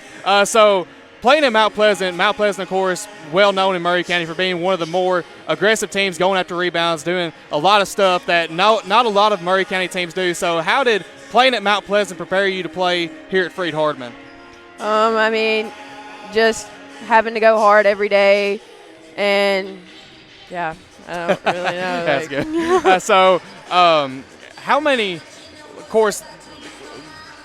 So playing in Mount Pleasant, of course, well known in Murray County for being one of the more aggressive teams, going after rebounds, doing a lot of stuff that not a lot of Murray County teams do. So how did playing at Mount Pleasant prepare you to play here at Freed-Hardeman? I mean, just having to go hard every day, and yeah, I don't really know. That's good. So how many, of course,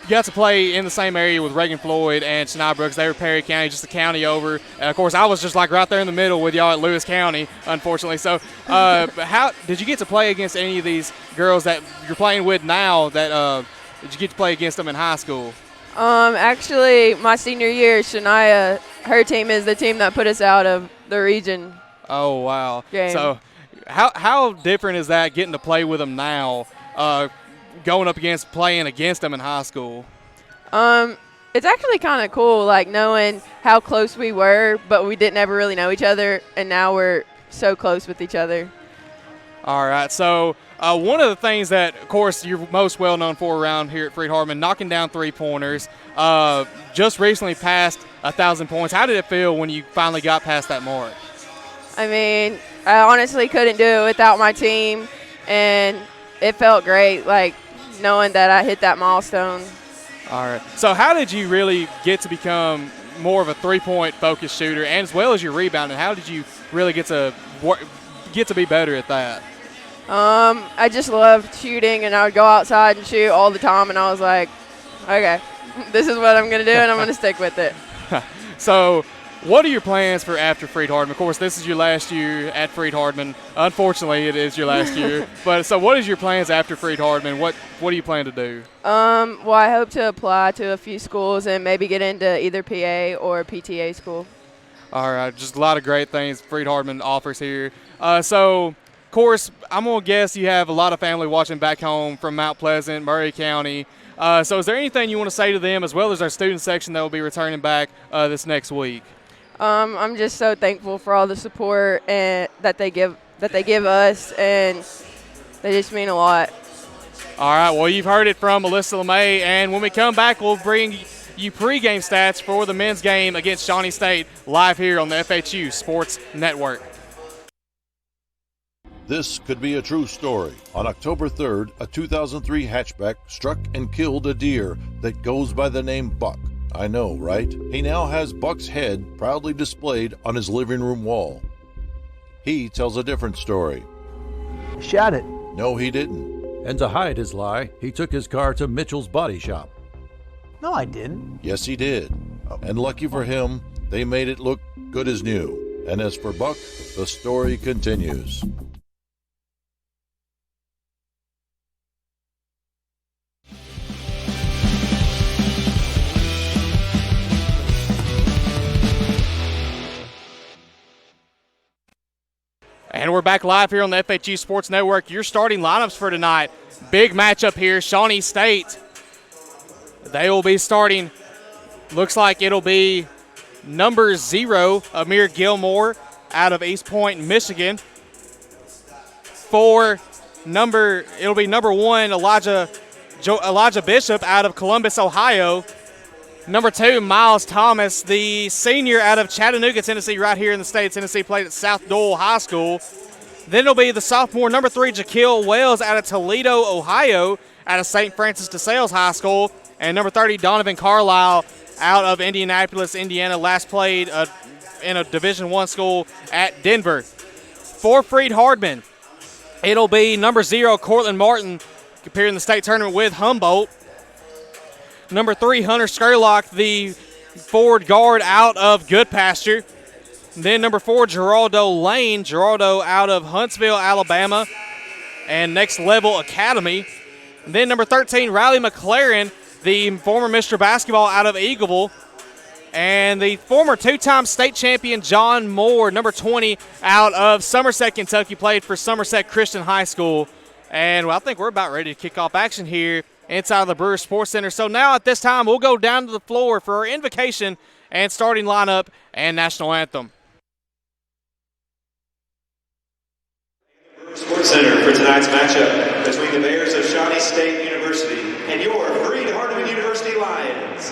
you got to play in the same area with Reagan Floyd and Shawnee Brooks. They were Perry County, just a county over. And, of course, I was just like right there in the middle with y'all at Lewis County, unfortunately. So how did you get to play against any of these girls that you're playing with now that did you get to play against them in high school? Actually, my senior year, Shania, her team is the team that put us out of the region. Oh, wow. Game. So how different is that getting to play with them now, going up against playing against them in high school? It's actually kind of cool, like knowing how close we were, but we didn't ever really know each other, and now we're so close with each other. All right, so one of the things that, of course, you're most well known for around here at Freed-Hardeman, knocking down three-pointers, just recently passed 1,000 points. How did it feel when you finally got past that mark? I mean, I honestly couldn't do it without my team, and it felt great, like knowing that I hit that milestone. All right. So how did you really get to become more of a three-point focused shooter, and as well as your rebounding? How did you really get to be better at that? I just loved shooting, and I would go outside and shoot all the time, and I was like, okay, this is what I'm going to do, and I'm going to stick with it. So what are your plans for after Freed-Hardeman? Of course, this is your last year at Freed-Hardeman. Unfortunately, it is your last year. But so what is your plans after Freed-Hardeman? What do you plan to do? Well, I hope to apply to a few schools and maybe get into either PA or PTA school. All right, just a lot of great things Freed-Hardeman offers here. So, of course, I'm going to guess you have a lot of family watching back home from Mount Pleasant, Murray County. So is there anything you want to say to them, as well as our student section that will be returning back this next week? I'm just so thankful for all the support and that they give us, and they just mean a lot. All right, well, you've heard it from Alyssa LeMay, and when we come back, we'll bring you pregame stats for the men's game against Shawnee State live here on the FHU Sports Network. This could be a true story. On October 3rd, a 2003 hatchback struck and killed a deer that goes by the name Buck. I know, right? He now has Buck's head proudly displayed on his living room wall. He tells a different story. Shot it. No, he didn't. And to hide his lie, he took his car to Mitchell's body shop. No, I didn't. Yes, he did. And lucky for him, they made it look good as new. And as for Buck, the story continues. And we're back live here on the FHU Sports Network. Your starting lineups for tonight. Big matchup here. Shawnee State. They will be starting. Looks like it'll be number 0, Amir Gilmore out of East Point, Michigan. It'll be number 1, Elijah Bishop out of Columbus, Ohio. Number 2, Miles Thomas, the senior out of Chattanooga, Tennessee, right here in the state of Tennessee, played at South Dole High School. Then it'll be the sophomore, number 3, Jaquil Wells out of Toledo, Ohio, out of St. Francis de Sales High School. And number 30, Donovan Carlisle out of Indianapolis, Indiana, last played in a Division I school at Denver. For Freed-Hardeman, it'll be number 0, Cortland Martin, appearing in the state tournament with Humboldt. Number 3, Hunter Skurlock, the forward guard out of Goodpasture. Then number 4, Geraldo Lane, Geraldo out of Huntsville, Alabama, and Next Level Academy. And then number 13, Riley McLaren, the former Mr. Basketball out of Eagleville. And the former 2-time state champion, John Moore, number 20, out of Somerset, Kentucky, played for Somerset Christian High School. And well, I think we're about ready to kick off action here inside of the Brewers Sports Center. So now at this time, we'll go down to the floor for our invocation and starting lineup and national anthem. Sports Center for tonight's matchup between the Bears of Shawnee State University and your Freed-Hardeman University Lions.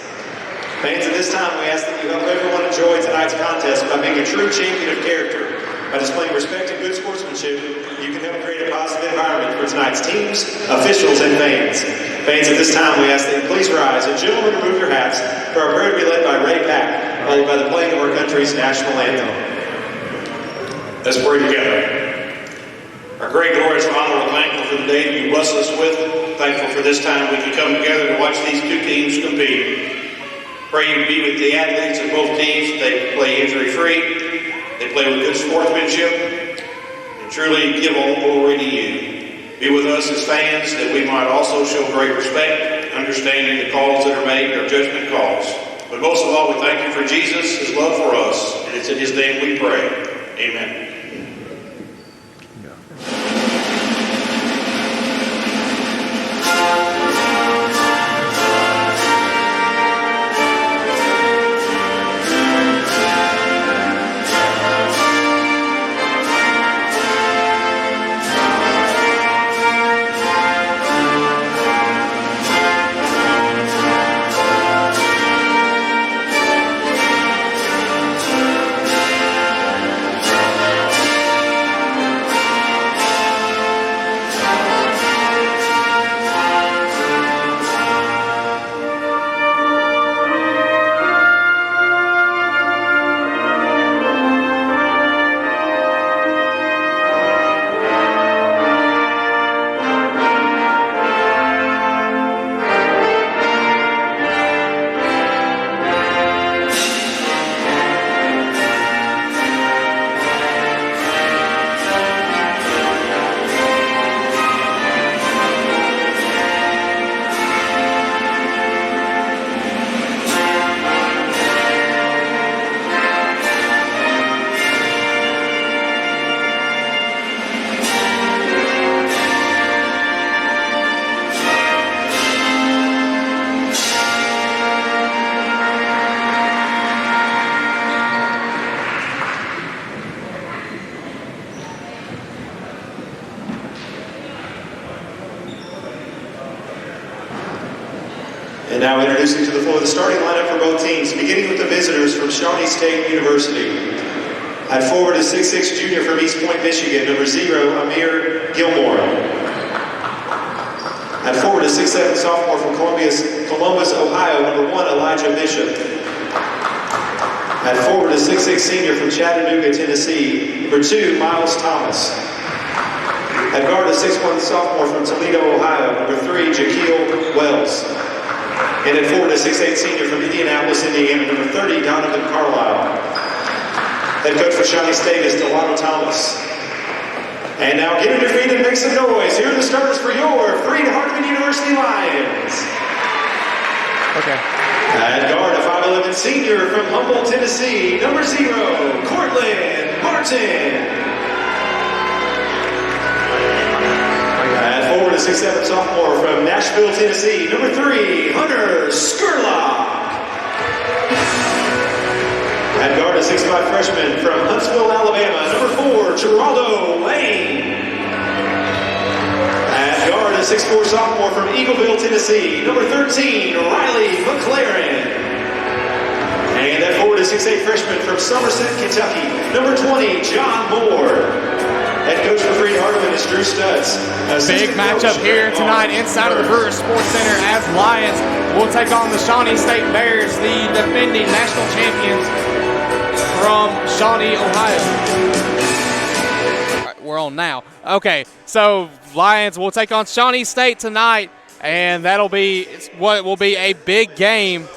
Fans, at this time, we ask that you help everyone enjoy tonight's contest by being a true champion of character. By displaying respect and good sportsmanship, you can help create a positive environment for tonight's teams, officials, and fans. Fans, at this time, we ask that you please rise and gentlemen remove your hats for our prayer to be led by Ray Pack, followed by the playing of our country's national anthem. Let's pray together. Our great glorious Father, we're thankful for the day that you bless us with. Thankful for this time we can come together to watch these two teams compete. Pray you be with the athletes of both teams. They play injury-free. They play with good sportsmanship. And truly give all glory to you. Be with us as fans that we might also show great respect, understanding the calls that are made, our judgment calls. But most of all, we thank you for Jesus, his love for us. And it's in his name we pray. Amen. And now introducing to the floor the starting lineup for both teams, beginning with the visitors from Shawnee State University. At forward is 6'6" junior from East Point, Michigan, number 0, Amir Gilmore. At forward is 6'7" sophomore from Columbus, Ohio, number 1, Elijah Bishop. At forward is 6'6" senior from Chattanooga, Tennessee, number 2, Miles Thomas. At guard is 6'1" sophomore from Toledo, Ohio, number 3, Jaquil Wells. And at forward is 6'8" senior from Indianapolis, Indiana, number 30, Donovan Carlisle. Head coach for Shawnee State is Delano Thomas. And now get on your feet and make some noise. Here are the starters for your Freed-Hardeman University Lions. Okay. At guard, a 5'11" senior from Humboldt, Tennessee, number 0, Cortland Martin. At forward, a 6'7" sophomore from Nashville, Tennessee, number 3, Hunter Skurlock. At guard, a 6'5" freshman from Huntsville, Alabama, number 4, Geraldo Lane. At guard, a 6'4" sophomore from Eagleville, Tennessee, number 13, Riley McLaren. And at forward, a 6'8" freshman from Somerset, Kentucky, number 20, John Moore. Head coach for Freed-Hardeman is Drew Stutz. Big matchup here tonight inside of the Brewers Sports Center as Lions will take on the Shawnee State Bears, the defending national champions from Shawnee, Ohio. All right, we're on now. Okay, so Lions will take on Shawnee State tonight, and that'll be what will be a big game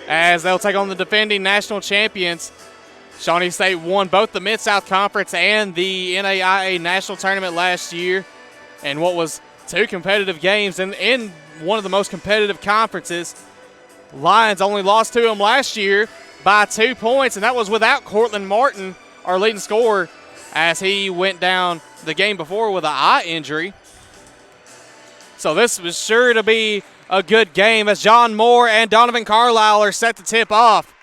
as they'll take on the defending national champions. Shawnee State won both the Mid-South Conference and the NAIA National Tournament last year, and what was 2 competitive games in one of the most competitive conferences. Lions only lost to them last year by 2 points, and that was without Cortland Martin, our leading scorer, as he went down the game before with an eye injury. So this was sure to be a good game as John Moore and Donovan Carlisle are set to tip off.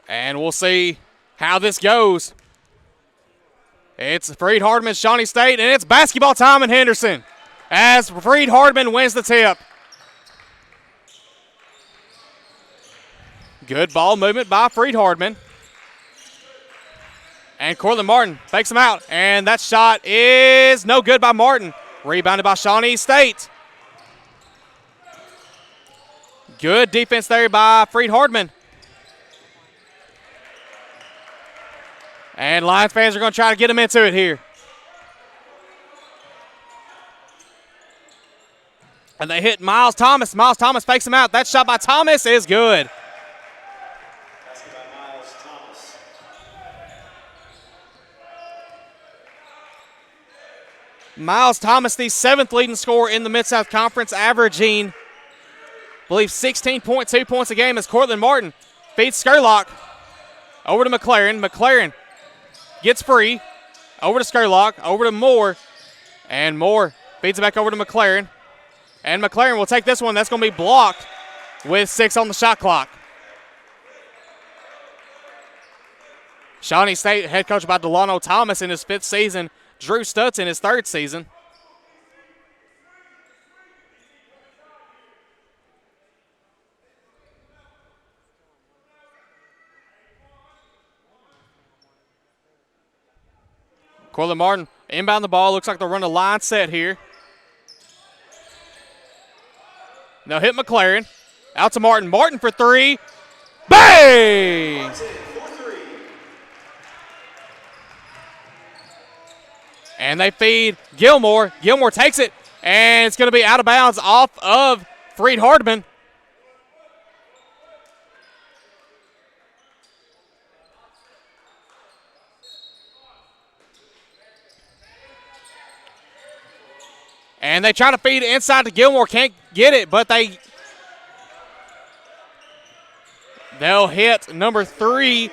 And we'll see how this goes. It's Freed-Hardeman, Shawnee State, and it's basketball time in Henderson as Freed-Hardeman wins the tip. Good ball movement by Freed-Hardeman. And Cortland Martin fakes him out, and that shot is no good by Martin. Rebounded by Shawnee State. Good defense there by Freed-Hardeman. And Lions fans are going to try to get him into it here. And they hit Miles Thomas. Miles Thomas fakes him out. That shot by Thomas is good. Miles Thomas, the 7th leading scorer in the Mid-South Conference, averaging, I believe, 16.2 points a game as Cortland Martin feeds Skurlock. Over to McLaren. McLaren gets free. Over to Skurlock. Over to Moore. And Moore feeds it back over to McLaren. And McLaren will take this one. That's going to be blocked with 6 on the shot clock. Shawnee State head coach by Delano Thomas in his 5th season. Drew Stutz in his 3rd season. Cortland Martin inbound the ball. Looks like they'll run a line set here. Now hit McLaren. Out to Martin. Martin for 3. Bang! And they feed Gilmore. Gilmore takes it, and it's going to be out of bounds off of Freed-Hardeman. And they try to feed it inside to Gilmore. Can't get it, but they'll hit number 3,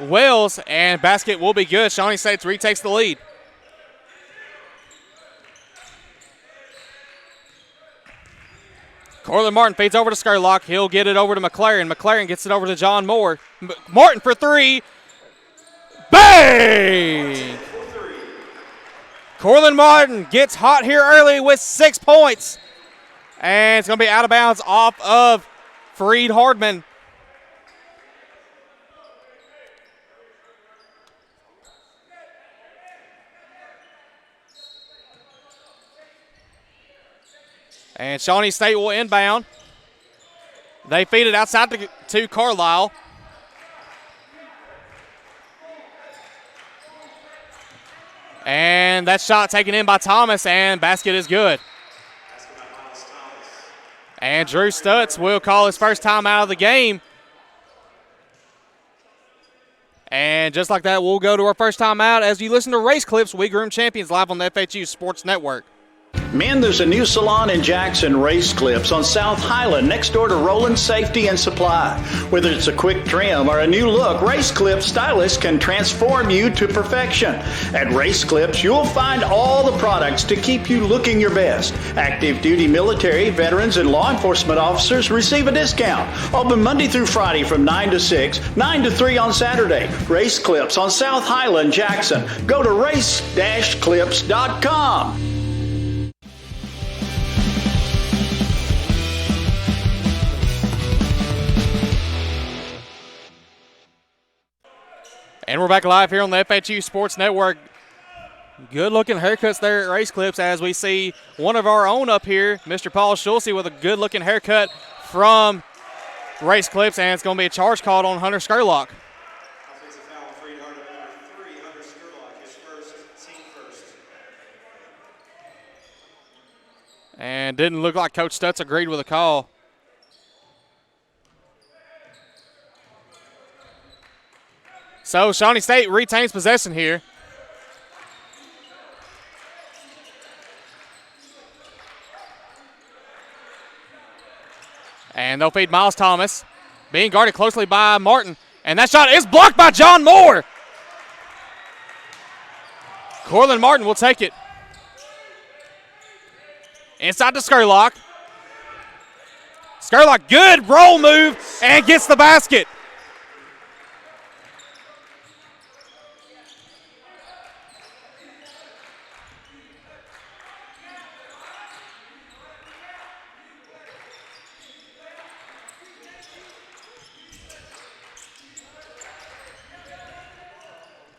Wells, and basket will be good. Shawnee State retakes the lead. Cortland Martin feeds over to Skurlock. He'll get it over to McLaren. McLaren gets it over to John Moore. Martin for 3. Bang! Cortland Martin gets hot here early with 6 points. And it's going to be out of bounds off of Freed-Hardeman. And Shawnee State will inbound. They feed it outside to Carlisle. And that shot taken in by Thomas, and basket is good. And Drew Stutz will call his first time out of the game. And just like that, we'll go to our first time out as you listen to Race Clips, We Groom Champions, live on the FHU Sports Network. Men, there's a new salon in Jackson, Race Clips, on South Highland, next door to Roland Safety and Supply. Whether it's a quick trim or a new look, Race Clips stylists can transform you to perfection. At Race Clips, you'll find all the products to keep you looking your best. Active duty military, veterans, and law enforcement officers receive a discount. Open Monday through Friday from 9 to 6, 9 to 3 on Saturday. Race Clips on South Highland, Jackson. Go to race-clips.com. And we're back live here on the FHU Sports Network. Good-looking haircuts there at Race Clips as we see one of our own up here, Mr. Paul Schulze, with a good-looking haircut from Race Clips, and it's going to be a charge called on Hunter Skurlock. Offensive foul on Freed-Hardeman, number 3, Hunter Skurlock, his first, team first. And didn't look like Coach Stutz agreed with the call. So Shawnee State retains possession here. And they'll feed Miles Thomas, being guarded closely by Martin. And that shot is blocked by John Moore. Corlin Martin will take it. Inside to Skurlock. Skurlock, good roll move, and gets the basket.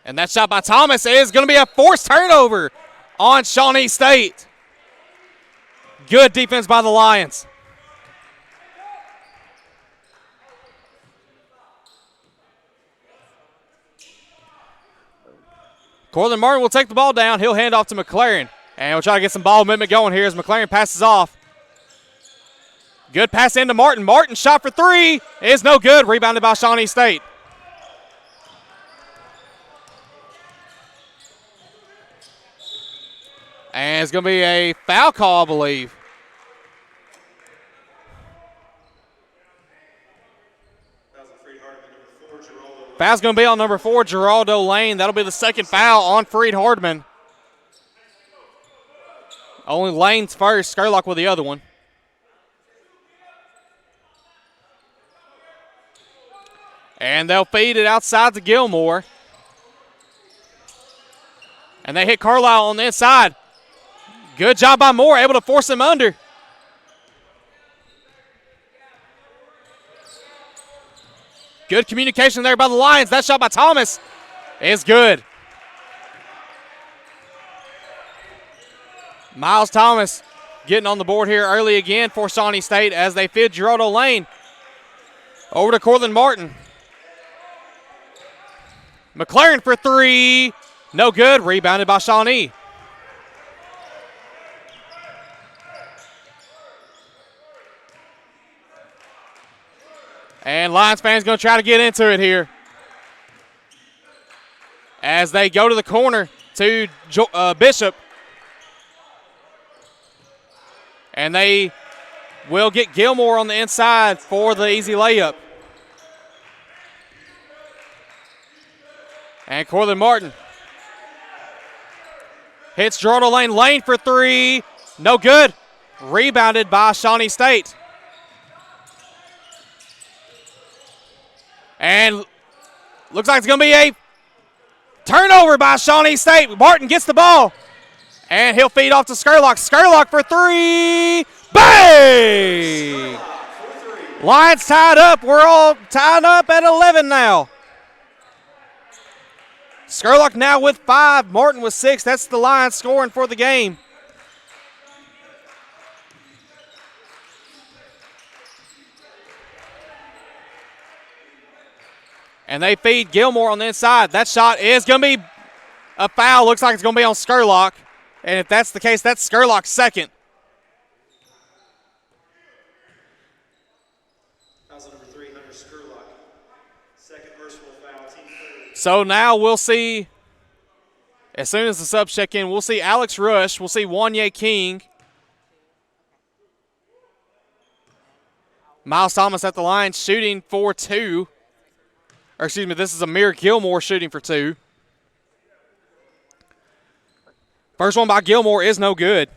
And that shot by Thomas is going to be a forced turnover on Shawnee State. Good defense by the Lions. Corlin Martin will take the ball down. He'll hand off to McLaren. And we'll try to get some ball movement going here as McLaren passes off. Good pass into Martin. Martin shot for three is no good. Rebounded by Shawnee State. And it's going to be a foul call, I believe. Foul's going to be on number 4, Geraldo Lane. That'll be the second foul on Freed-Hardeman. Only Lane's first, Skurlock with the other one. And they'll feed it outside to Gilmore. And they hit Carlisle on the inside. Good job by Moore, able to force him under. Good communication there by the Lions. That shot by Thomas is good. Miles Thomas getting on the board here early again for Shawnee State as they feed Geraldo Lane. Over to Corlin Martin. McLaren for three. No good. Rebounded by Shawnee. And Lions fans going to try to get into it here as they go to the corner to Bishop. And they will get Gilmore on the inside for the easy layup. And Corlin Martin hits Geraldo Lane. Lane for three. No good. Rebounded by Shawnee State. And looks like it's going to be a turnover by Shawnee State. Martin gets the ball. And he'll feed off to Skurlock. Skurlock for three. Bang! Lions tied up. We're all tied up at 11 now. Scurlock now with 5. Martin with 6. That's the Lions scoring for the game. And they feed Gilmore on the inside. That shot is going to be a foul. Looks like it's going to be on Scurlock. And if that's the case, that's Scurlock's second. So now we'll see, as soon as the subs check in, we'll see Alex Rush. We'll see Wanye King. Miles Thomas at the line shooting for 2. Or excuse me, this is Amir Gilmore shooting for 2. First one by Gilmore is no good.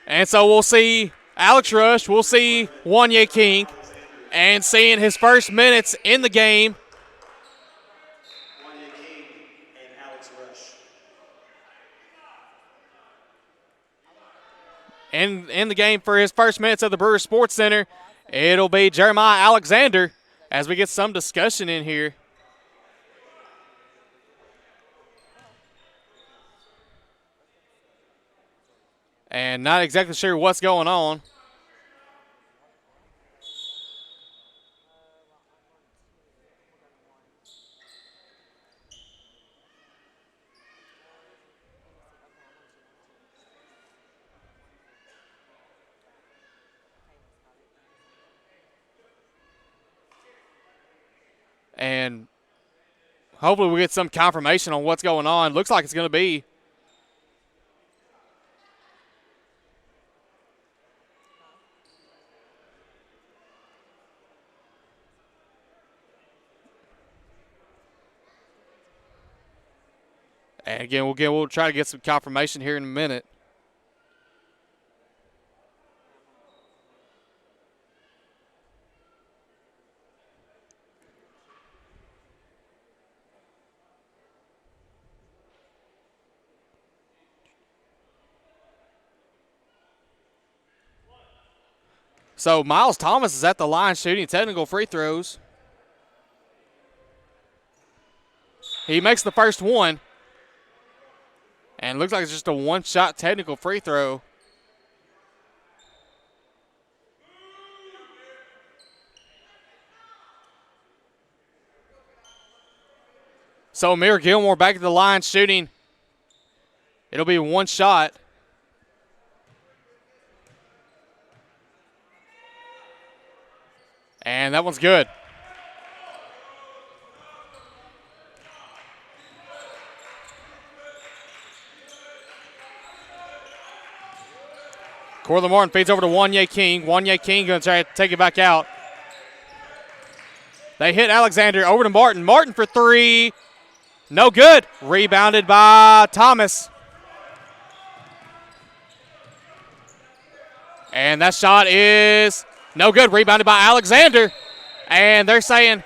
And so we'll see Alex Rush. We'll see Wanye King. And seeing his first minutes in the game. In the game for his first minutes of the Brewers Sports Center, it'll be Jeremiah Alexander as we get some discussion in here. And not exactly sure what's going on. And hopefully we get some confirmation on what's going on. Looks like it's going to be and again we'll try to get some confirmation here in a minute. So Miles Thomas is at the line shooting technical free throws. He makes the first one. And it looks like it's just a one-shot technical free throw. So Amir Gilmore back at the line shooting. It'll be one shot. And that one's good. Cortland Martin feeds over to Wanye King. Wanye King going to try to take it back out. They hit Alexander. Over to Martin. Martin for 3. No good. Rebounded by Thomas. And that shot is no good. Rebounded by Alexander. And they're saying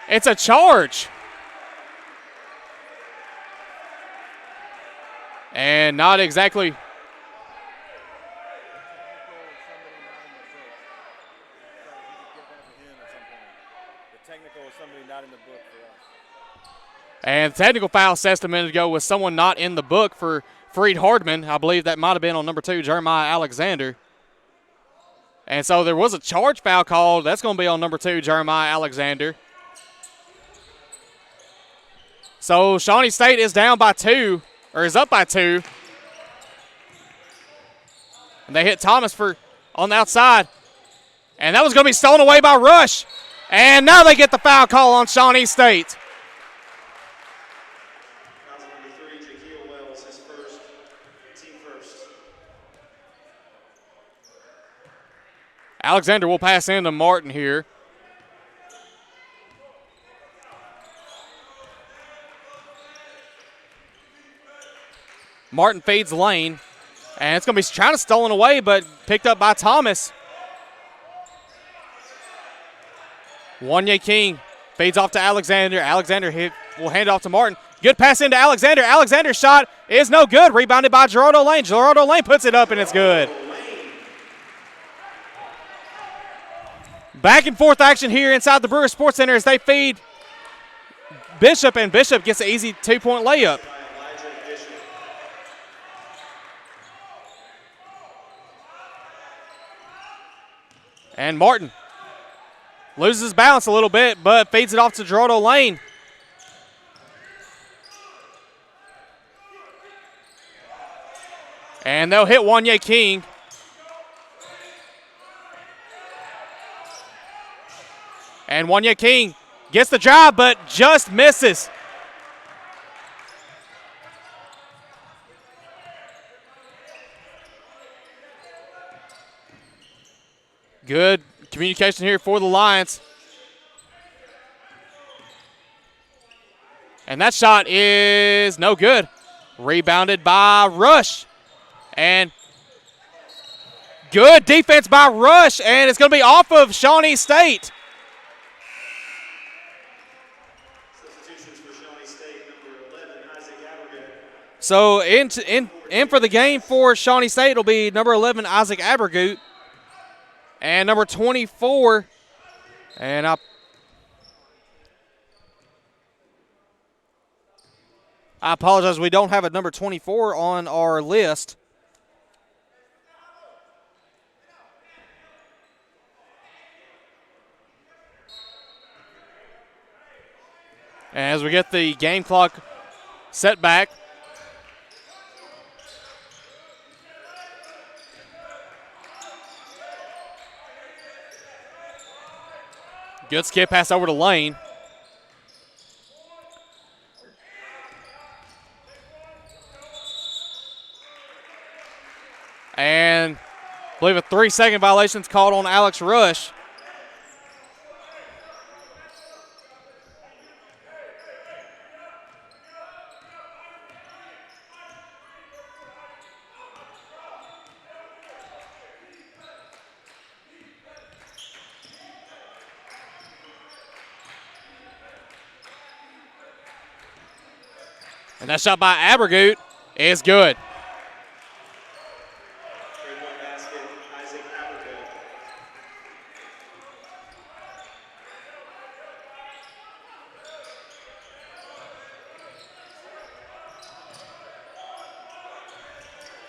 it's a charge. And not exactly. And technical foul assessed a minute ago was someone not in the book for Freed-Hardeman. I believe that might have been on number 2, Jeremiah Alexander. And so there was a charge foul called. That's going to be on number 2, Jeremiah Alexander. So Shawnee State is down by 2, or is up by 2. And they hit Thomas on the outside. And that was going to be stolen away by Rush. And now they get the foul call on Shawnee State. Alexander will pass into Martin here. Martin feeds Lane. And it's going to be trying to stolen away, but picked up by Thomas. Wanye King feeds off to Alexander. Alexander will hand it off to Martin. Good pass into Alexander. Alexander's shot is no good. Rebounded by Gerardo Lane. Gerardo Lane puts it up, and it's good. Back and forth action here inside the Brewer Sports Center as they feed Bishop, and Bishop gets an easy 2-point layup. And Martin loses balance a little bit, but feeds it off to Gerardo Lane. And they'll hit Wanye King. And Wanye King gets the drive, but just misses. Good communication here for the Lions. And that shot is no good. Rebounded by Rush. And good defense by Rush, and it's going to be off of Shawnee State. So in for the game for Shawnee State, it'll be number 11, Isaac Abergut, and number 24, and I apologize, we don't have a number 24 on our list. As we get the game clock set back. Good skip pass over to Lane. And I believe a 3-second violation is called on Alex Rush. And that shot by Abergut is good.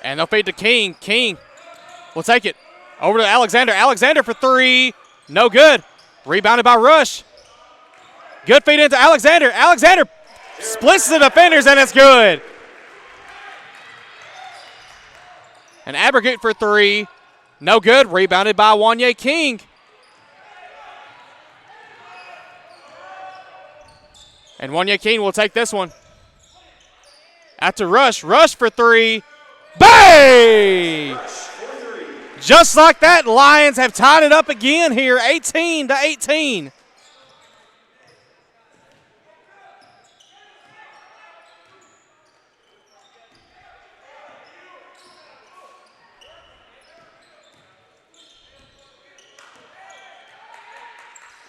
And they'll feed to King. King will take it over to Alexander. Alexander for three. No good. Rebounded by Rush. Good feed into Alexander. Alexander splits the defenders, and it's good. And Abergut for three. No good. Rebounded by Wanye King. And Wanye King will take this one. Out to Rush. Rush for three. Bang! Just like that, Lions have tied it up again here, 18-18.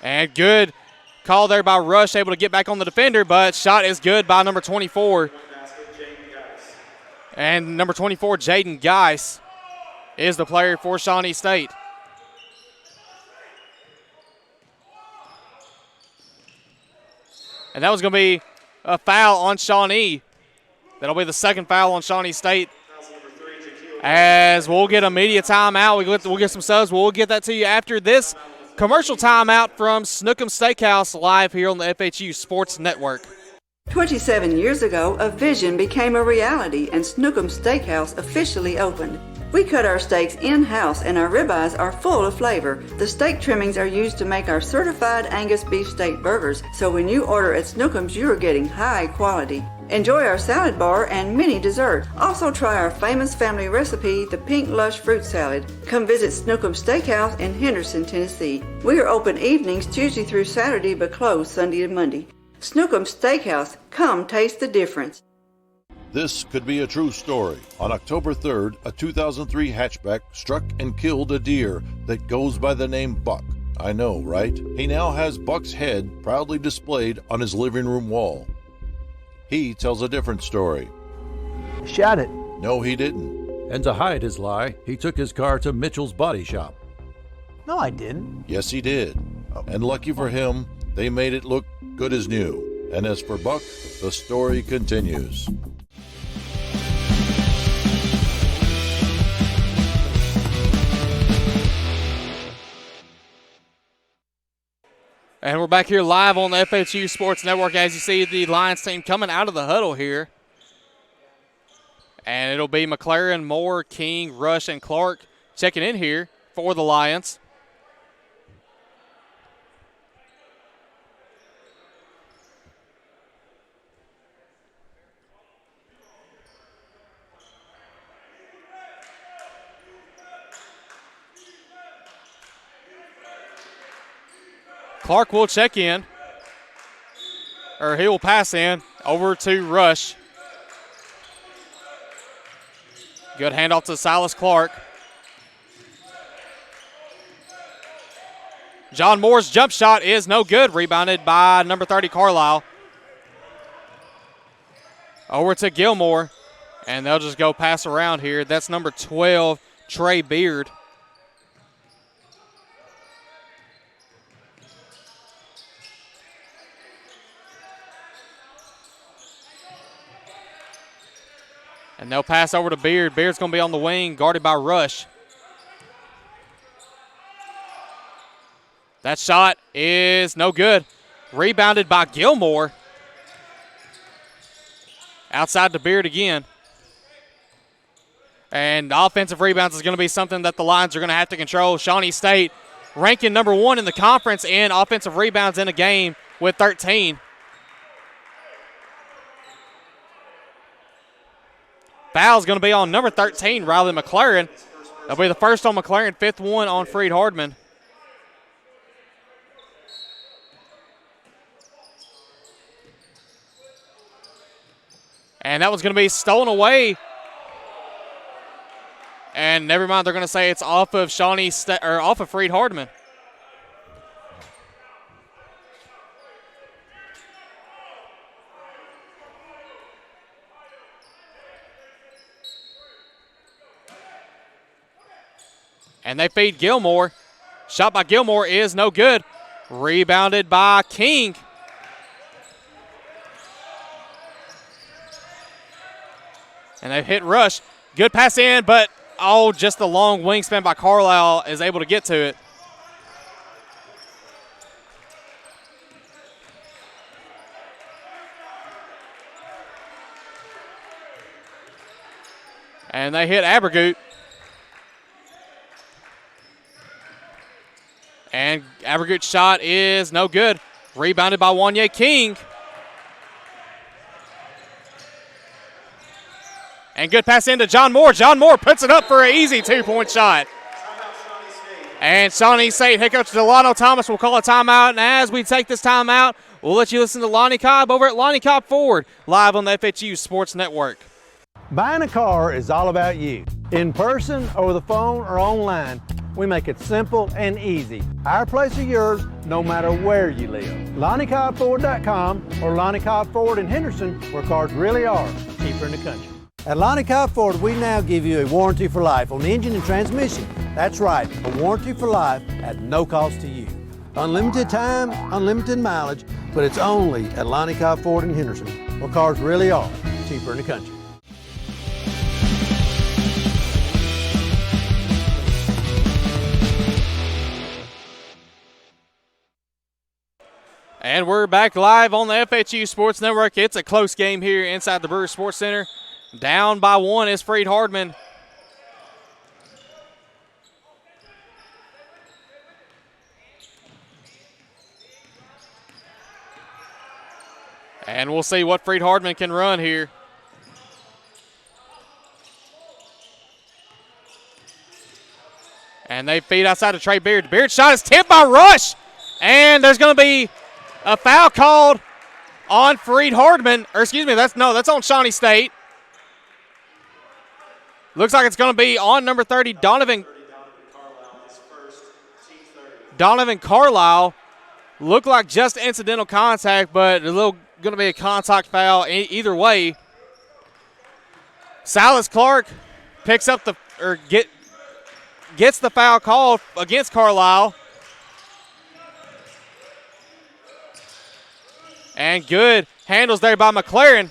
And good call there by Rush, able to get back on the defender, but shot is good by number 24. And number 24, Jaden Geis, is the player for Shawnee State. And that was going to be a foul on Shawnee. That'll be the second foul on Shawnee State. As we'll get a media timeout. We'll get some subs. We'll get that to you after this commercial timeout from Snookum Steakhouse live here on the FHU Sports Network. 27 years ago, a vision became a reality and Snookum Steakhouse officially opened. We cut our steaks in-house and our ribeyes are full of flavor. The steak trimmings are used to make our certified Angus beef steak burgers, so when you order at Snookum's, you are getting high quality. Enjoy our salad bar and mini dessert. Also try our famous family recipe, the Pink Lush Fruit Salad. Come visit Snookum Steakhouse in Henderson, Tennessee. We are open evenings Tuesday through Saturday but closed Sunday and Monday. Snookum Steakhouse, come taste the difference. This could be a true story. On October 3rd, a 2003 hatchback struck and killed a deer that goes by the name Buck. I know, right? He now has Buck's head proudly displayed on his living room wall. He tells a different story. Shot it. No, he didn't. And to hide his lie, he took his car to Mitchell's Body Shop. No, I didn't. Yes, he did. And lucky for him, they made it look good as new. And as for Buck, the story continues. And we're back here live on the FHU Sports Network as you see the Lions team coming out of the huddle here. And it'll be McLaren, Moore, King, Rush, and Clark checking in here for the Lions. Clark will check in, or he will pass in over to Rush. Good handoff to Silas Clark. John Moore's jump shot is no good. Rebounded by number 30, Carlisle. Over to Gilmore, and they'll just go pass around here. That's number 12, Trey Beard. And they'll pass over to Beard. Beard's going to be on the wing, guarded by Rush. That shot is no good. Rebounded by Gilmore. Outside to Beard again. And offensive rebounds is going to be something that the Lions are going to have to control. Shawnee State ranking number 1 in the conference in offensive rebounds in a game with 13. Foul's going to be on number 13, Riley McLaren. That'll be the first on McLaren, 5th one on Freed-Hardeman. And that was going to be stolen away. And never mind, they're going to say it's off of Shawnee or off of Freed-Hardeman. And they feed Gilmore. Shot by Gilmore is no good. Rebounded by King. And they've hit Rush. Good pass in, but just the long wingspan by Carlisle is able to get to it. And they hit Abergut. And Abergut's shot is no good. Rebounded by Wanye King. And good pass into John Moore. John Moore puts it up for an easy 2-point shot. And Shawnee State head coach Delano Thomas will call a timeout. And as we take this timeout, we'll let you listen to Lonnie Cobb over at Lonnie Cobb Ford, live on the FHU Sports Network. Buying a car is all about you. In person, over the phone, or online, we make it simple and easy. Our place or yours, no matter where you live. LonnieCobbFord.com or Lonnie Cobb Ford in Henderson, where cars really are cheaper in the country. At Lonnie Cobb Ford, we now give you a warranty for life on the engine and transmission. That's right, a warranty for life at no cost to you. Unlimited time, unlimited mileage, but it's only at Lonnie Cobb Ford in Henderson, where cars really are cheaper in the country. And we're back live on the FHU Sports Network. It's a close game here inside the Brewer Sports Center. Down by 1 is Freed-Hardeman. And we'll see what Freed-Hardeman can run here. And they feed outside to Trey Beard. Beard's shot is tipped by Rush. And there's going to be a foul called on Freed-Hardeman. Or excuse me, that's on Shawnee State. Looks like it's going to be on number 30, Donovan Carlisle. Looked like just incidental contact, but going to be a contact foul either way. Silas Clark picks up gets the foul call against Carlisle. And good handles there by McLaren.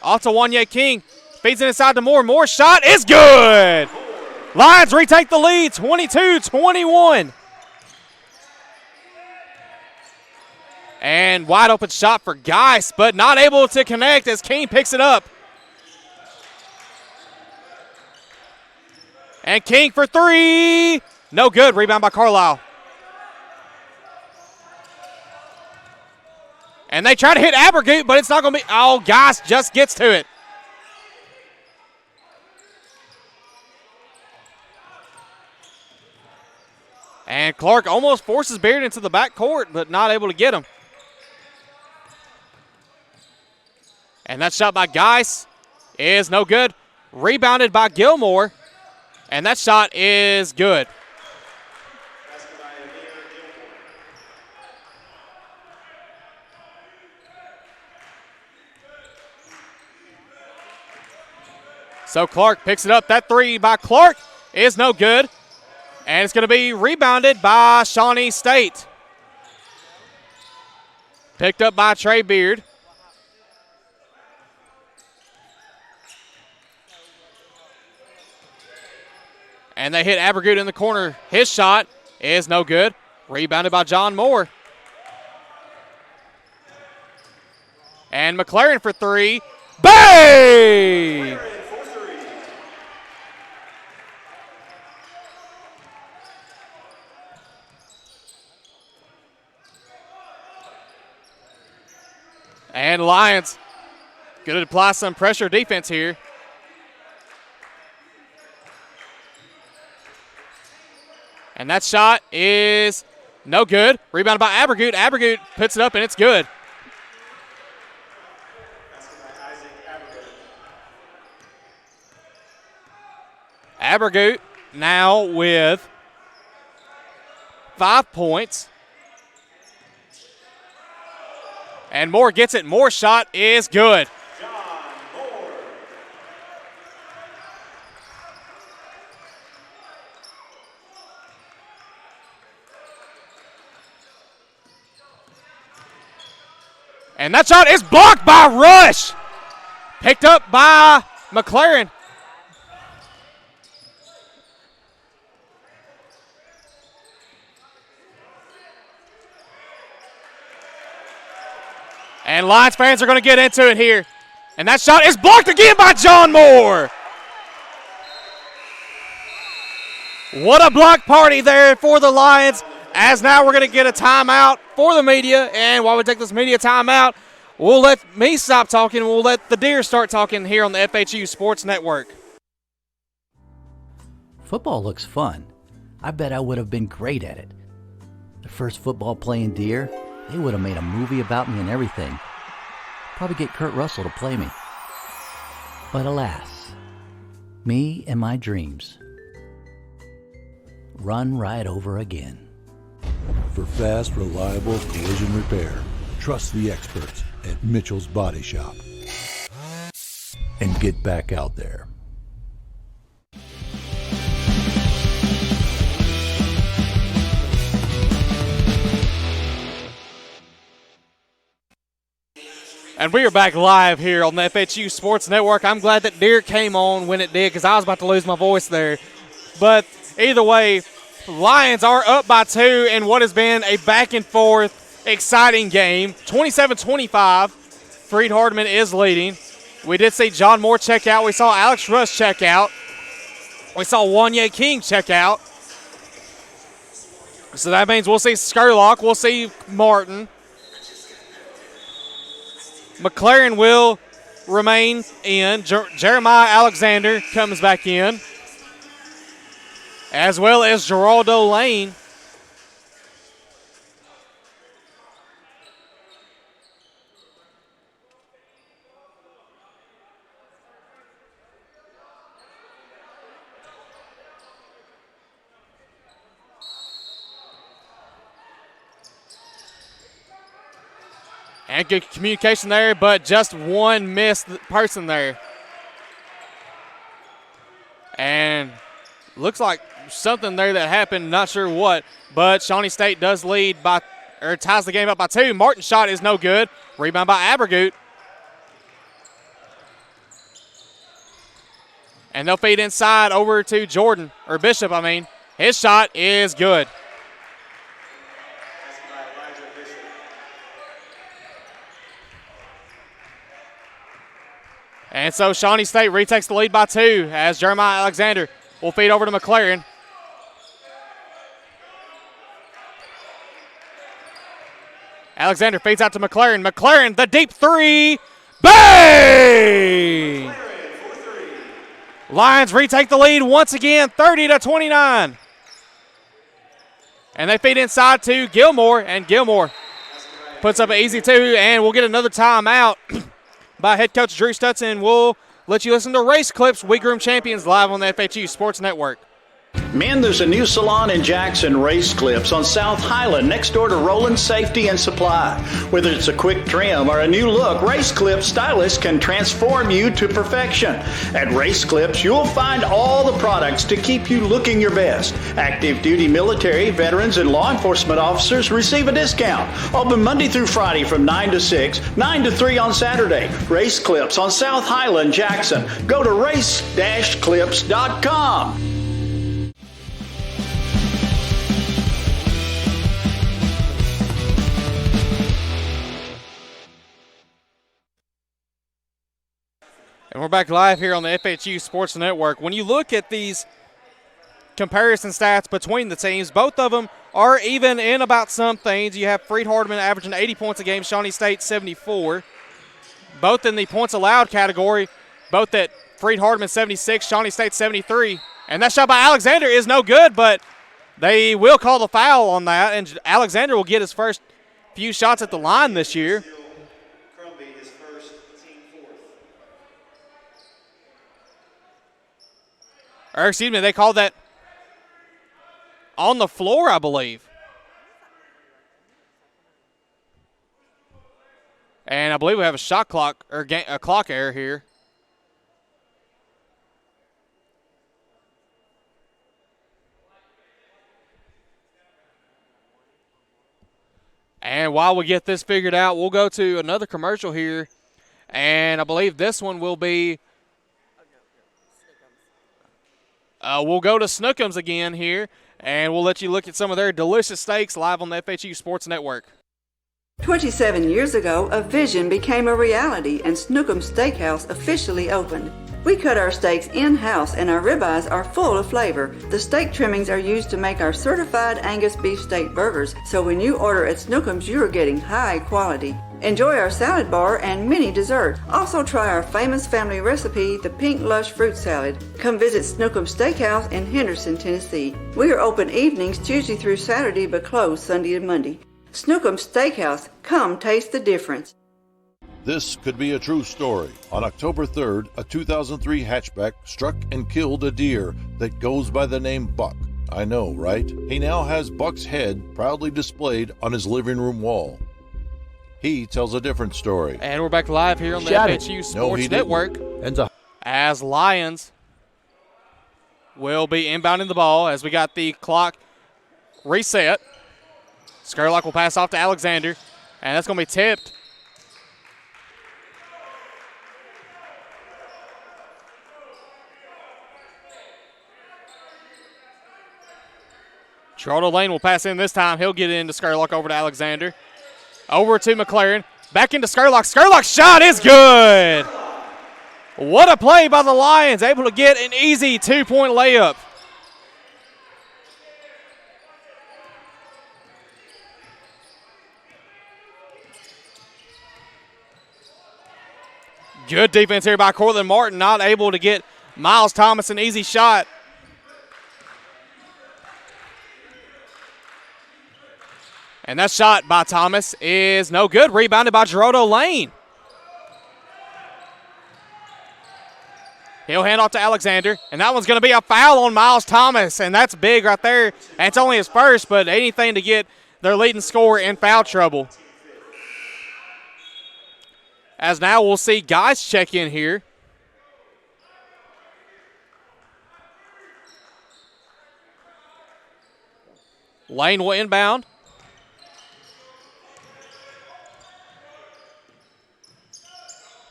Off to Wanye King. Feeds it inside to Moore. Moore's shot is good. Lions retake the lead, 22-21. And wide open shot for Geis, but not able to connect as King picks it up. And King for three. No good. Rebound by Carlisle. And they try to hit Abergut, but it's not going to be. Oh, Geis just gets to it. And Clark almost forces Beard into the backcourt, but not able to get him. And that shot by Geis is no good. Rebounded by Gilmore. And that shot is good. So Clark picks it up. That three by Clark is no good. And it's going to be rebounded by Shawnee State. Picked up by Trey Beard. And they hit Abergut in the corner. His shot is no good. Rebounded by John Moore. And McLaren for three. Bang! And Lions going to apply some pressure defense here. And that shot is no good. Rebounded by Abergut. Abergut puts it up, and it's good. Abergut now with 5 points. And Moore gets it. Moore's shot is good. And that shot is blocked by Rush. Picked up by McLaren. And Lions fans are going to get into it here. And that shot is blocked again by John Moore. What a block party there for the Lions. As now we're going to get a timeout for the media. And while we take this media timeout, we'll let me stop talking. We'll let the Deer start talking here on the FHU Sports Network. Football looks fun. I bet I would have been great at it. The first football playing Deer, they would have made a movie about me and everything. Probably get Kurt Russell to play me. But alas, me and my dreams run right over again. For fast, reliable collision repair, trust the experts at Mitchell's Body Shop. And get back out there. And we are back live here on the FHU Sports Network. I'm glad that Deer came on when it did because I was about to lose my voice there. But either way, Lions are up by 2 in what has been a back-and-forth exciting game. 27-25. Freed-Hardeman is leading. We did see John Moore check out. We saw Alex Rush check out. We saw Wanye King check out. So that means we'll see Skurlock. We'll see Martin. McLaren will remain in. Jeremiah Alexander comes back in, as well as Geraldo Lane. And good communication there, but just one missed person there. And looks like something there that happened, not sure what, but Shawnee State does lead by, or ties the game up by 2. Martin's shot is no good. Rebound by Abergut. And they'll feed inside over to Jordan, or Bishop, I mean. His shot is good. And so Shawnee State retakes the lead by 2 as Jeremiah Alexander will feed over to McLaren. Alexander feeds out to McLaren. McLaren, the deep 3. Bang! Lions retake the lead once again, 30-29. And they feed inside to Gilmore, and Gilmore puts up an easy 2, and we'll get another timeout by head coach Drew Stutson. We'll let you listen to Race Clips, We Groom Champions, live on the FHU Sports Network. Men, there's a new salon in Jackson, Race Clips, on South Highland, next door to Roland Safety and Supply. Whether it's a quick trim or a new look, Race Clips stylists can transform you to perfection. At Race Clips, you'll find all the products to keep you looking your best. Active duty military, veterans, and law enforcement officers receive a discount. Open Monday through Friday from 9 to 6, 9 to 3 on Saturday. Race Clips on South Highland, Jackson. Go to race-clips.com. And we're back live here on the FHU Sports Network. When you look at these comparison stats between the teams, both of them are even in about some things. You have Freed-Hardeman averaging 80 points a game, Shawnee State 74. Both in the points allowed category, both at Freed-Hardeman 76, Shawnee State 73. And that shot by Alexander is no good, but they will call the foul on that, and Alexander will get his first few shots at the line this year. Or excuse me, they called that on the floor, I believe. And I believe we have a shot clock, or a clock error here. And while we get this figured out, we'll go to another commercial here. And I believe this one will be... we'll go to Snookums again here, and we'll let you look at some of their delicious steaks live on the FHU Sports Network. 27 years ago, a vision became a reality and Snookums Steakhouse officially opened. We cut our steaks in-house and our ribeyes are full of flavor. The steak trimmings are used to make our certified Angus beef steak burgers, so when you order at Snookums, you are getting high quality. Enjoy our salad bar and mini dessert. Also try our famous family recipe, the Pink Lush Fruit Salad. Come visit Snookums Steakhouse in Henderson, Tennessee. We are open evenings Tuesday through Saturday but closed Sunday and Monday. Snookums Steakhouse, come taste the difference. This could be a true story. On October 3rd, a 2003 hatchback struck and killed a deer that goes by the name Buck. I know, right? He now has Buck's head proudly displayed on his living room wall. He tells a different story. And we're back live here on the FHU Sports Network as Lions will be inbounding the ball as we got the clock reset. Skurlock will pass off to Alexander, and that's going to be tipped. Geraldo Lane will pass in this time. He'll get it into Skurlock over to Alexander. Over to McLaren. Back into Skurlock. Skurlock's shot is good. What a play by the Lions. Able to get an easy 2-point layup. Good defense here by Cortland Martin. Not able to get Miles Thomas an easy shot. And that shot by Thomas is no good. Rebounded by Geraldo Lane. He'll hand off to Alexander, and that one's going to be a foul on Miles Thomas, and that's big right there. And it's only his first, but anything to get their leading scorer in foul trouble. As now we'll see guys check in here. Lane will inbound.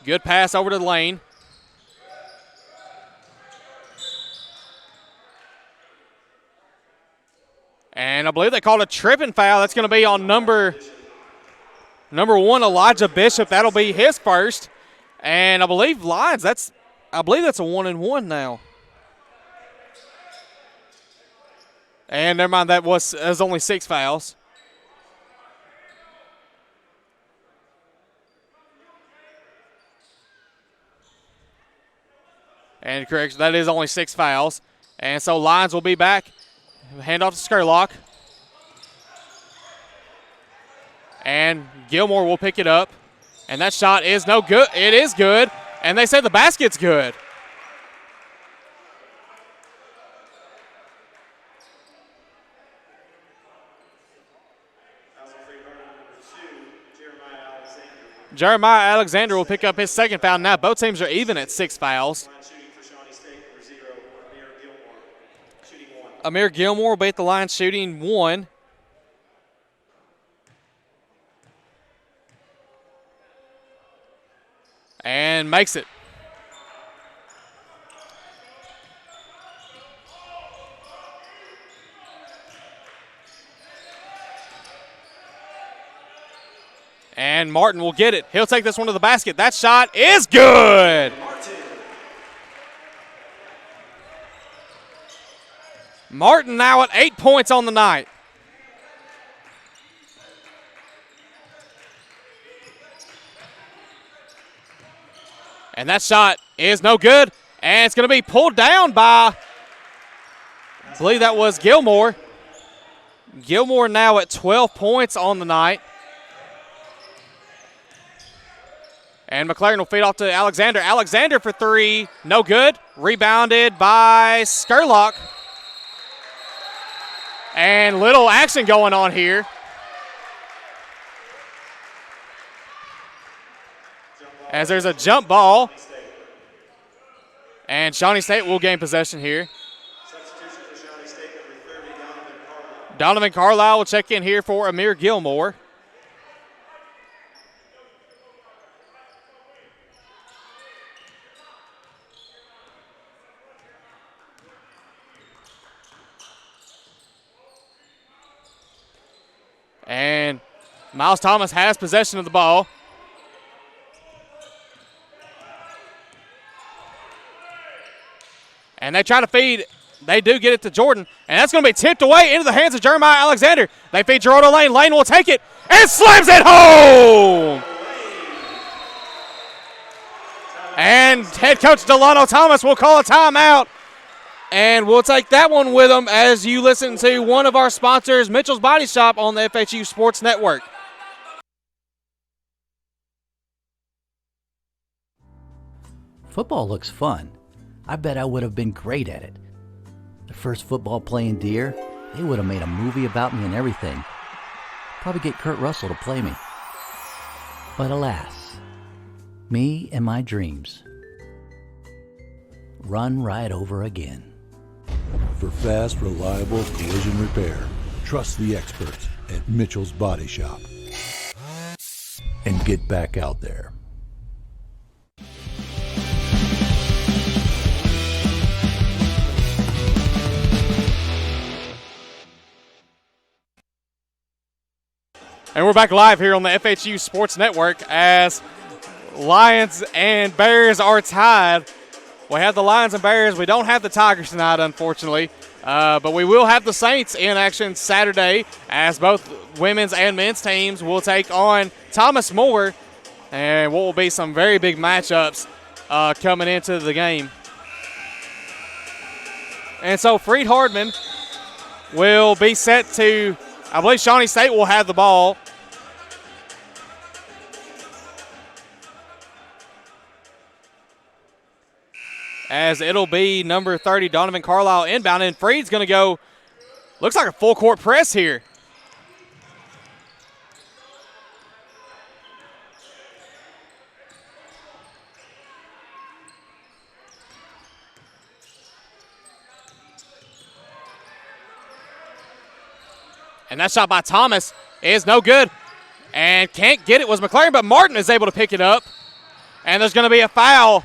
Good pass over to Lane. And I believe they called a tripping foul. That's going to be on number 1, Elijah Bishop. That'll be his first. And I believe Lions, that's a 1-and-1 now. And never mind, that was only 6 fouls. And correction, that is only 6 fouls. And so Lions will be back. Hand off to Skurlock. And Gilmore will pick it up. And that shot is no good. It is good. And they say the basket's good. Jeremiah Alexander will pick up his second foul. Now both teams are even at 6 fouls. Amir Gilmore will be at the line shooting 1. And makes it. And Martin will get it. He'll take this one to the basket. That shot is good. Martin now at 8 points on the night. And that shot is no good. And it's going to be pulled down by, I believe that was Gilmore. Gilmore now at 12 points on the night. And McLaren will feed off to Alexander. Alexander for 3, no good. Rebounded by Skurlock. And little action going on here. As there's a jump ball. And Shawnee State will gain possession here. Donovan Carlisle will check in here for Amir Gilmore. And Miles Thomas has possession of the ball. And they try to feed. They do get it to Jordan. And that's going to be tipped away into the hands of Jeremiah Alexander. They feed Gerardo Lane. Lane will take it and slams it home. And head coach Delano Thomas will call a timeout. And we'll take that one with them as you listen to one of our sponsors, Mitchell's Body Shop, on the FHU Sports Network. Football looks fun. I bet I would have been great at it. The first football playing Deer, they would have made a movie about me and everything. Probably get Kurt Russell to play me. But alas, me and my dreams run right over again. For fast, reliable collision repair, trust the experts at Mitchell's Body Shop. And get back out there. And we're back live here on the FHU Sports Network as Lions and Bears are tied. We have the Lions and Bears. We don't have the Tigers tonight, unfortunately. But we will have the Saints in action Saturday as both women's and men's teams will take on Thomas More. And what will be some very big matchups coming into the game. And so Freed-Hardeman will be set to, I believe Shawnee State will have the ball. As it'll be number 30, Donovan Carlisle inbound, and Freed's going to go, looks like a full court press here. And that shot by Thomas is no good. And can't get it was McLaren, but Martin is able to pick it up. And there's going to be a foul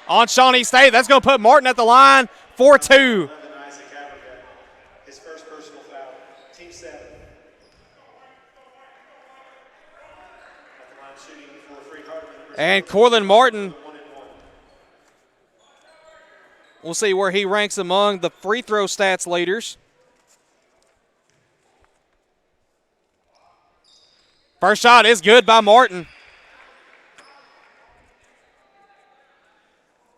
on Shawnee State. That's going to put Martin at the line for 2. His first personal foul, team 7. At the line shooting for Freed-Hardeman. And Cortland Martin, we'll see where he ranks among the free throw stats leaders. First shot is good by Martin.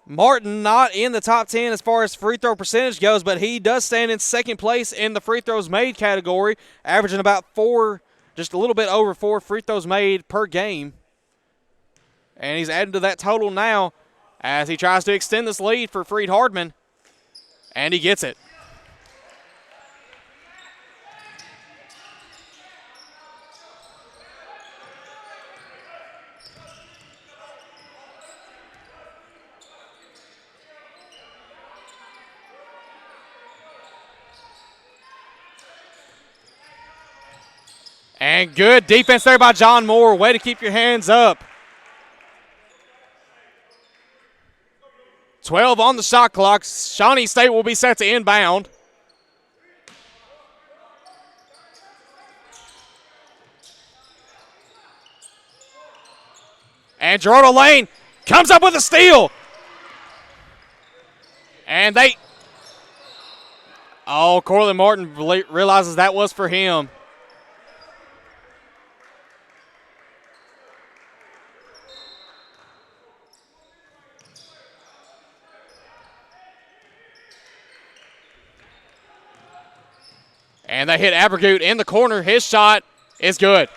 Martin not in the top 10 as far as free throw percentage goes, but he does stand in second place in the free throws made category, averaging about 4, just a little bit over 4 free throws made per game. And he's adding to that total now as he tries to extend this lead for Freed-Hardeman, and he gets it. And good defense there by John Moore. Way to keep your hands up. 12 on the shot clock. Shawnee State will be set to inbound. And Gerardo Lane comes up with a steal. And Cortland Martin realizes that was for him. And they hit Abergut in the corner. His shot is good.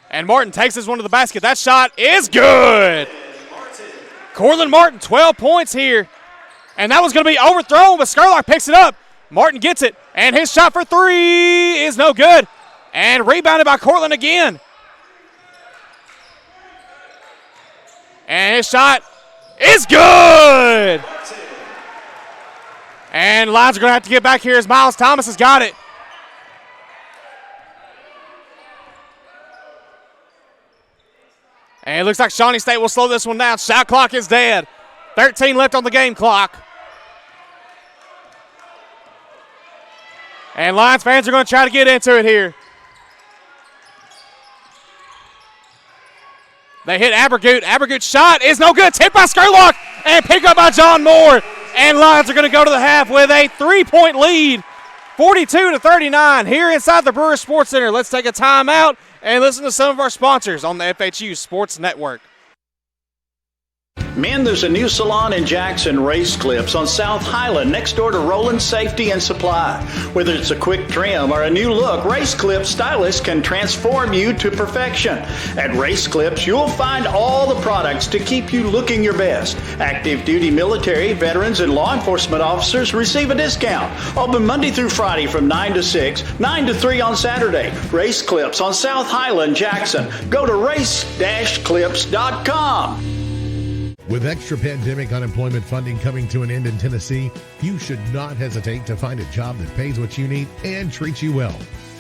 And Martin takes this one to the basket. That shot is good. Cortland Martin, 12 points here. And that was going to be overthrown, but Skurlock picks it up. Martin gets it, and his shot for 3 is no good. And rebounded by Cortland again. And his shot is good. And Lions are going to have to get back here as Miles Thomas has got it. And it looks like Shawnee State will slow this one down. Shot clock is dead. 13 left on the game clock. And Lions fans are going to try to get into it here. They hit Abergut. Abergut's shot is no good. Tipped by Skurlock and picked up by John Moore. And Lions are going to go to the half with a 3-point lead, 42-39 here inside the Brewer Sports Center. Let's take a timeout and listen to some of our sponsors on the FHU Sports Network. Men, there's a new salon in Jackson, Race Clips, on South Highland, next door to Roland Safety and Supply. Whether it's a quick trim or a new look, Race Clips stylists can transform you to perfection. At Race Clips, you'll find all the products to keep you looking your best. Active duty military, veterans, and law enforcement officers receive a discount. Open Monday through Friday from 9 to 6, 9 to 3 on Saturday. Race Clips on South Highland, Jackson. Go to race-clips.com. With extra pandemic unemployment funding coming to an end in Tennessee, you should not hesitate to find a job that pays what you need and treats you well,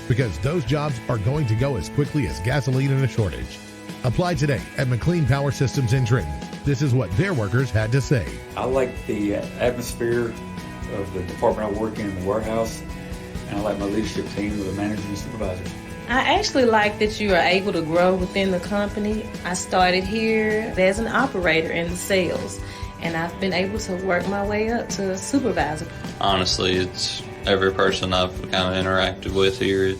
because those jobs are going to go as quickly as gasoline in a shortage. Apply today at McLean Power Systems in Trenton. This is what their workers had to say. I like the atmosphere of the department I work in the warehouse, and I like my leadership team with the managers and supervisors. I actually like that you are able to grow within the company. I started here as an operator in the sales, and I've been able to work my way up to supervisor. Honestly, it's every person I've kind of interacted with here.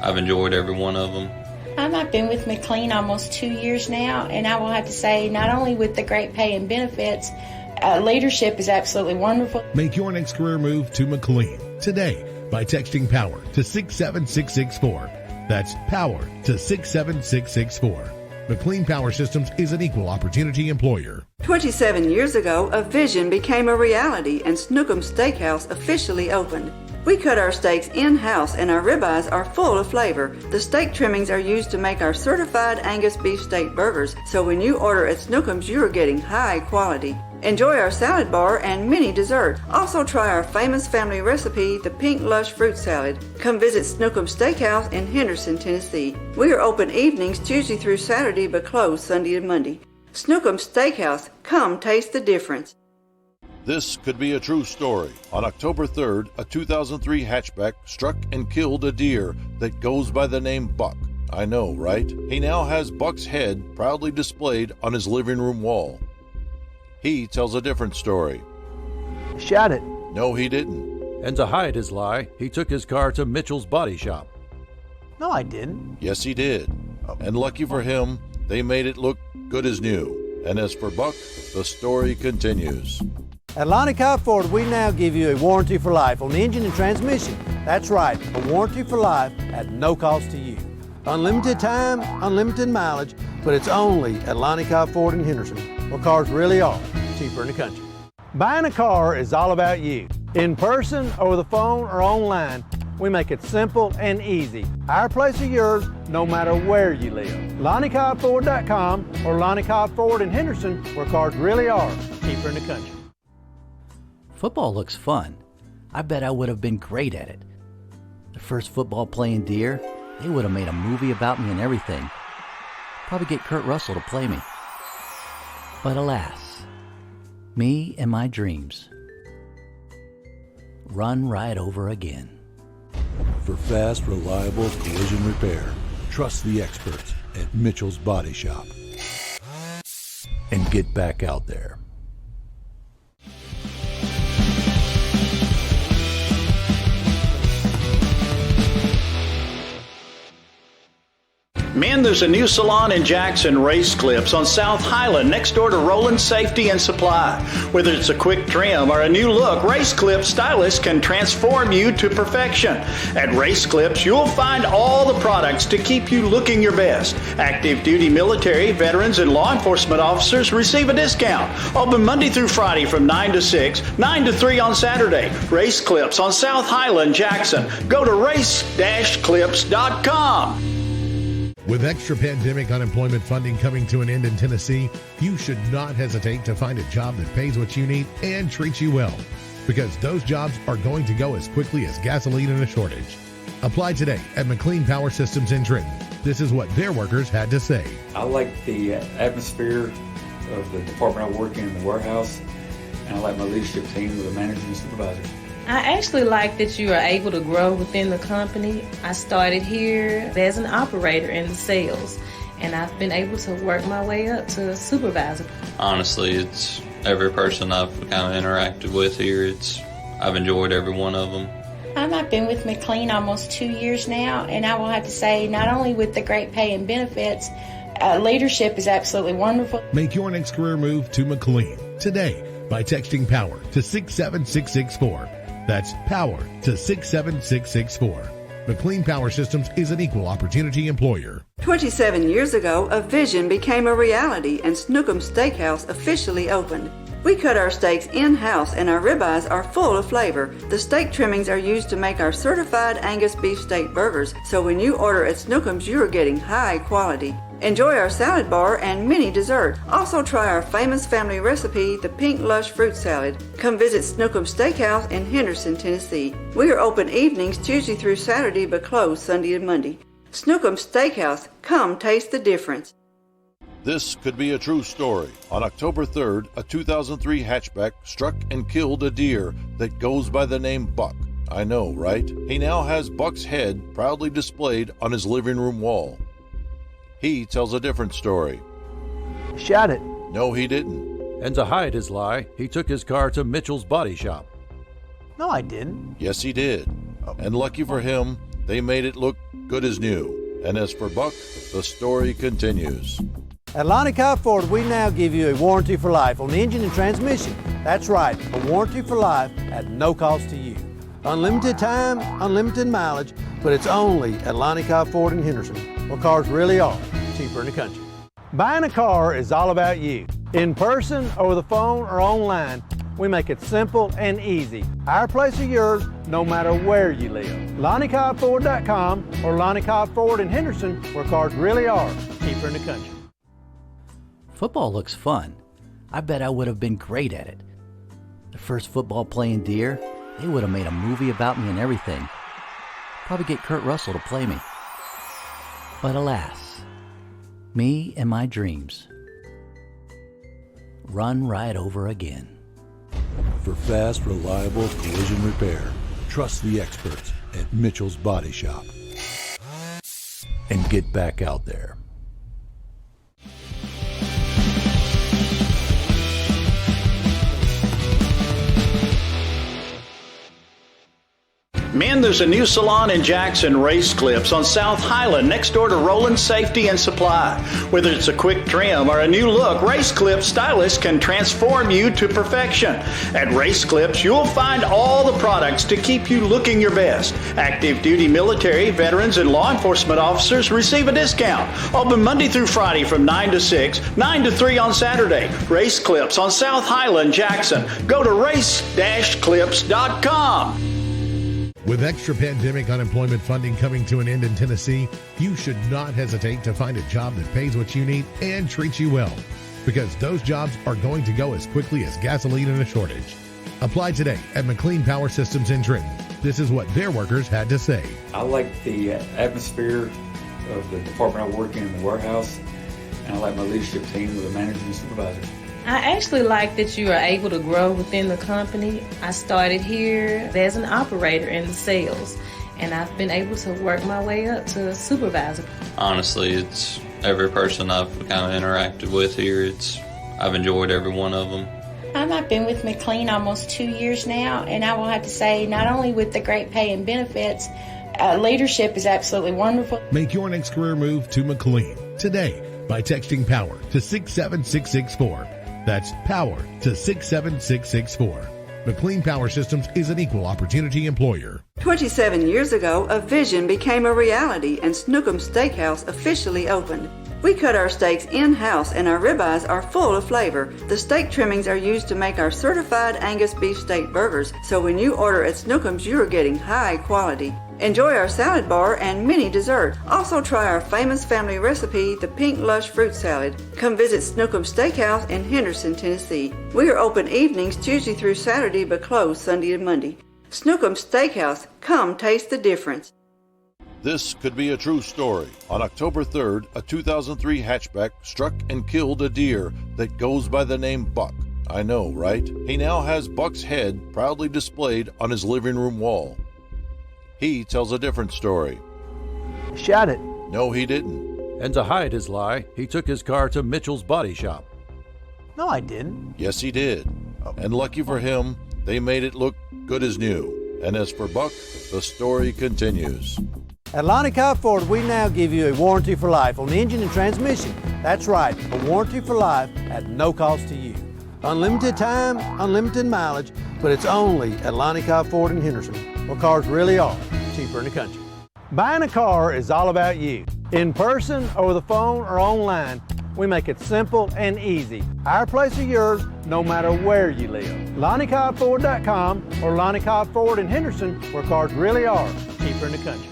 I've enjoyed every one of them. I've been with McLean almost 2 years now, and I will have to say, not only with the great pay and benefits, leadership is absolutely wonderful. Make your next career move to McLean today by texting POWER to 67664. That's POWER to 67664. McLean Power Systems is an equal opportunity employer. 27 years ago, a vision became a reality and Snookum Steakhouse officially opened. We cut our steaks in-house and our ribeyes are full of flavor. The steak trimmings are used to make our certified Angus beef steak burgers, so when you order at Snookums, you are getting high quality. Enjoy our salad bar and mini dessert. Also try our famous family recipe, the Pink Lush Fruit Salad. Come visit Snookums Steakhouse in Henderson, Tennessee. We are open evenings Tuesday through Saturday but closed Sunday and Monday. Snookums Steakhouse, come taste the difference. This could be a true story. On October 3rd, a 2003 hatchback struck and killed a deer that goes by the name Buck. I know, right? He now has Buck's head proudly displayed on his living room wall. He tells a different story. Shot it. No, he didn't. And to hide his lie, he took his car to Mitchell's body shop. No, I didn't. Yes, he did. And lucky for him, they made it look good as new. And as for Buck, the story continues. At Lonnie Cobb Ford, we now give you a warranty for life on the engine and transmission. That's right, a warranty for life at no cost to you. Unlimited time, unlimited mileage, but it's only at Lonnie Cobb Ford in Henderson, where cars really are cheaper in the country. Buying a car is all about you. In person, over the phone, or online, we make it simple and easy. Our place or yours, no matter where you live. LonnieCobbFord.com or Lonnie Cobb Ford in Henderson, where cars really are cheaper in the country. Football looks fun. I bet I would have been great at it. The first football playing deer, they would have made a movie about me and everything. Probably get Kurt Russell to play me. But alas, me and my dreams run right over again. For fast, reliable collision repair, trust the experts at Mitchell's Body Shop. And get back out there. Men, there's a new salon in Jackson, Race Clips, on South Highland, next door to Roland Safety and Supply. Whether it's a quick trim or a new look, Race Clips stylists can transform you to perfection. At Race Clips, you'll find all the products to keep you looking your best. Active duty military, veterans, and law enforcement officers receive a discount. Open Monday through Friday from 9 to 6, 9 to 3 on Saturday. Race Clips on South Highland, Jackson. Go to race-clips.com. With extra pandemic unemployment funding coming to an end in Tennessee, you should not hesitate to find a job that pays what you need and treats you well, because those jobs are going to go as quickly as gasoline in a shortage. Apply today at McLean Power Systems in Trenton. This is what their workers had to say. I like the atmosphere of the department I work in the warehouse, and I like my leadership team with the managers and supervisors. I actually like that you are able to grow within the company. I started here as an operator in the sales, and I've been able to work my way up to a supervisor. Honestly, it's every person I've kind of interacted with here. I've enjoyed every one of them. I've been with McLean almost 2 years now, and I will have to say, not only with the great pay and benefits, leadership is absolutely wonderful. Make your next career move to McLean today by texting POWER to 67664. That's POWER to 67664. McLean Power Systems is an equal opportunity employer. 27 years ago, a vision became a reality and Snookums Steakhouse officially opened. We cut our steaks in-house and our ribeyes are full of flavor. The steak trimmings are used to make our certified Angus beef steak burgers, so when you order at Snookums, you are getting high quality. Enjoy our salad bar and mini dessert. Also try our famous family recipe, the Pink Lush Fruit Salad. Come visit Snookums Steakhouse in Henderson, Tennessee. We are open evenings Tuesday through Saturday but closed Sunday and Monday. Snookums Steakhouse, come taste the difference. This could be a true story. On October 3rd, a 2003 hatchback struck and killed a deer that goes by the name Buck. I know, right? He now has Buck's head proudly displayed on his living room wall. He tells a different story. Shot it. No, he didn't. And to hide his lie, he took his car to Mitchell's body shop. No, I didn't. Yes, he did. And lucky for him, they made it look good as new. And as for Buck, the story continues. At Lonnie Cobb Ford, we now give you a warranty for life on the engine and transmission. That's right, a warranty for life at no cost to you. Unlimited time, unlimited mileage, but it's only at Lonnie Cobb Ford in Henderson, where cars really are cheaper in the country. Buying a car is all about you. In person, over the phone, or online, we make it simple and easy. Our place is yours, no matter where you live. LonnieCobbFord.com or Lonnie Cobb Ford in Henderson, where cars really are cheaper in the country. Football looks fun. I bet I would have been great at it. The first football playing deer, they would have made a movie about me and everything. Probably get Kurt Russell to play me. But alas, me and my dreams run right over again. For fast, reliable collision repair, trust the experts at Mitchell's Body Shop. And get back out there. Men, there's a new salon in Jackson, Race Clips, on South Highland, next door to Roland Safety and Supply. Whether it's a quick trim or a new look, Race Clips stylists can transform you to perfection. At Race Clips, you'll find all the products to keep you looking your best. Active duty military, veterans, and law enforcement officers receive a discount. Open Monday through Friday from 9 to 6, 9 to 3 on Saturday. Race Clips on South Highland, Jackson. Go to race-clips.com. With extra pandemic unemployment funding coming to an end in Tennessee, you should not hesitate to find a job that pays what you need and treats you well, because those jobs are going to go as quickly as gasoline in a shortage. Apply today at McLean Power Systems in Trenton. This is what their workers had to say. I like the atmosphere of the department I work in the warehouse, and I like my leadership team with the managers and supervisors. I actually like that you are able to grow within the company. I started here as an operator in the sales, and I've been able to work my way up to a supervisor. Honestly, it's every person I've kind of interacted with here. I've enjoyed every one of them. I've been with McLean almost 2 years now, and I will have to say, not only with the great pay and benefits, leadership is absolutely wonderful. Make your next career move to McLean today by texting POWER to 67664. That's POWER to 67664. McLean Power Systems is an equal opportunity employer. 27 years ago, a vision became a reality and Snookum's Steakhouse officially opened. We cut our steaks in-house and our ribeyes are full of flavor. The steak trimmings are used to make our certified Angus beef steak burgers, so when you order at Snookum's, you are getting high quality. Enjoy our salad bar and mini dessert. Also try our famous family recipe, the Pink Lush Fruit Salad. Come visit Snookum's Steakhouse in Henderson, Tennessee. We are open evenings Tuesday through Saturday but closed Sunday and Monday. Snookum's Steakhouse. Come taste the difference. This could be a true story. On October 3rd, a 2003 hatchback struck and killed a deer that goes by the name Buck. I know, right? He now has Buck's head proudly displayed on his living room wall. He tells a different story. Shot it. No, he didn't. And to hide his lie, he took his car to Mitchell's Body Shop. No, I didn't. Yes, he did. And lucky for him, they made it look good as new. And as for Buck, the story continues. At Lonnie Cobb Ford, we now give you a warranty for life on engine and transmission. That's right, a warranty for life at no cost to you. Unlimited time, unlimited mileage, but it's only at Lonnie Cobb Ford in Henderson, where cars really are cheaper in the country. Buying a car is all about you. In person, over the phone, or online, we make it simple and easy. Our place is yours, no matter where you live. LonnieCobbFord.com or Lonnie Cobb Ford in Henderson, where cars really are cheaper in the country.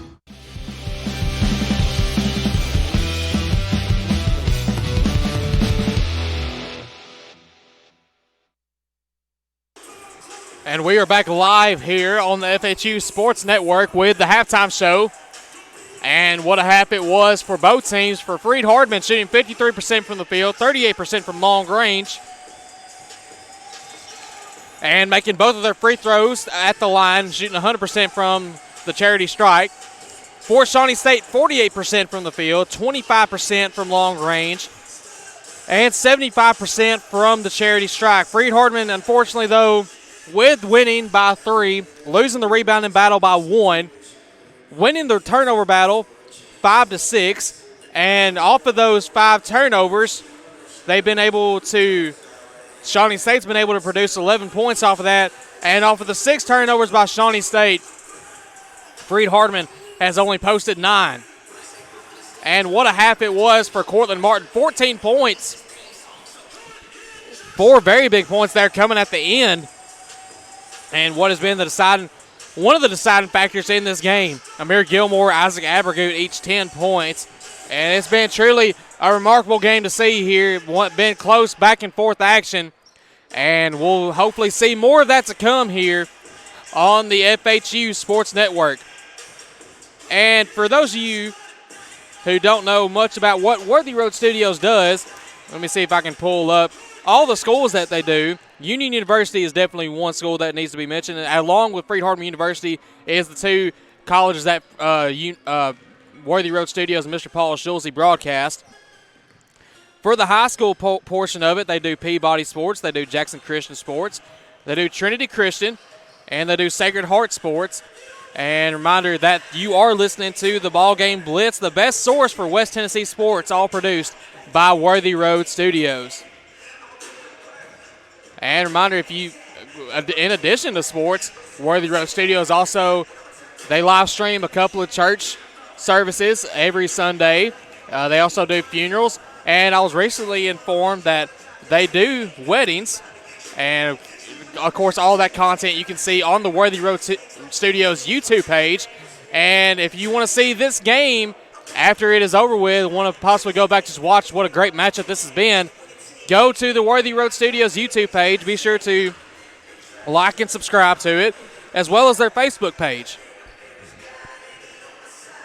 And we are back live here on the FHU Sports Network with the halftime show. And what a half it was for both teams. For Freed-Hardeman shooting 53% from the field, 38% from long range. And making both of their free throws at the line, shooting 100% from the charity strike. For Shawnee State, 48% from the field, 25% from long range, and 75% from the charity strike. Freed-Hardeman, unfortunately, though, with winning by 3, losing the rebounding battle by 1, winning the turnover battle 5-6, and off of those 5 turnovers, they've been able to, Shawnee State's been able to produce 11 points off of that, and off of the 6 turnovers by Shawnee State, Freed-Hardeman has only posted 9. And what a half it was for Cortland Martin, 14 points. 4 very big points there coming at the end. And what has been one of the deciding factors in this game, Amir Gilmore, Isaac Abergoot, each 10 points. And it's been truly a remarkable game to see here. Been close back and forth action. And we'll hopefully see more of that to come here on the FHU Sports Network. And for those of you who don't know much about what Worthy Road Studios does, let me see if I can pull up all the schools that they do. Union University is definitely one school that needs to be mentioned. And along with Freed-Hardeman University is the two colleges that Worthy Road Studios and Mr. Paul Schulze broadcast. For the high school portion of it, they do Peabody Sports, they do Jackson Christian Sports, they do Trinity Christian, and they do Sacred Heart Sports. And reminder that you are listening to the BallGame Blitz, the best source for West Tennessee sports, all produced by Worthy Road Studios. And reminder, if you, in addition to sports, Worthy Road Studios also, they live stream a couple of church services every Sunday. They also do funerals. And I was recently informed that they do weddings. And, of course, all that content you can see on the Worthy Road Studios YouTube page. And if you want to see this game after it is over with, want to possibly go back, just watch what a great matchup this has been, go to the Worthy Road Studios YouTube page. Be sure to like and subscribe to it, as well as their Facebook page.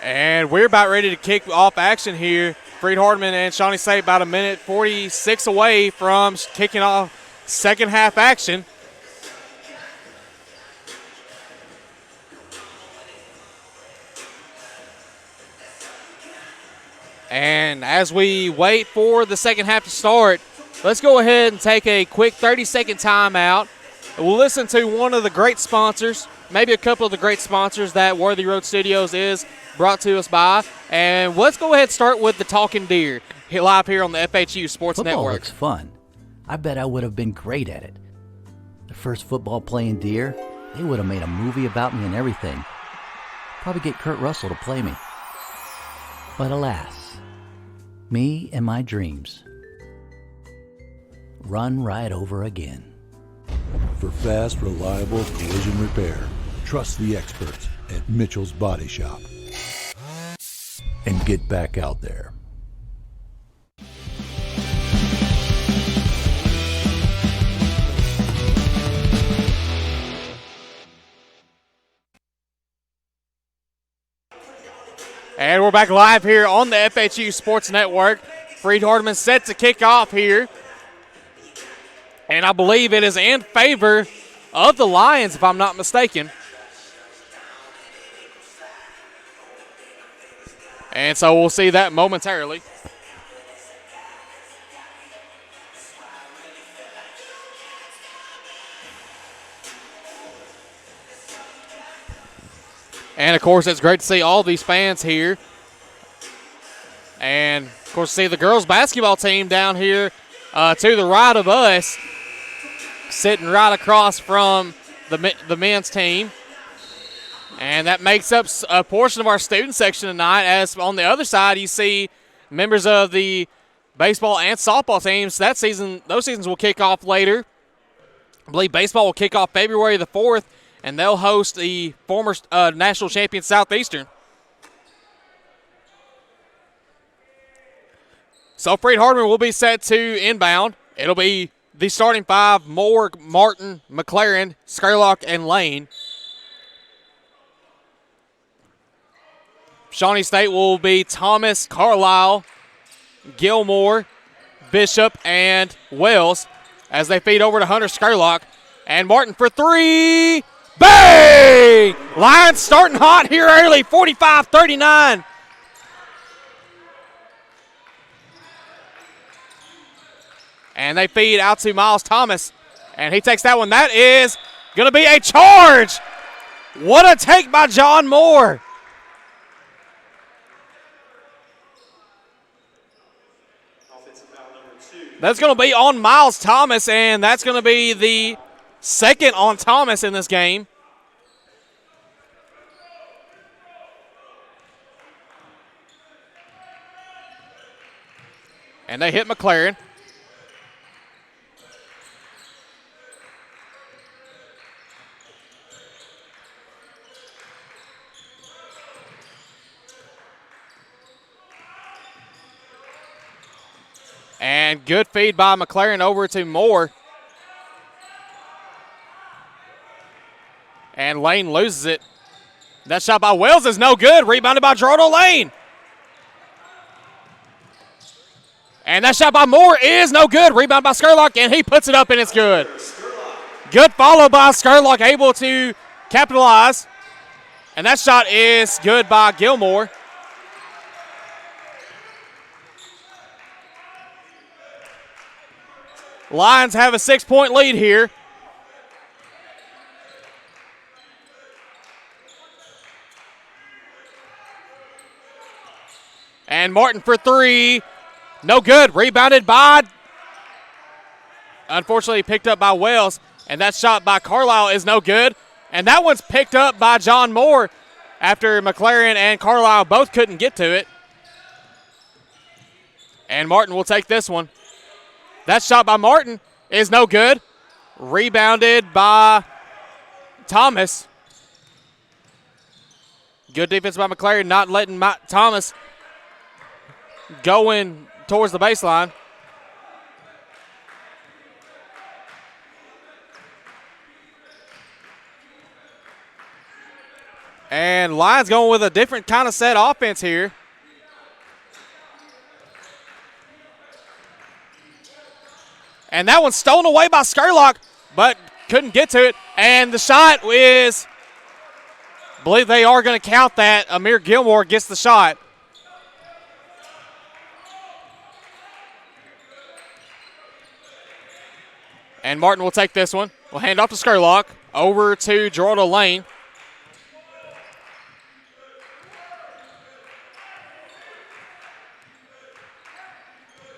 And we're about ready to kick off action here. Freed-Hardeman and Shawnee State about 1:46 away from kicking off second half action. And as we wait for the second half to start, let's go ahead and take a quick 30-second timeout. We'll listen to one of the great sponsors, maybe a couple of the great sponsors that Worthy Road Studios is brought to us by. And let's go ahead and start with the Talking Deer, live here on the FHU Sports Football Network. Looks fun. I bet I would have been great at it. The first football playing Deer, they would have made a movie about me and everything. Probably get Kurt Russell to play me. But alas, me and my dreams run right over again. For fast, reliable collision repair, trust the experts at Mitchell's Body Shop. And get back out there. And we're back live here on the FHU Sports Network. Freed-Hardeman set to kick off here. And I believe it is in favor of the Lions, if I'm not mistaken. And so we'll see that momentarily. And, of course, it's great to see all these fans here. And, of course, see the girls' basketball team down here to the right of us, sitting right across from the men's team. And that makes up a portion of our student section tonight, as on the other side you see members of the baseball and softball teams. Those seasons will kick off later. I believe baseball will kick off February the 4th, and they'll host the former national champion Southeastern. So Freed-Hardeman will be set to inbound. It'll be the starting five: Moore, Martin, McLaren, Skerlock, and Lane. Shawnee State will be Thomas, Carlisle, Gilmore, Bishop, and Wells as they feed over to Hunter Skerlock. And Martin for three. Bang! Lions starting hot here early, 45-39. And they feed out to Miles Thomas. And he takes that one. That is going to be a charge. What a take by John Moore. That's going to be on Miles Thomas, and that's going to be the second on Thomas in this game. And they hit McLaren. And good feed by McLaren over to Moore. And Lane loses it. That shot by Wells is no good. Rebounded by Gerardo Lane. And that shot by Moore is no good. Rebound by Skurlock, and he puts it up, and it's good. Good follow by Skurlock, able to capitalize. And that shot is good by Gilmore. Lions have a 6-point lead here. And Martin for three. No good. Rebounded by, unfortunately, picked up by Wells. And that shot by Carlisle is no good. And that one's picked up by John Moore after McLaren and Carlisle both couldn't get to it. And Martin will take this one. That shot by Martin is no good. Rebounded by Thomas. Good defense by McLaren, not letting Thomas going towards the baseline. And Lions going with a different kind of set offense here. And that one's stolen away by Skurlock, but couldn't get to it. And the shot is, I believe they are going to count that. Amir Gilmore gets the shot. And Martin will take this one. We'll hand off to Skurlock. Over to Gerardo Lane.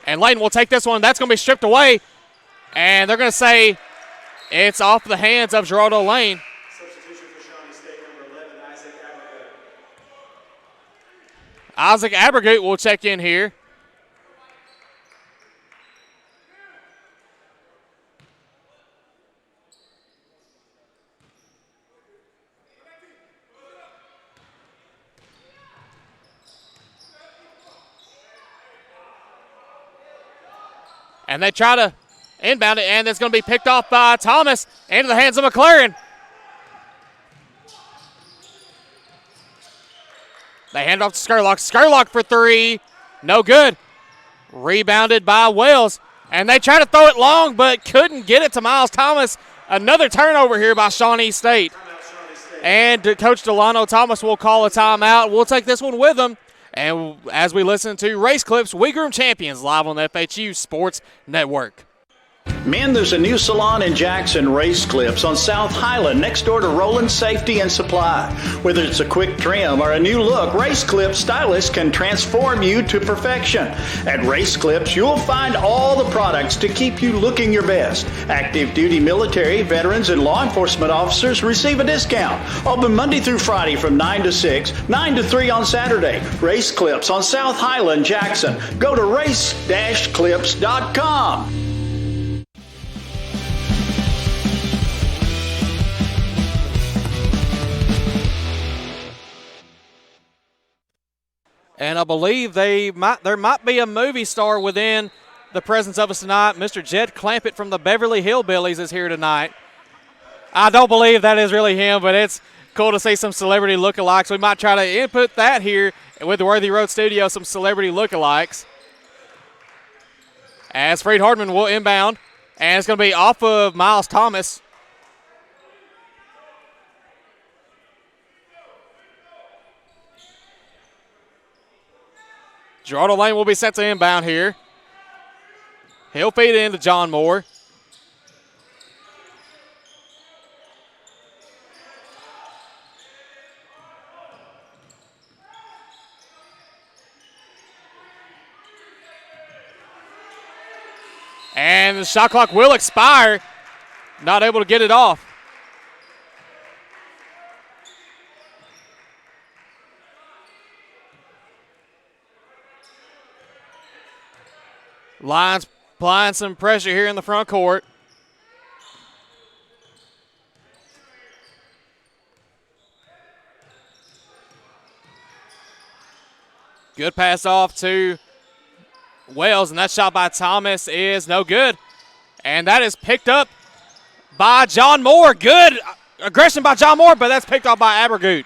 And Lane will take this one. That's going to be stripped away. And they're going to say it's off the hands of Gerardo Lane. Substitution for Shawnee State, number 11, Isaac Abergut. Isaac Abergut will check in here. And they try to inbound it, and it's going to be picked off by Thomas into the hands of McLaren. They hand off to Skurlock. Skurlock for three. No good. Rebounded by Wells. And they try to throw it long, but couldn't get it to Miles Thomas. Another turnover here by Shawnee State. And Coach Delano Thomas will call a timeout. We'll take this one with him. And as we listen to Race Clips, We Groom Champions live on the FHU Sports Network. Men, there's a new salon in Jackson, Race Clips, on South Highland, next door to Roland Safety and Supply. Whether it's a quick trim or a new look, Race Clips stylists can transform you to perfection. At Race Clips, you'll find all the products to keep you looking your best. Active duty military, veterans, and law enforcement officers receive a discount. Open Monday through Friday from 9 to 6, 9 to 3 on Saturday. Race Clips on South Highland, Jackson. Go to race-clips.com. And I believe there might be a movie star within the presence of us tonight. Mr. Jed Clampett from the Beverly Hillbillies is here tonight. I don't believe that is really him, but it's cool to see some celebrity lookalikes. We might try to input that here with the Worthy Road Studio, some celebrity lookalikes. As Freed-Hardeman will inbound, and it's going to be off of Miles Thomas. Gerardo Lane will be set to inbound here. He'll feed it into John Moore. And the shot clock will expire. Not able to get it off. Lions applying some pressure here in the front court. Good pass off to Wells, and that shot by Thomas is no good. And that is picked up by John Moore. Good aggression by John Moore, but that's picked up by Abergut.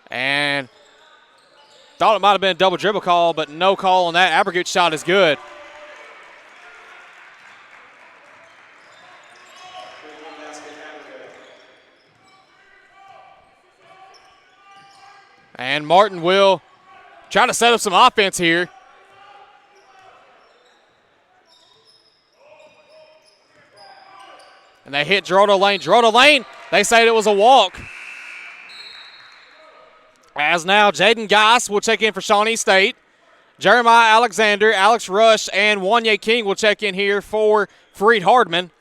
And thought it might have been a double dribble call, but no call on that. Abergut's shot is good. And Martin will try to set up some offense here. And they hit Geraldo Lane. Geraldo Lane, they said it was a walk. As now Jaden Geis will check in for Shawnee State. Jeremiah Alexander, Alex Rush, and Wanye King will check in here for Freed-Hardeman.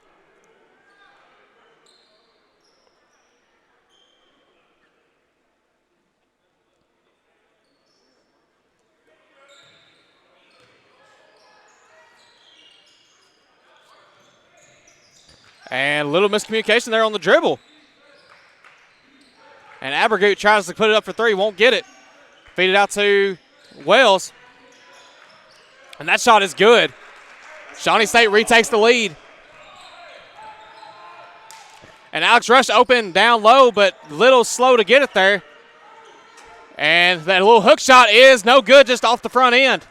And a little miscommunication there on the dribble. And Abergut tries to put it up for three, won't get it. Feed it out to Wells. And that shot is good. Shawnee State retakes the lead. And Alex Rush open down low, but a little slow to get it there. And that little hook shot is no good, just off the front end.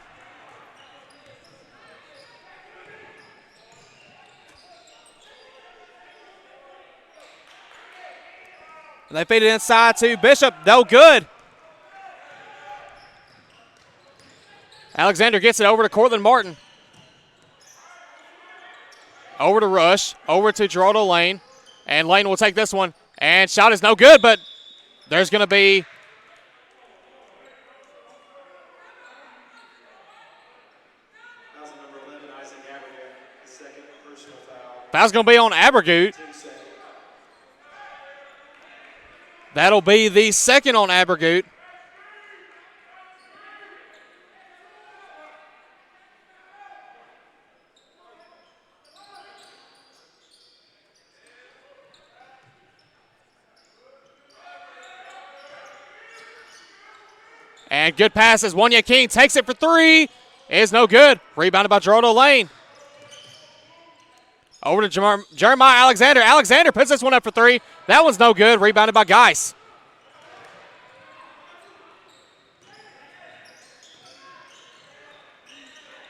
And they feed it inside to Bishop. No good. Alexander gets it over to Cortland Martin. Over to Rush. Over to Geraldo Lane. And Lane will take this one. And shot is no good, but there's going to be foul's going to be on Abergut. That'll be the second on Abergut. And good passes. Wanya King takes it for three. Is no good. Rebounded by Geraldo Lane. Over to Jeremiah Alexander. Alexander puts this one up for three. That one's no good. Rebounded by Geis.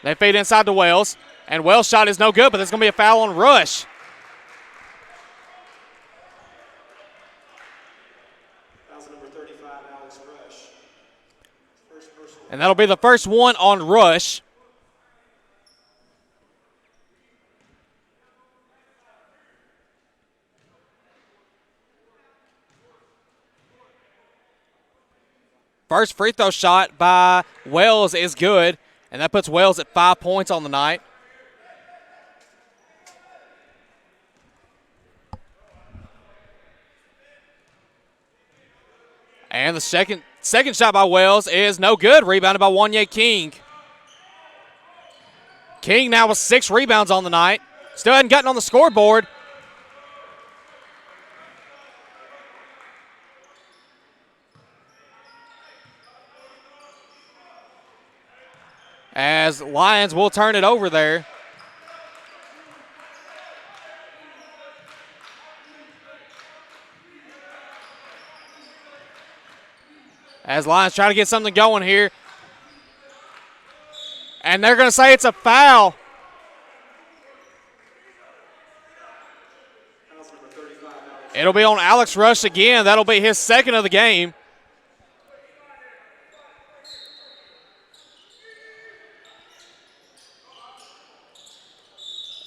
They feed inside to Wells. And Wells' shot is no good, but there's going to be a foul on Rush. And that'll be the first one on Rush. First free throw shot by Wells is good, and that puts Wells at 5 points on the night. And the second shot by Wells is no good. Rebounded by Wanye King. King now with 6 rebounds on the night. Still hadn't gotten on the scoreboard. As Lions will turn it over there. As Lions try to get something going here. And they're going to say it's a foul. It'll be on Alex Rush again. That'll be his second of the game.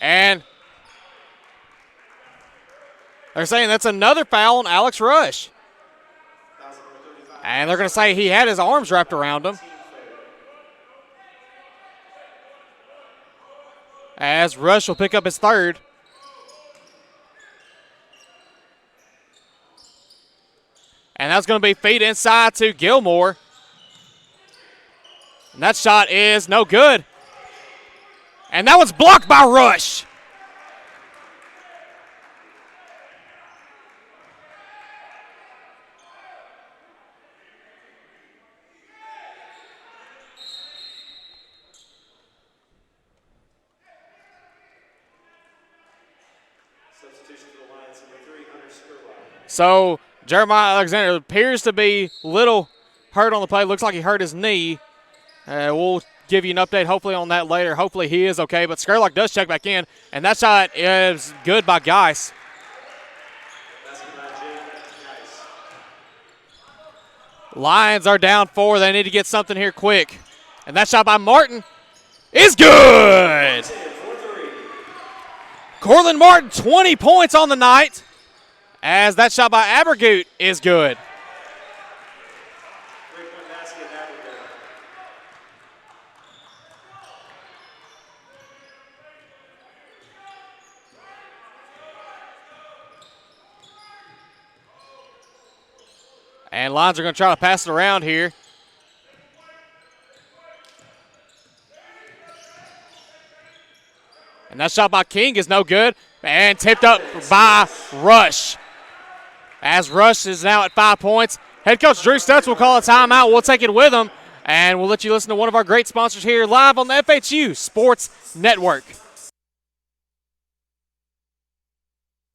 And they're saying that's another foul on Alex Rush. And they're going to say he had his arms wrapped around him. As Rush will pick up his third. And that's going to be feed inside to Gilmore. And that shot is no good. And that was blocked by Rush. So Jeremiah Alexander appears to be little hurt on the play. Looks like he hurt his knee. We'll give you an update hopefully on that later. Hopefully he is okay, but Skurlock does check back in, and that shot is good by Geis. Lions are down 4. They need to get something here quick. And that shot by Martin is good. Cortland Martin, 20 points on the night, as that shot by Abergut is good. And Lions are going to try to pass it around here. And that shot by King is no good. And tipped up by Rush. As Rush is now at 5 points. Head coach Drew Stutz will call a timeout. We'll take it with him. And we'll let you listen to one of our great sponsors here live on the FHU Sports Network.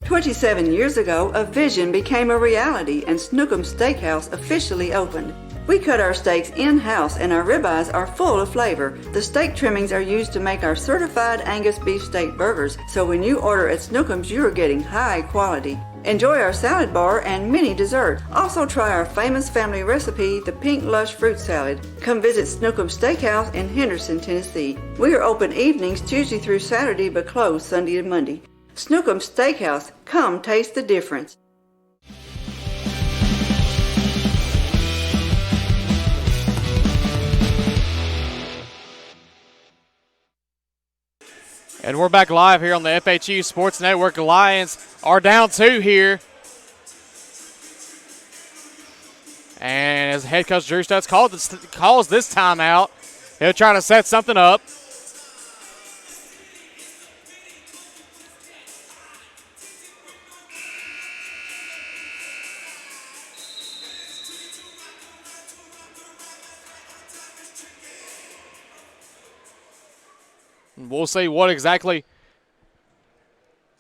27 years ago, a vision became a reality and Snookum Steakhouse officially opened. We cut our steaks in-house and our ribeyes are full of flavor. The steak trimmings are used to make our certified Angus beef steak burgers, so when you order at Snookum's, you are getting high quality. Enjoy our salad bar and mini dessert. Also try our famous family recipe, the Pink Lush Fruit Salad. Come visit Snookum Steakhouse in Henderson, Tennessee. We are open evenings Tuesday through Saturday but closed Sunday and Monday. Snookum Steakhouse, come taste the difference. And we're back live here on the FHU Sports Network. The Lions are down 2 here. And as head coach Drew Stutz calls this timeout, he'll try to set something up. We'll see what exactly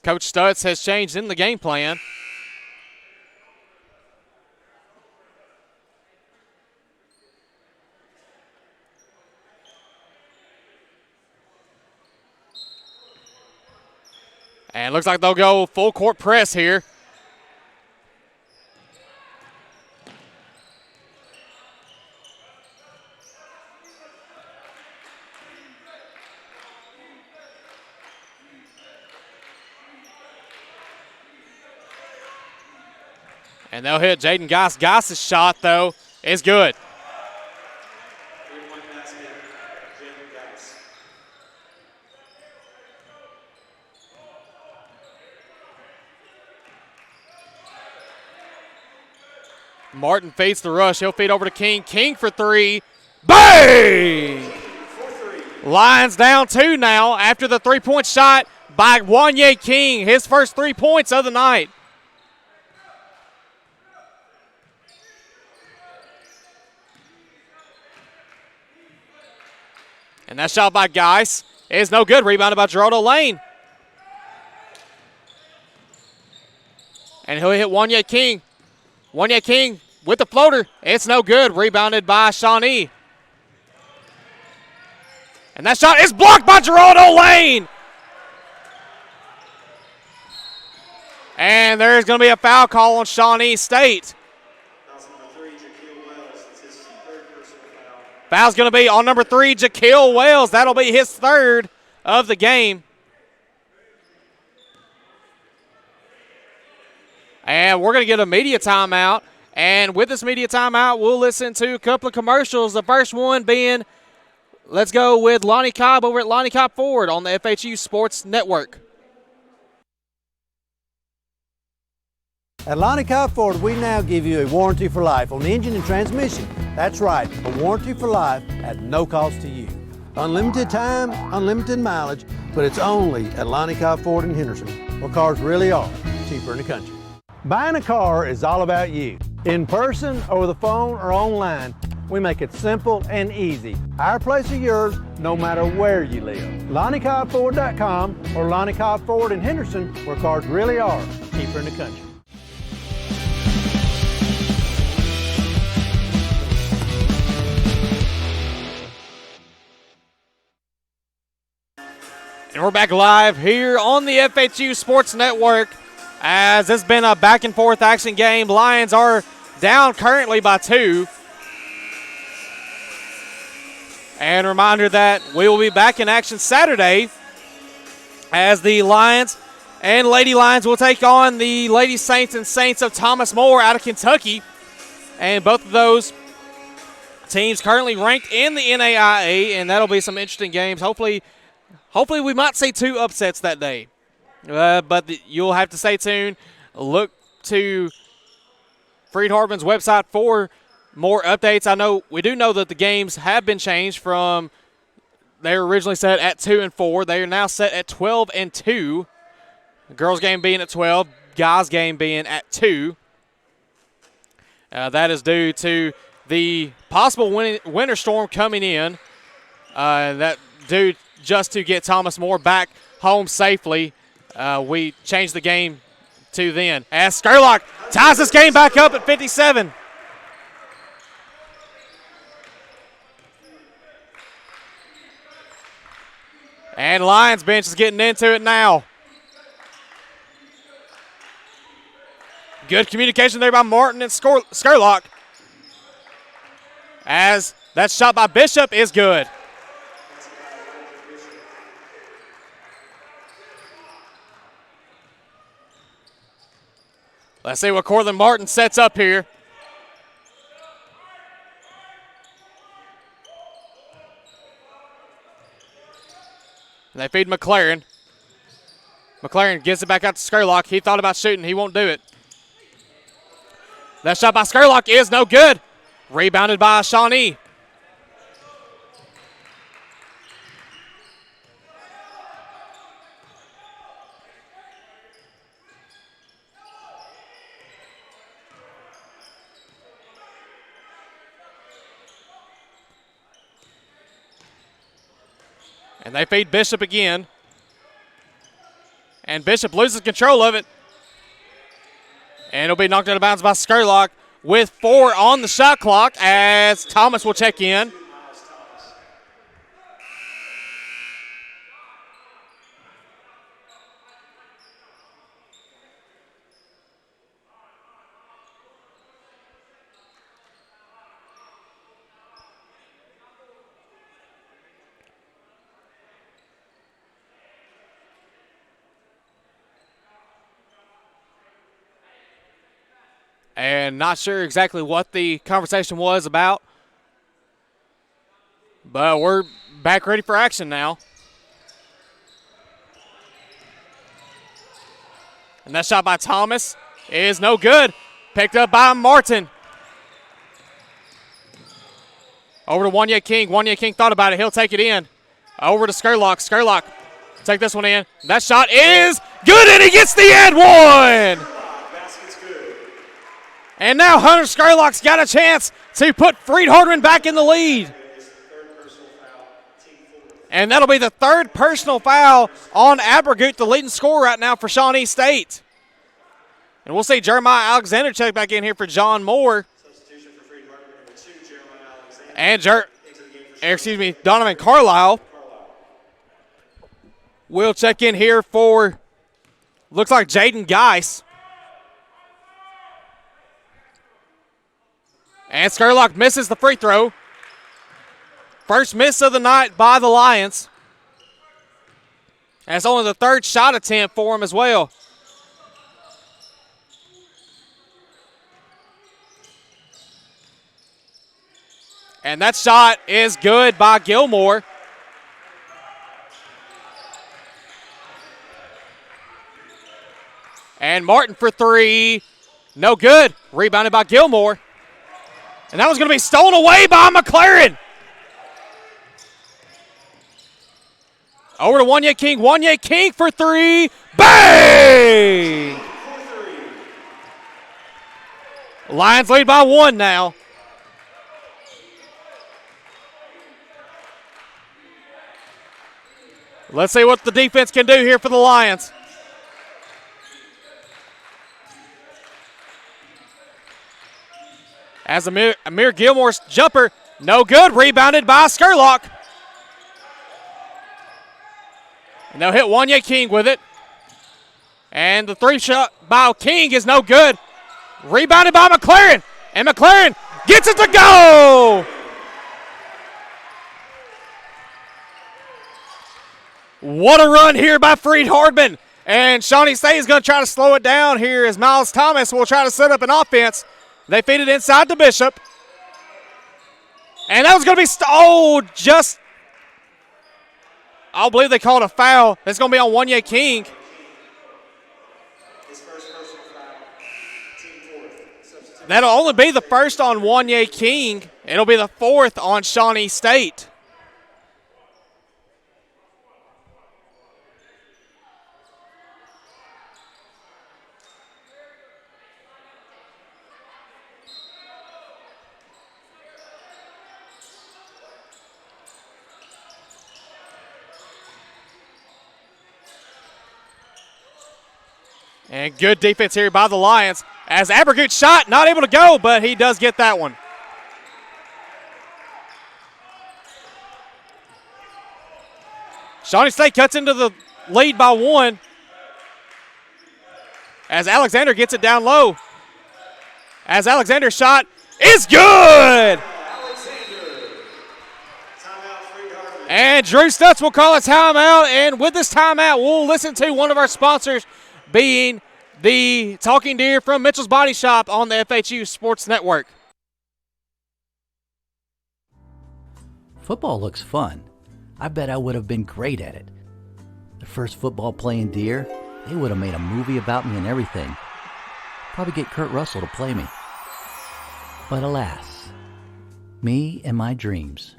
Coach Stutz has changed in the game plan. And looks like they'll go full court press here. And they'll hit Jaden Geis. Geis' shot, though, is good. Martin fades the rush. He'll feed over to King. King for 3. Bang! Lions down 2 now after the 3-point shot by Wanye King. His first 3 points of the night. And that shot by Geis is no good. Rebounded by Geraldo Lane. And he'll hit Wanye King. Wanye King with the floater. It's no good. Rebounded by Shawnee. And that shot is blocked by Geraldo Lane. And there's going to be a foul call on Shawnee State. Foul's going to be on number 3, Jaquil Wells. That'll be his 3rd of the game. And we're going to get a media timeout. And with this media timeout, we'll listen to a couple of commercials. The first one being, let's go with Lonnie Cobb over at Lonnie Cobb Ford on the FHU Sports Network. At Lonnie Cobb Ford, we now give you a warranty for life on the engine and transmission. That's right, a warranty for life at no cost to you. Unlimited time, unlimited mileage, but it's only at Lonnie Cobb Ford in Henderson, where cars really are cheaper in the country. Buying a car is all about you. In person, over the phone, or online, we make it simple and easy. Our place is yours, no matter where you live. LonnieCobbFord.com or Lonnie Cobb Ford in Henderson, where cars really are cheaper in the country. And we're back live here on the FHU Sports Network as it's been a back and forth action game. Lions are down currently by 2. And a reminder that we will be back in action Saturday as the Lions and Lady Lions will take on the Lady Saints and Saints of Thomas More out of Kentucky. And both of those teams currently ranked in the NAIA, and that'll be some interesting games. Hopefully we might see 2 upsets that day. But you'll have to stay tuned. Look to Freed-Hardeman's website for more updates. We do know that the games have been changed from they were originally set at 2 and 4. They are now set at 12 and 2. The girls' game being at 12, guys' game being at 2. That is due to the possible winter storm coming in. That due just to get Thomas More back home safely. We changed the game to then. As Skurlock ties this game back up at 57. And Lions bench is getting into it now. Good communication there by Martin and Skurlock. As that shot by Bishop is good. Let's see what Cortland Martin sets up here. They feed McLaren. McLaren gives it back out to Skurlock. He thought about shooting. He won't do it. That shot by Skurlock is no good. Rebounded by Shawnee. And they feed Bishop again. And Bishop loses control of it. And it'll be knocked out of bounds by Skurlock with 4 on the shot clock as Thomas will check in. And not sure exactly what the conversation was about. But we're back ready for action now. And that shot by Thomas is no good. Picked up by Martin. Over to Wanya King. Wanya King thought about it. He'll take it in. Over to Skurlock. Skurlock, take this one in. That shot is good, and he gets the and one. And now Hunter Skurlock's got a chance to put Freed-Hardeman back in the lead. And that'll be the 3rd personal foul on Abergut, the leading scorer right now for Shawnee State. And we'll see Jeremiah Alexander check back in here for John Moore. And Donovan Carlisle will check in here for, looks like Jaden Geis. And Skurlock misses the free throw. First miss of the night by the Lions. And it's only the 3rd shot attempt for him as well. And that shot is good by Gilmore. And Martin for 3. No good. Rebounded by Gilmore. And that was going to be stolen away by McLaren. Over to Wanya King. Wanya King for 3. Bang! Lions lead by 1 now. Let's see what the defense can do here for the Lions. As Amir Gilmore's jumper, no good, rebounded by Skurlock. And they'll hit Wanye King with it. And the three shot by King is no good. Rebounded by McLaren. And McLaren gets it to go. What a run here by Freed-Hardeman. And Shawnee State is going to try to slow it down here as Miles Thomas will try to set up an offense. They feed it inside to Bishop. And that was going to be, I believe they called a foul. It's going to be on Wanye King. That'll only be the first on Wanye King. It'll be the fourth on Shawnee State. And good defense here by the Lions as Abergoot shot, not able to go, but he does get that one. Shawnee State cuts into the lead by one as Alexander gets it down low. As Alexander's shot is good. And Drew Stutz will call a timeout, and with this timeout, we'll listen to one of our sponsors, being the Talking Deer from Mitchell's Body Shop on the FHU Sports Network. Football looks fun. I bet I would have been great at it. The first football playing Deer, they would have made a movie about me and everything. Probably get Kurt Russell to play me. But alas, me and my dreams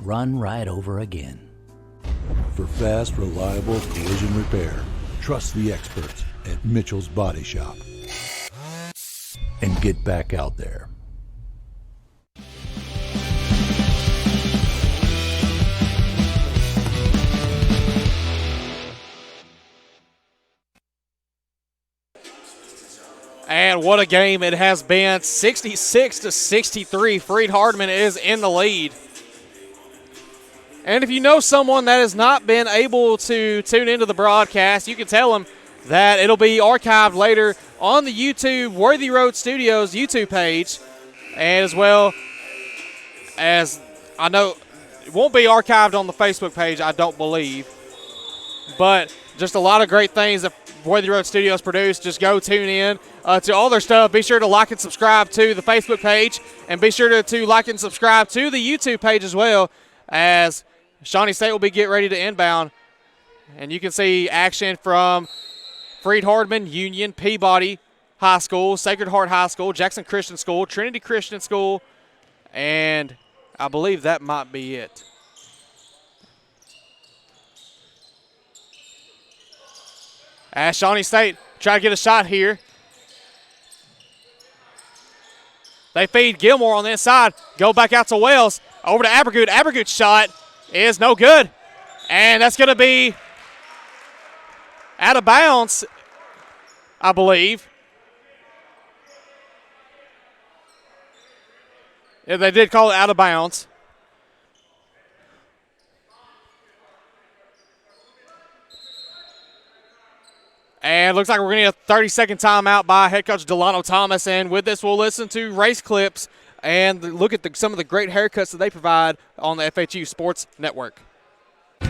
run right over again. For fast, reliable collision repair, trust the experts at Mitchell's Body Shop. And get back out there. And what a game it has been. 66-63. Freed-Hardeman is in the lead. And if you know someone that has not been able to tune into the broadcast, you can tell them that it'll be archived later on the YouTube Worthy Road Studios YouTube page. And as well as, I know it won't be archived on the Facebook page, I don't believe. But just a lot of great things that Worthy Road Studios produced. Just go tune in to all their stuff. Be sure to like and subscribe to the Facebook page. And be sure to like and subscribe to the YouTube page as well, as Shawnee State will be getting ready to inbound. And you can see action from Freed-Hardeman, Union, Peabody High School, Sacred Heart High School, Jackson Christian School, Trinity Christian School, and I believe that might be it. As Shawnee State try to get a shot here. They feed Gilmore on the inside. Go back out to Wells. Over to Abergoot. Abergoot's shot is no good. And that's going to be out of bounds, I believe. Yeah, they did call it out of bounds. And looks like we're going to get a 30-second timeout by head coach Delano Thomas. And with this, we'll listen to race clips and look at some of the great haircuts that they provide on the FHU Sports Network.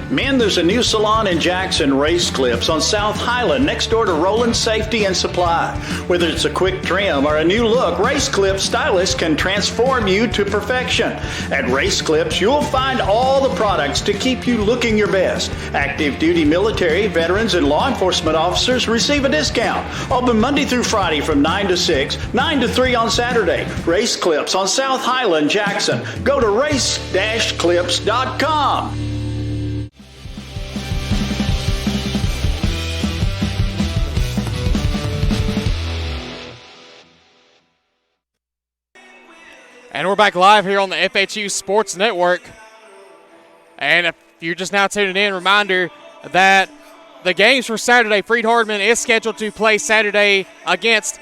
Men, there's a new salon in Jackson, Race Clips, on South Highland, next door to Roland Safety and Supply. Whether it's a quick trim or a new look, Race Clips stylists can transform you to perfection. At Race Clips, you'll find all the products to keep you looking your best. Active duty military, veterans, and law enforcement officers receive a discount. Open Monday through Friday from 9 to 6, 9 to 3 on Saturday. Race Clips on South Highland, Jackson. Go to race-clips.com. And we're back live here on the FHU Sports Network. And if you're just now tuning in, reminder that the games for Saturday, Freed-Hardeman is scheduled to play Saturday against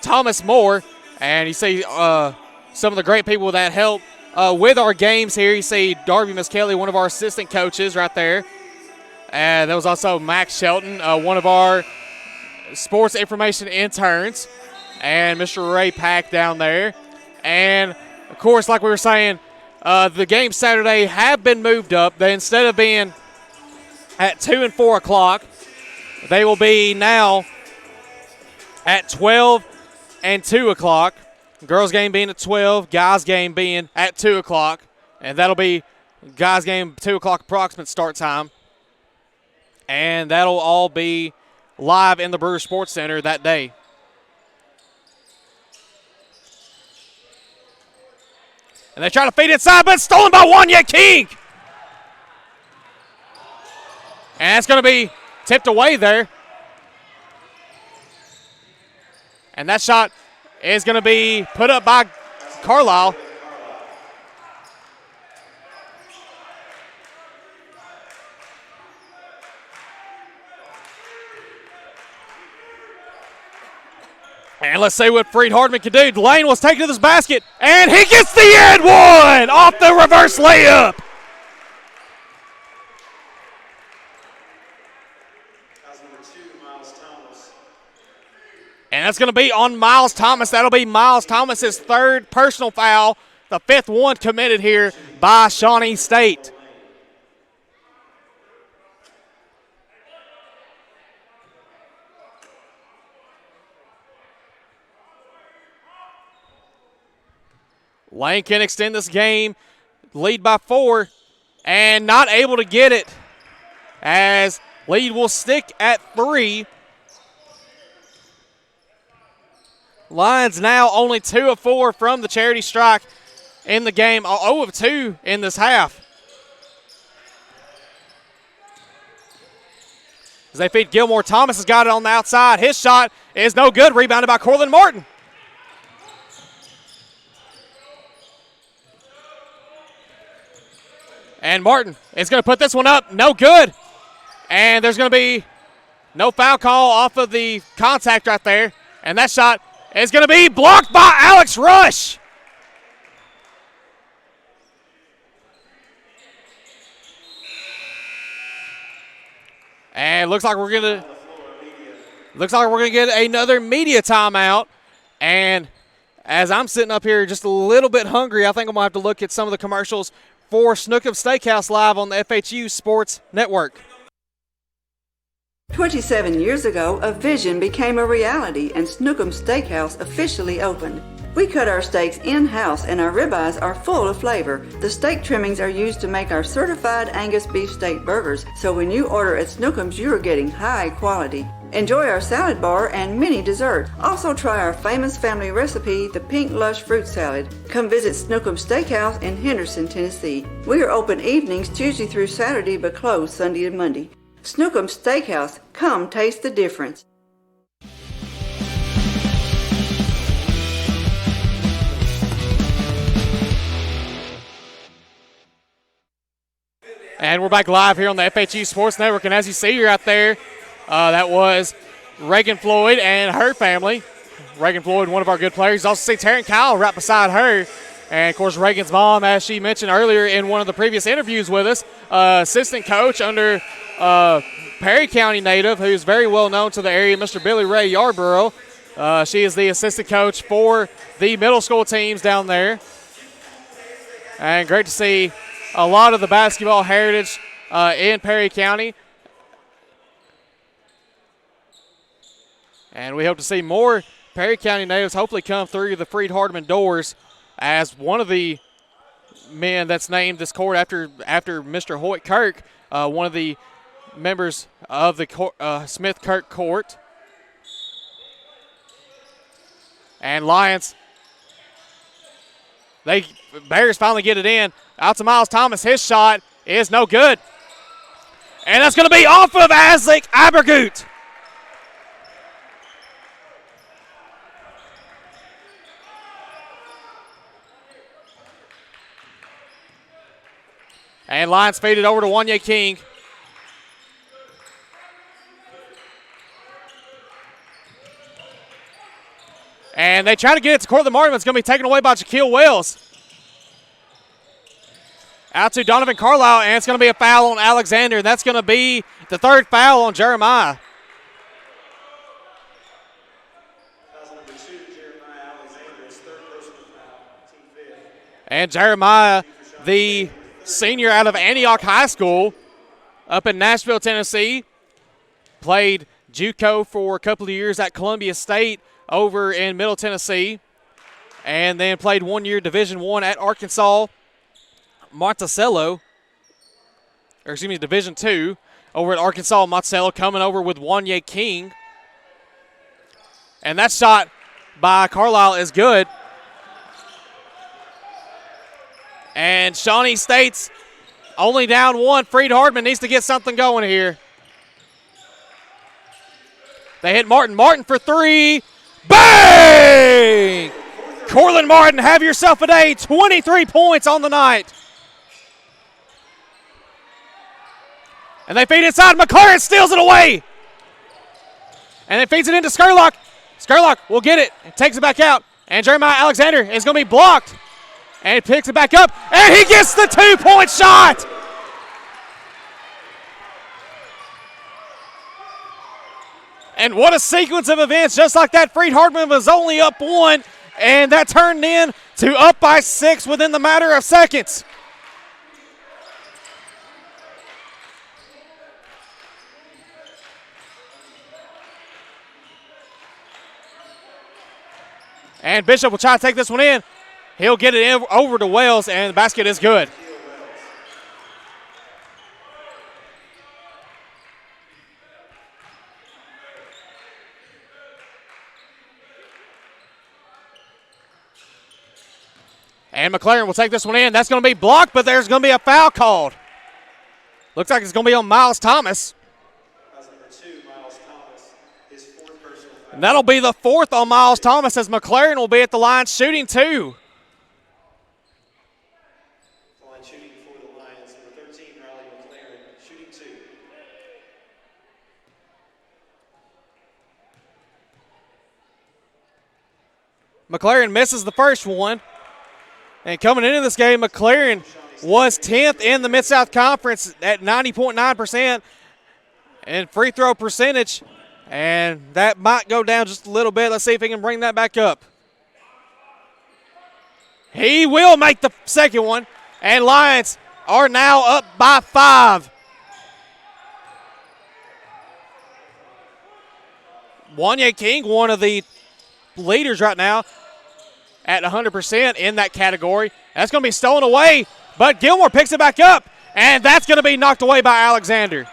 Thomas More. And you see some of the great people that help with our games here. You see Darby Miskelly, one of our assistant coaches right there. And there was also Max Shelton, one of our sports information interns, and Mr. Ray Pack down there. And, of course, like we were saying, the games Saturday have been moved up. They, instead of being at 2 and 4 o'clock, they will be now at 12 and 2 o'clock. Girls game being at 12, guys game being at 2 o'clock. And that'll be guys game 2 o'clock approximate start time. And that'll all be live in the Brewer Sports Center that day. And they try to feed inside, but it's stolen by Wanya King. And it's going to be tipped away there. And that shot is going to be put up by Carlisle. And let's see what Freed-Hardeman can do. Lane was taken to this basket, and he gets the and one off the reverse layup. And that's going to be on Miles Thomas. That'll be Miles Thomas's third personal foul, the fifth one committed here by Shawnee State. Lane can extend this game, lead by 4, and not able to get it, as lead will stick at 3. Lions now only 2 of 4 from the charity strike in the game, 0 of 2 in this half. As they feed Gilmore, Thomas has got it on the outside. His shot is no good, rebounded by Cortland Martin. And Martin is going to put this one up. No good. And there's going to be no foul call off of the contact right there. And that shot is going to be blocked by Alex Rush. And looks like we're going to get another media timeout. And as I'm sitting up here just a little bit hungry, I think I'm going to have to look at some of the commercials for Snookum Steakhouse live on the FHU Sports Network. 27 years ago, a vision became a reality and Snookum Steakhouse officially opened. We cut our steaks in-house and our ribeyes are full of flavor. The steak trimmings are used to make our certified Angus beef steak burgers, so when you order at Snookum's, you are getting high quality. Enjoy our salad bar and mini dessert. Also try our famous family recipe, the Pink Lush Fruit Salad. Come visit Snookum Steakhouse in Henderson, Tennessee. We are open evenings Tuesday through Saturday but closed Sunday and Monday. Snookum Steakhouse, come taste the difference. And we're back live here on the FHU Sports Network. And as you see here out there, that was Reagan Floyd and her family. Reagan Floyd, one of our good players. You also see Taryn Kyle right beside her. And, of course, Reagan's mom, as she mentioned earlier in one of the previous interviews with us, assistant coach under Perry County native, who's very well known to the area, Mr. Billy Ray Yarborough. She is the assistant coach for the middle school teams down there. And great to see a lot of the basketball heritage in Perry County. And we hope to see more Perry County natives hopefully come through the Freed-Hardeman doors, as one of the men that's named this court after Mr. Hoyt Kirk, one of the members of the Smith Kirk court. And Lions, Bears finally get it in. Out to Miles Thomas. His shot is no good. And that's going to be off of Aslik Abergut. And Lions feed it over to Wanya King. And they try to get it to Cortland Martin. It's going to be taken away by Jaquil Wells. Out to Donovan Carlisle, and it's going to be a foul on Alexander. And that's going to be the third foul on Jeremiah. And Jeremiah, the senior out of Antioch High School up in Nashville, Tennessee, played JUCO for a couple of years at Columbia State over in Middle Tennessee, and then played 1 year Division I at Arkansas Monticello, or excuse me, Division II over at Arkansas Monticello, coming over with Wanya King. And that shot by Carlisle is good. And Shawnee State's only down one. Freed-Hardeman needs to get something going here. They hit Martin. Martin for three. Bang! Cortland Martin, have yourself a day. 23 points on the night. And they feed inside. McLaren steals it away. And it feeds it into Skurlock. Skurlock will get it and takes it back out. And Jeremiah Alexander is going to be blocked. And he picks it back up. And he gets the 2-point shot. And what a sequence of events. Just like that, Freed-Hardeman was only up one, and that turned in to up by 6 within the matter of seconds. And Bishop will try to take this one in. He'll get it over to Wells, and the basket is good. And McLaren will take this one in. That's going to be blocked, but there's going to be a foul called. Looks like it's going to be on Miles Thomas. And that'll be the fourth on Miles Thomas, as McLaren will be at the line shooting two. McLaren misses the first one. And coming into this game, McLaren was 10th in the Mid-South Conference at 90.9% in free throw percentage. And that might go down just a little bit. Let's see if he can bring that back up. He will make the second one. And Lions are now up by 5. Wanya King, one of the leaders right now, at 100% in that category. That's going to be stolen away, but Gilmore picks it back up, and that's going to be knocked away by Alexander.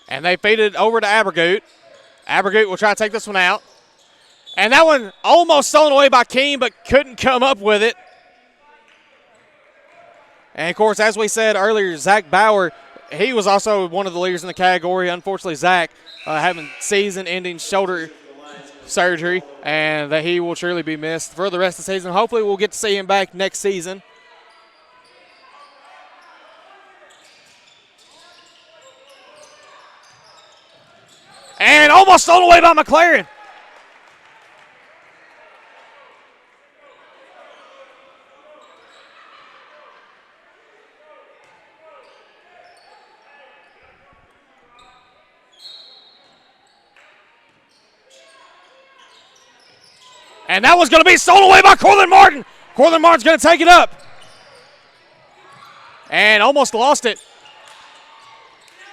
And they feed it over to Abergut. Abergut will try to take this one out. And that one almost stolen away by Keene, but couldn't come up with it. And, of course, as we said earlier, Zach Bauer, he was also one of the leaders in the category. Unfortunately, Zach having season-ending shoulder surgery, and that he will truly be missed for the rest of the season. Hopefully we'll get to see him back next season. And almost stolen away by McLaren. And that was going to be stolen away by Cortland Martin. Cortland Martin's going to take it up. And almost lost it.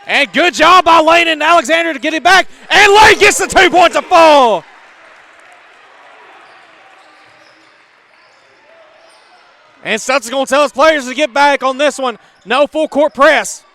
And good job by Lane and Alexander to get it back. And Lane gets the 2 points to fall. And Stutz's going to tell his players to get back on this one. No full court press.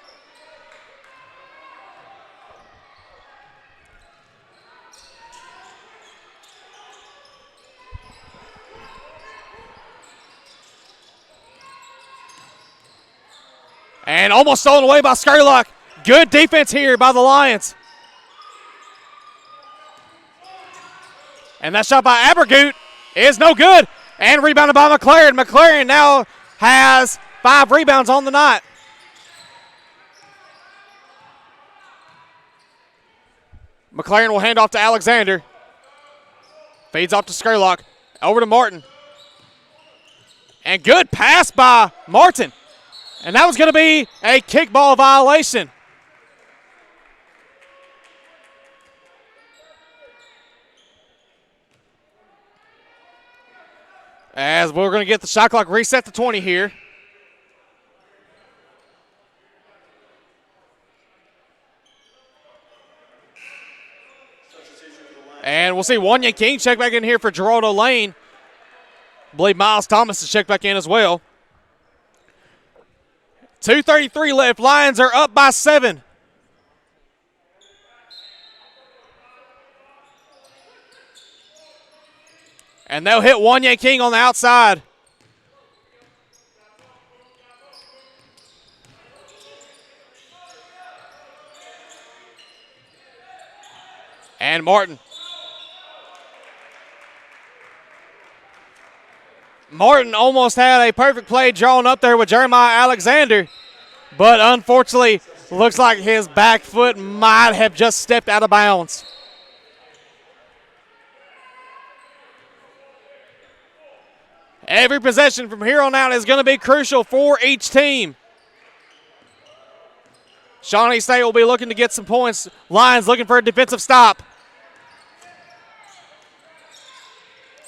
And almost stolen away by Skurlock. Good defense here by the Lions. And that shot by Abergut is no good. And rebounded by McLaren. McLaren now has 5 rebounds on the night. McLaren will hand off to Alexander. Feeds off to Skurlock. Over to Martin. And good pass by Martin. And that was going to be a kickball violation. As we're going to get the shot clock reset to 20 here. And we'll see Wanya King check back in here for Geraldo Lane. I believe Miles Thomas is checked back in as well. 2:33 left. Lions are up by 7. And they'll hit Wanya King on the outside. And Martin. Martin almost had a perfect play drawn up there with Jeremiah Alexander, but unfortunately looks like his back foot might have just stepped out of bounds. Every possession from here on out is going to be crucial for each team. Shawnee State will be looking to get some points. Lions looking for a defensive stop.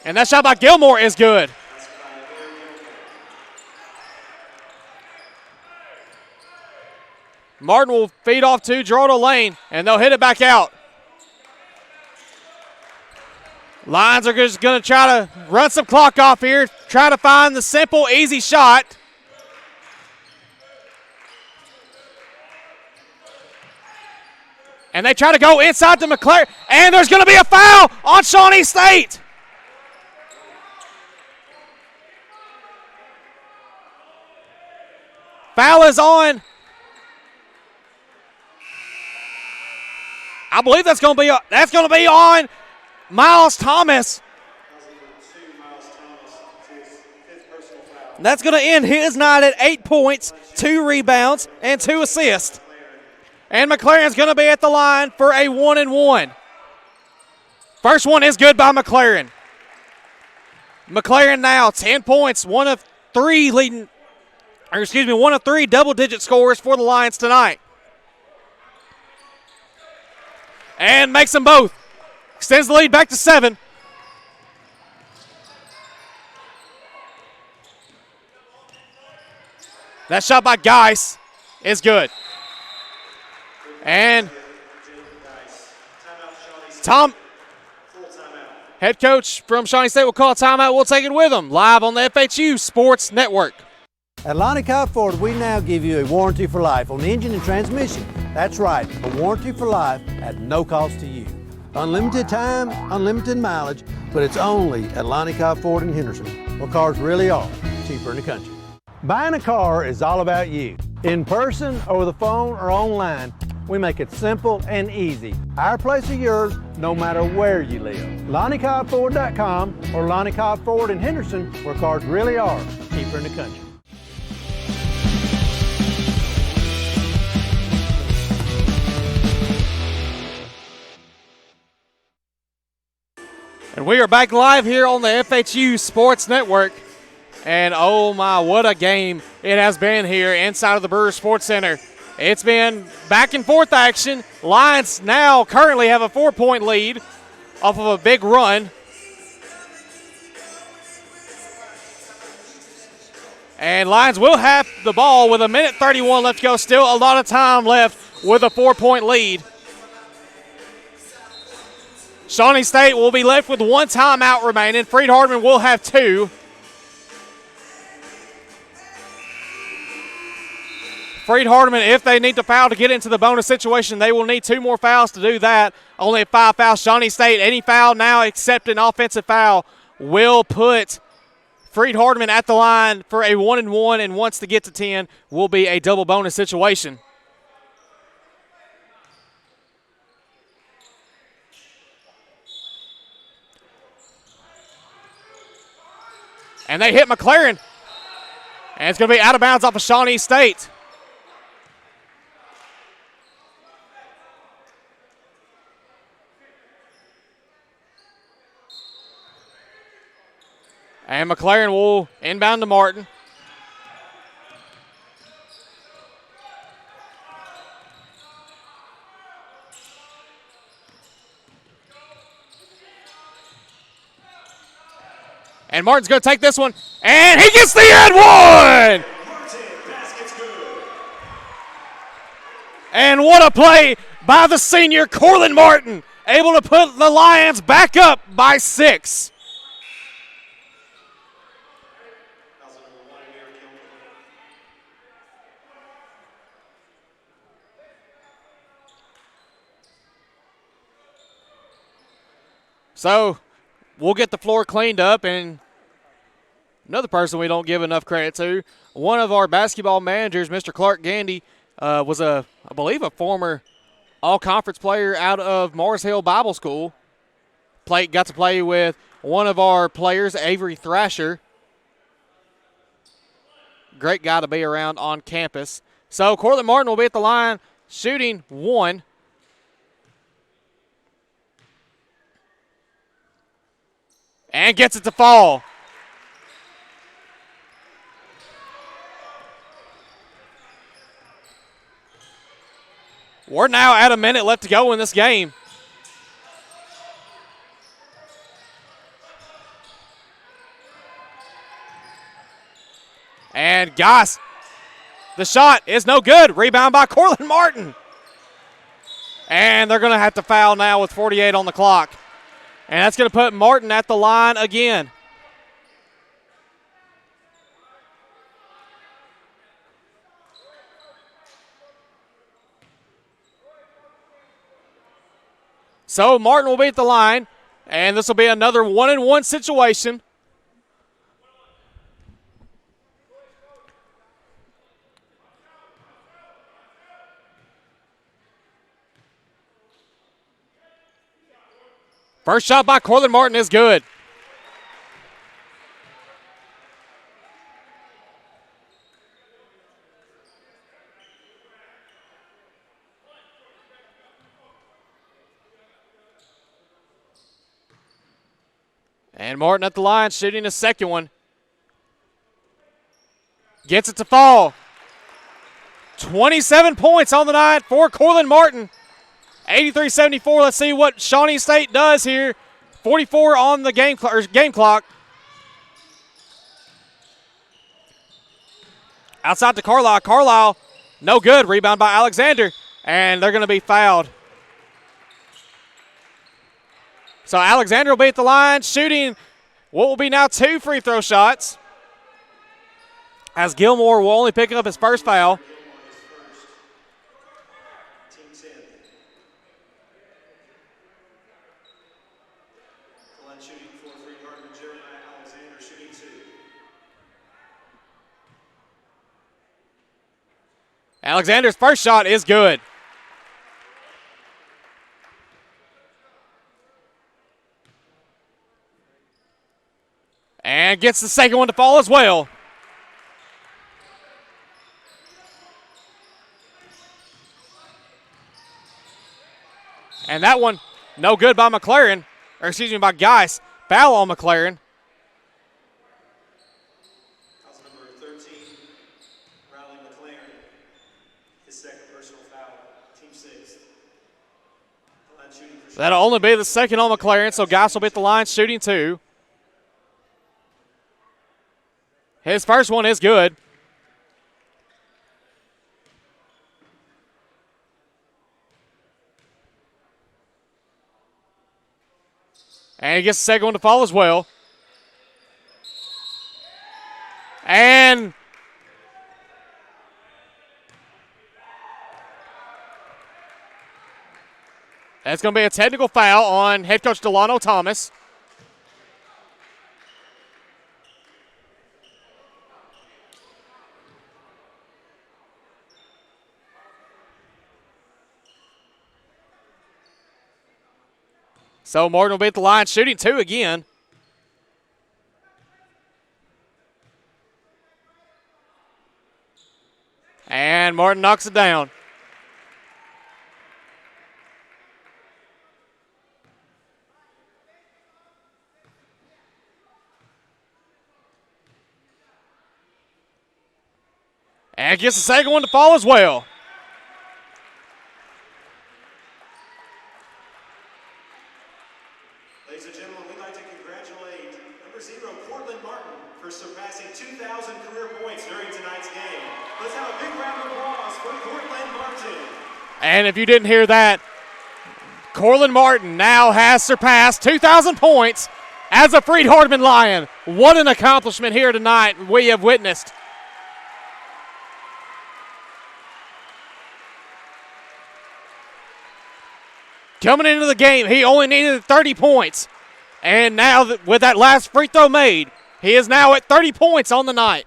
And that shot by Gilmore is good. Martin will feed off to Geraldo Lane, and they'll hit it back out. Lions are just going to try to run some clock off here, try to find the simple, easy shot. And they try to go inside to McLaren, and there's going to be a foul on Shawnee State. Foul is on. I believe that's going to be on Miles Thomas. That's going to end his night at 8 points, 2 rebounds, and 2 assists. And McLaren's going to be at the line for a 1-and-1. First one is good by McLaren. McLaren now 10 points, one of 3 double-digit scores for the Lions tonight. And makes them both. Extends the lead back to 7. That shot by Geis is good. And head coach from Shawnee State will call a timeout. We'll take it with him live on the FHU Sports Network. At Lonnie Cobb Ford, we now give you a warranty for life on the engine and transmission. That's right, a warranty for life at no cost to you. Unlimited time, unlimited mileage, but it's only at Lonnie Cobb Ford in Henderson, where cars really are cheaper in the country. Buying a car is all about you. In person, over the phone, or online, we make it simple and easy. Our place or yours, no matter where you live. LonnieCobbFord.com or Lonnie Cobb Ford in Henderson, where cars really are cheaper in the country. And we are back live here on the FHU Sports Network. And oh my, what a game it has been here inside of the Brewer Sports Center. It's been back and forth action. Lions now currently have a 4-point lead off of a big run. And Lions will have the ball with 1:31 left to go. Still a lot of time left with a 4-point lead. Shawnee State will be left with 1 timeout remaining. Freed-Hardeman will have 2. Freed-Hardeman, if they need to foul to get into the bonus situation, they will need 2 more fouls to do that. Only 5 fouls. Shawnee State, any foul now except an offensive foul will put Freed-Hardeman at the line for a 1-and-1 and wants to get to 10. Will be a double bonus situation. And they hit McLaren. And it's going to be out of bounds off of Shawnee State. And McLaren will inbound to Martin. And Martin's going to take this one, and he gets the and one! And what a play by the senior, Corlin Martin, able to put the Lions back up by 6. So we'll get the floor cleaned up, and another person we don't give enough credit to, one of our basketball managers, Mr. Clark Gandy, was I believe a former all-conference player out of Mars Hill Bible School. Got to play with one of our players, Avery Thrasher. Great guy to be around on campus. So Cortland Martin will be at the line shooting 1. And gets it to fall. We're now at a minute left to go in this game. And Goss, the shot is no good. Rebound by Cortland Martin. And they're going to have to foul now with 48 on the clock. And that's going to put Martin at the line again. So Martin will be at the line, and this will be another 1-and-1 situation. First shot by Cortland Martin is good. And Martin at the line shooting a second one. Gets it to fall. 27 points on the night for Cortland Martin. 83-74. Let's see what Shawnee State does here. 44 on the game clock. Outside to Carlisle. Carlisle, no good. Rebound by Alexander. And they're going to be fouled. So Alexander will be at the line shooting what will be now 2 free throw shots. As Gilmore will only pick up his first foul. Alexander's first shot is good. And gets the second one to fall as well. And that one, no good by McLaren, or excuse me, by Geis. Foul on McLaren. That'll only be the second on McLaren, so Geis will be at the line shooting 2. His first one is good. And he gets the second one to fall as well. And that's going to be a technical foul on head coach Delano Thomas. So Martin will be at the line shooting 2 again. And Martin knocks it down. And gets the second one to fall as well. Ladies and gentlemen, we'd like to congratulate number 0, Cortland Martin, for surpassing 2,000 career points during tonight's game. Let's have a big round of applause for Cortland Martin. And if you didn't hear that, Cortland Martin now has surpassed 2,000 points as a Freed-Hardeman Lion. What an accomplishment here tonight we have witnessed. Coming into the game, he only needed 30 points. And now with that last free throw made, he is now at 30 points on the night.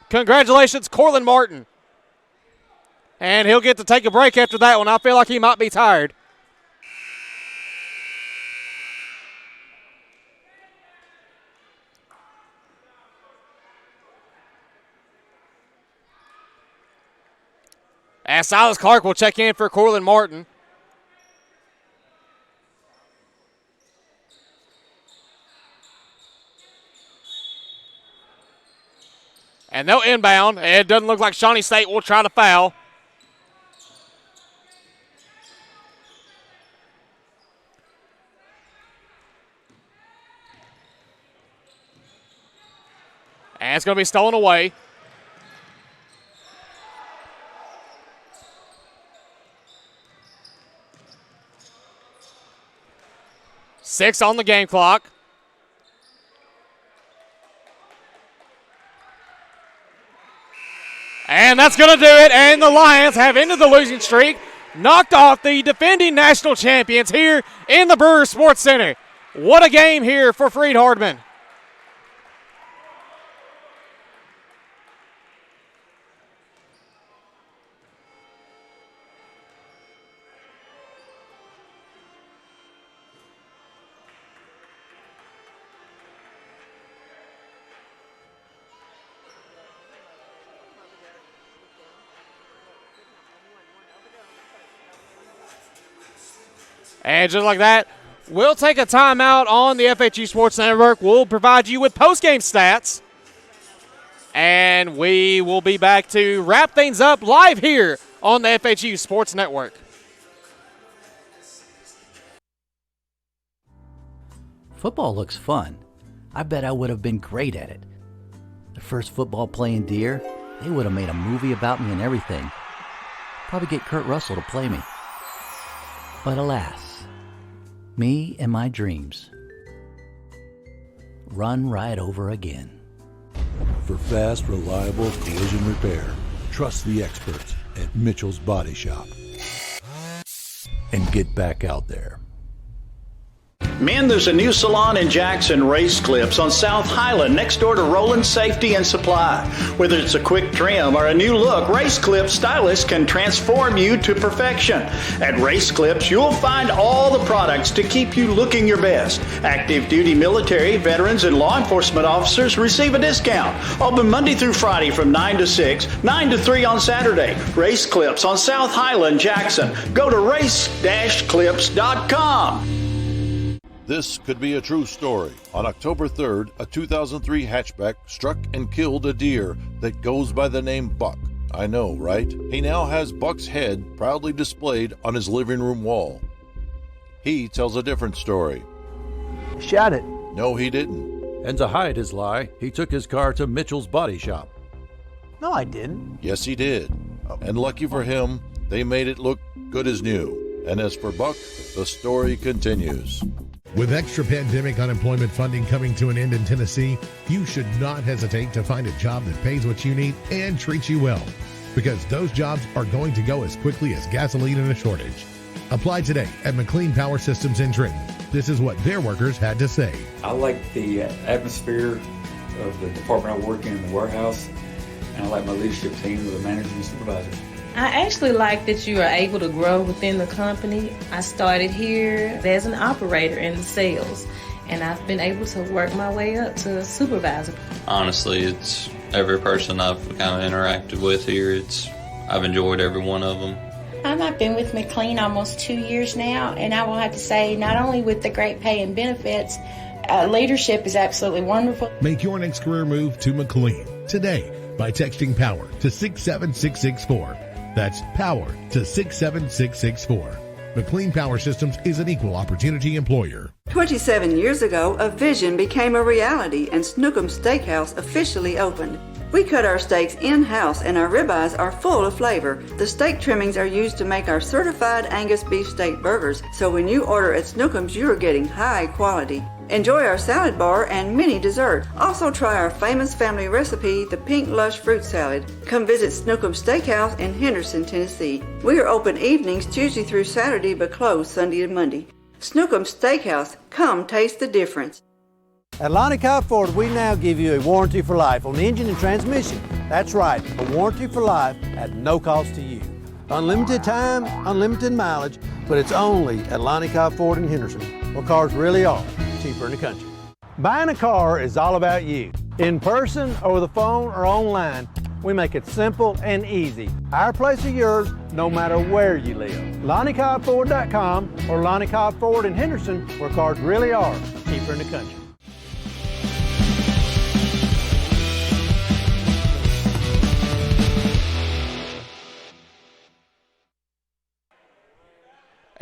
Congratulations, Cortland Martin. And he'll get to take a break after that one. I feel like he might be tired. As Silas Clark will check in for Cortland Martin. And they'll inbound. It doesn't look like Shawnee State will try to foul. And it's going to be stolen away. Six on the game clock. And that's going to do it, and the Lions have ended the losing streak, knocked off the defending national champions here in the Brewers Sports Center. What a game here for Freed-Hardeman. And just like that, we'll take a timeout on the FHU Sports Network. We'll provide you with post-game stats. And we will be back to wrap things up live here on the FHU Sports Network. Football looks fun. I bet I would have been great at it. The first football playing Deer, they would have made a movie about me and everything. Probably get Kurt Russell to play me. But alas, me and my dreams run right over again. For fast, reliable collision repair, trust the experts at Mitchell's Body Shop. And get back out there. Men, there's a new salon in Jackson, Race Clips, on South Highland, next door to Roland Safety and Supply. Whether it's a quick trim or a new look, Race Clips stylists can transform you to perfection. At Race Clips, you'll find all the products to keep you looking your best. Active duty military, veterans, and law enforcement officers receive a discount. Open Monday through Friday from 9 to 6, 9 to 3 on Saturday. Race Clips on South Highland, Jackson. Go to race-clips.com. This could be a true story. On October 3rd, a 2003 hatchback struck and killed a deer that goes by the name Buck. I know, right? He now has Buck's head proudly displayed on his living room wall. He tells a different story. Shot it. No, he didn't. And to hide his lie, he took his car to Mitchell's Body Shop. No, I didn't. Yes, he did. And lucky for him, they made it look good as new. And as for Buck, the story continues. With extra pandemic unemployment funding coming to an end in Tennessee, you should not hesitate to find a job that pays what you need and treats you well, because those jobs are going to go as quickly as gasoline in a shortage. Apply today at McLean Power Systems in Trenton. This is what their workers had to say. I like the atmosphere of the department I work in the warehouse, and I like my leadership team with the managers and supervisors. I actually like that you are able to grow within the company. I started here as an operator in the sales, and I've been able to work my way up to supervisor. Honestly, it's every person I've kind of interacted with here. I've enjoyed every one of them. I've been with McLean almost 2 years now, and I will have to say, not only with the great pay and benefits, leadership is absolutely wonderful. Make your next career move to McLean today by texting POWER to 67664. That's POWER to 67664. McLean Power Systems is an equal opportunity employer. 27 years ago, a vision became a reality and Snookum's Steakhouse officially opened. We cut our steaks in-house and our ribeyes are full of flavor. The steak trimmings are used to make our certified Angus beef steak burgers, so when you order at Snookum's, you are getting high quality. Enjoy our salad bar and mini dessert. Also try our famous family recipe, the Pink Lush Fruit Salad. Come visit Snookum's Steakhouse in Henderson, Tennessee. We are open evenings Tuesday through Saturday but closed Sunday and Monday. Snookum's Steakhouse. Come taste the difference. At Lonnie Cobb Ford, we now give you a warranty for life on the engine and transmission. That's right, a warranty for life at no cost to you. Unlimited time, unlimited mileage, but it's only at Lonnie Cobb Ford in Henderson, where cars really are cheaper in the country. Buying a car is all about you. In person, over the phone, or online, we make it simple and easy. Our place or yours, no matter where you live. LonnieCobbFord.com or Lonnie Cobb Ford in Henderson, where cars really are cheaper in the country.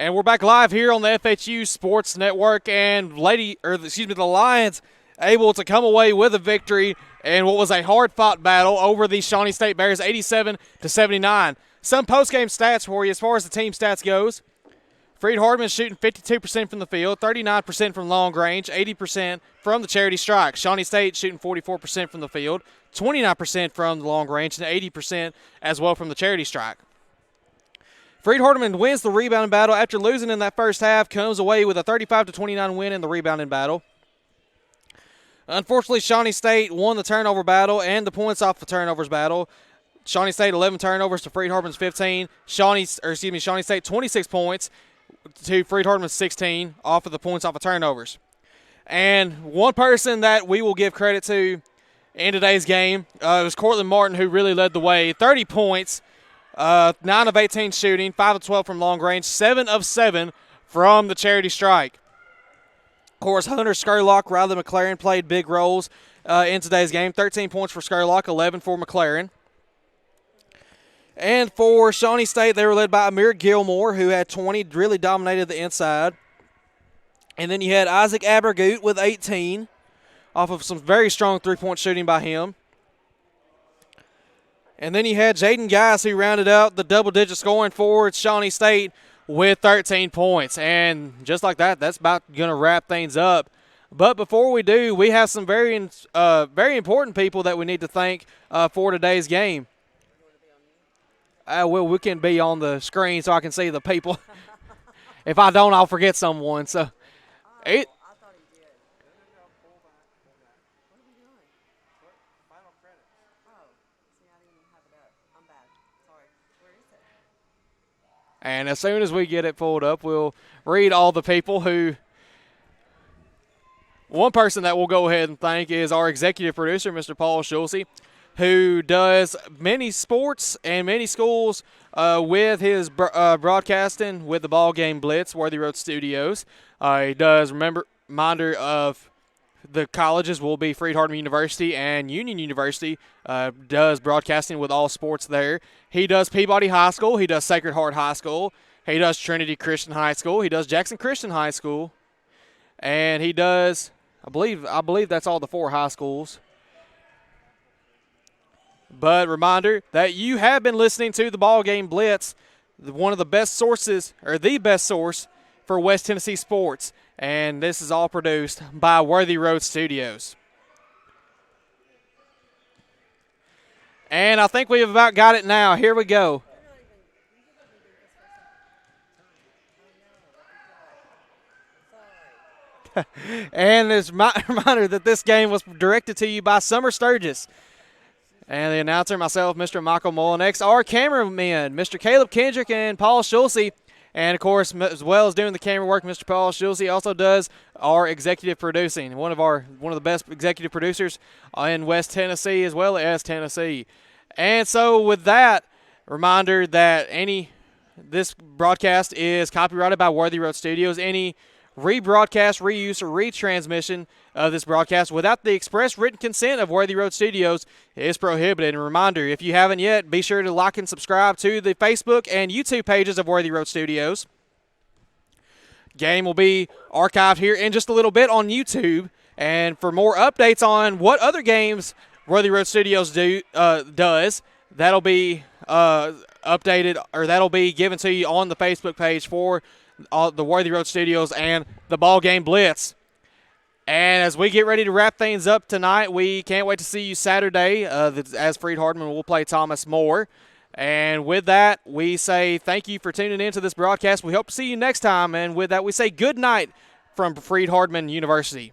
And we're back live here on the FHU Sports Network, and the Lions able to come away with a victory in what was a hard-fought battle over the Shawnee State Bears, 87-79. Some post-game stats for you as far as the team stats goes. Freed-Hardeman shooting 52% from the field, 39% from long range, 80% from the charity strike. Shawnee State shooting 44% from the field, 29% from the long range, and 80% as well from the charity strike. Freed-Hardeman wins the rebounding battle after losing in that first half, comes away with a 35-29 win in the rebounding battle. Unfortunately, Shawnee State won the turnover battle and the points off the turnovers battle. Shawnee State 11 turnovers to Freed-Hardeman's 15. Shawnee State 26 points to Freed-Hardeman's 16 off of the points off of turnovers. And one person that we will give credit to in today's game was Cortland Martin, who really led the way. 30 points. 9 of 18 shooting, 5 of 12 from long range, 7 of 7 from the charity strike. Of course, Hunter Skurlock, Riley McLaren played big roles in today's game. 13 points for Skurlock, 11 for McLaren. And for Shawnee State, they were led by Amir Gilmore, who had 20, really dominated the inside. And then you had Isaac Abergut with 18, off of some very strong three-point shooting by him. And then you had Jaden Geis, who rounded out the double-digit scoring for Shawnee State with 13 points. And just like that, that's about going to wrap things up. But before we do, we have some very important people that we need to thank for today's game. Well, we can be on the screen so I can see the people. If I don't, I'll forget someone. So, and as soon as we get it pulled up, we'll read all the people who. One person that we'll go ahead and thank is our executive producer, Mr. Paul Schulze, who does many sports and many schools with his broadcasting with the BallGame Blitz, Worthy Road Studios. He does reminder of the colleges will be Freed-Hardeman University and Union University, does broadcasting with all sports there. He does Peabody High School. He does Sacred Heart High School. He does Trinity Christian High School. He does Jackson Christian High School. And he does, I believe that's all the 4 high schools. But reminder that you have been listening to the BallGame Blitz, one of the best sources, or the best source for West Tennessee sports. And this is all produced by Worthy Road Studios. And I think we've about got it now. Here we go. And it's my reminder that this game was directed to you by Summer Sturgis. And the announcer, myself, Mr. Michael Mullinex. Our cameramen, Mr. Caleb Kendrick and Paul Schulze. And, of course, as well as doing the camera work, Mr. Paul Schulze also does our executive producing. One of the best executive producers in West Tennessee as well as Tennessee. And so with that, reminder that this broadcast is copyrighted by Worthy Road Studios. Any rebroadcast, reuse, or retransmission of this broadcast without the express written consent of Worthy Road Studios is prohibited. And a reminder, if you haven't yet, be sure to like and subscribe to the Facebook and YouTube pages of Worthy Road Studios. Game will be archived here in just a little bit on YouTube. And for more updates on what other games Worthy Road Studios does, that'll be updated, or that'll be given to you on the Facebook page for the Worthy Road Studios and the BallGame Blitz. And as we get ready to wrap things up tonight, we can't wait to see you Saturday as Freed-Hardeman will play Thomas More. And with that, we say thank you for tuning in to this broadcast. We hope to see you next time. And with that, we say good night from Freed-Hardeman University.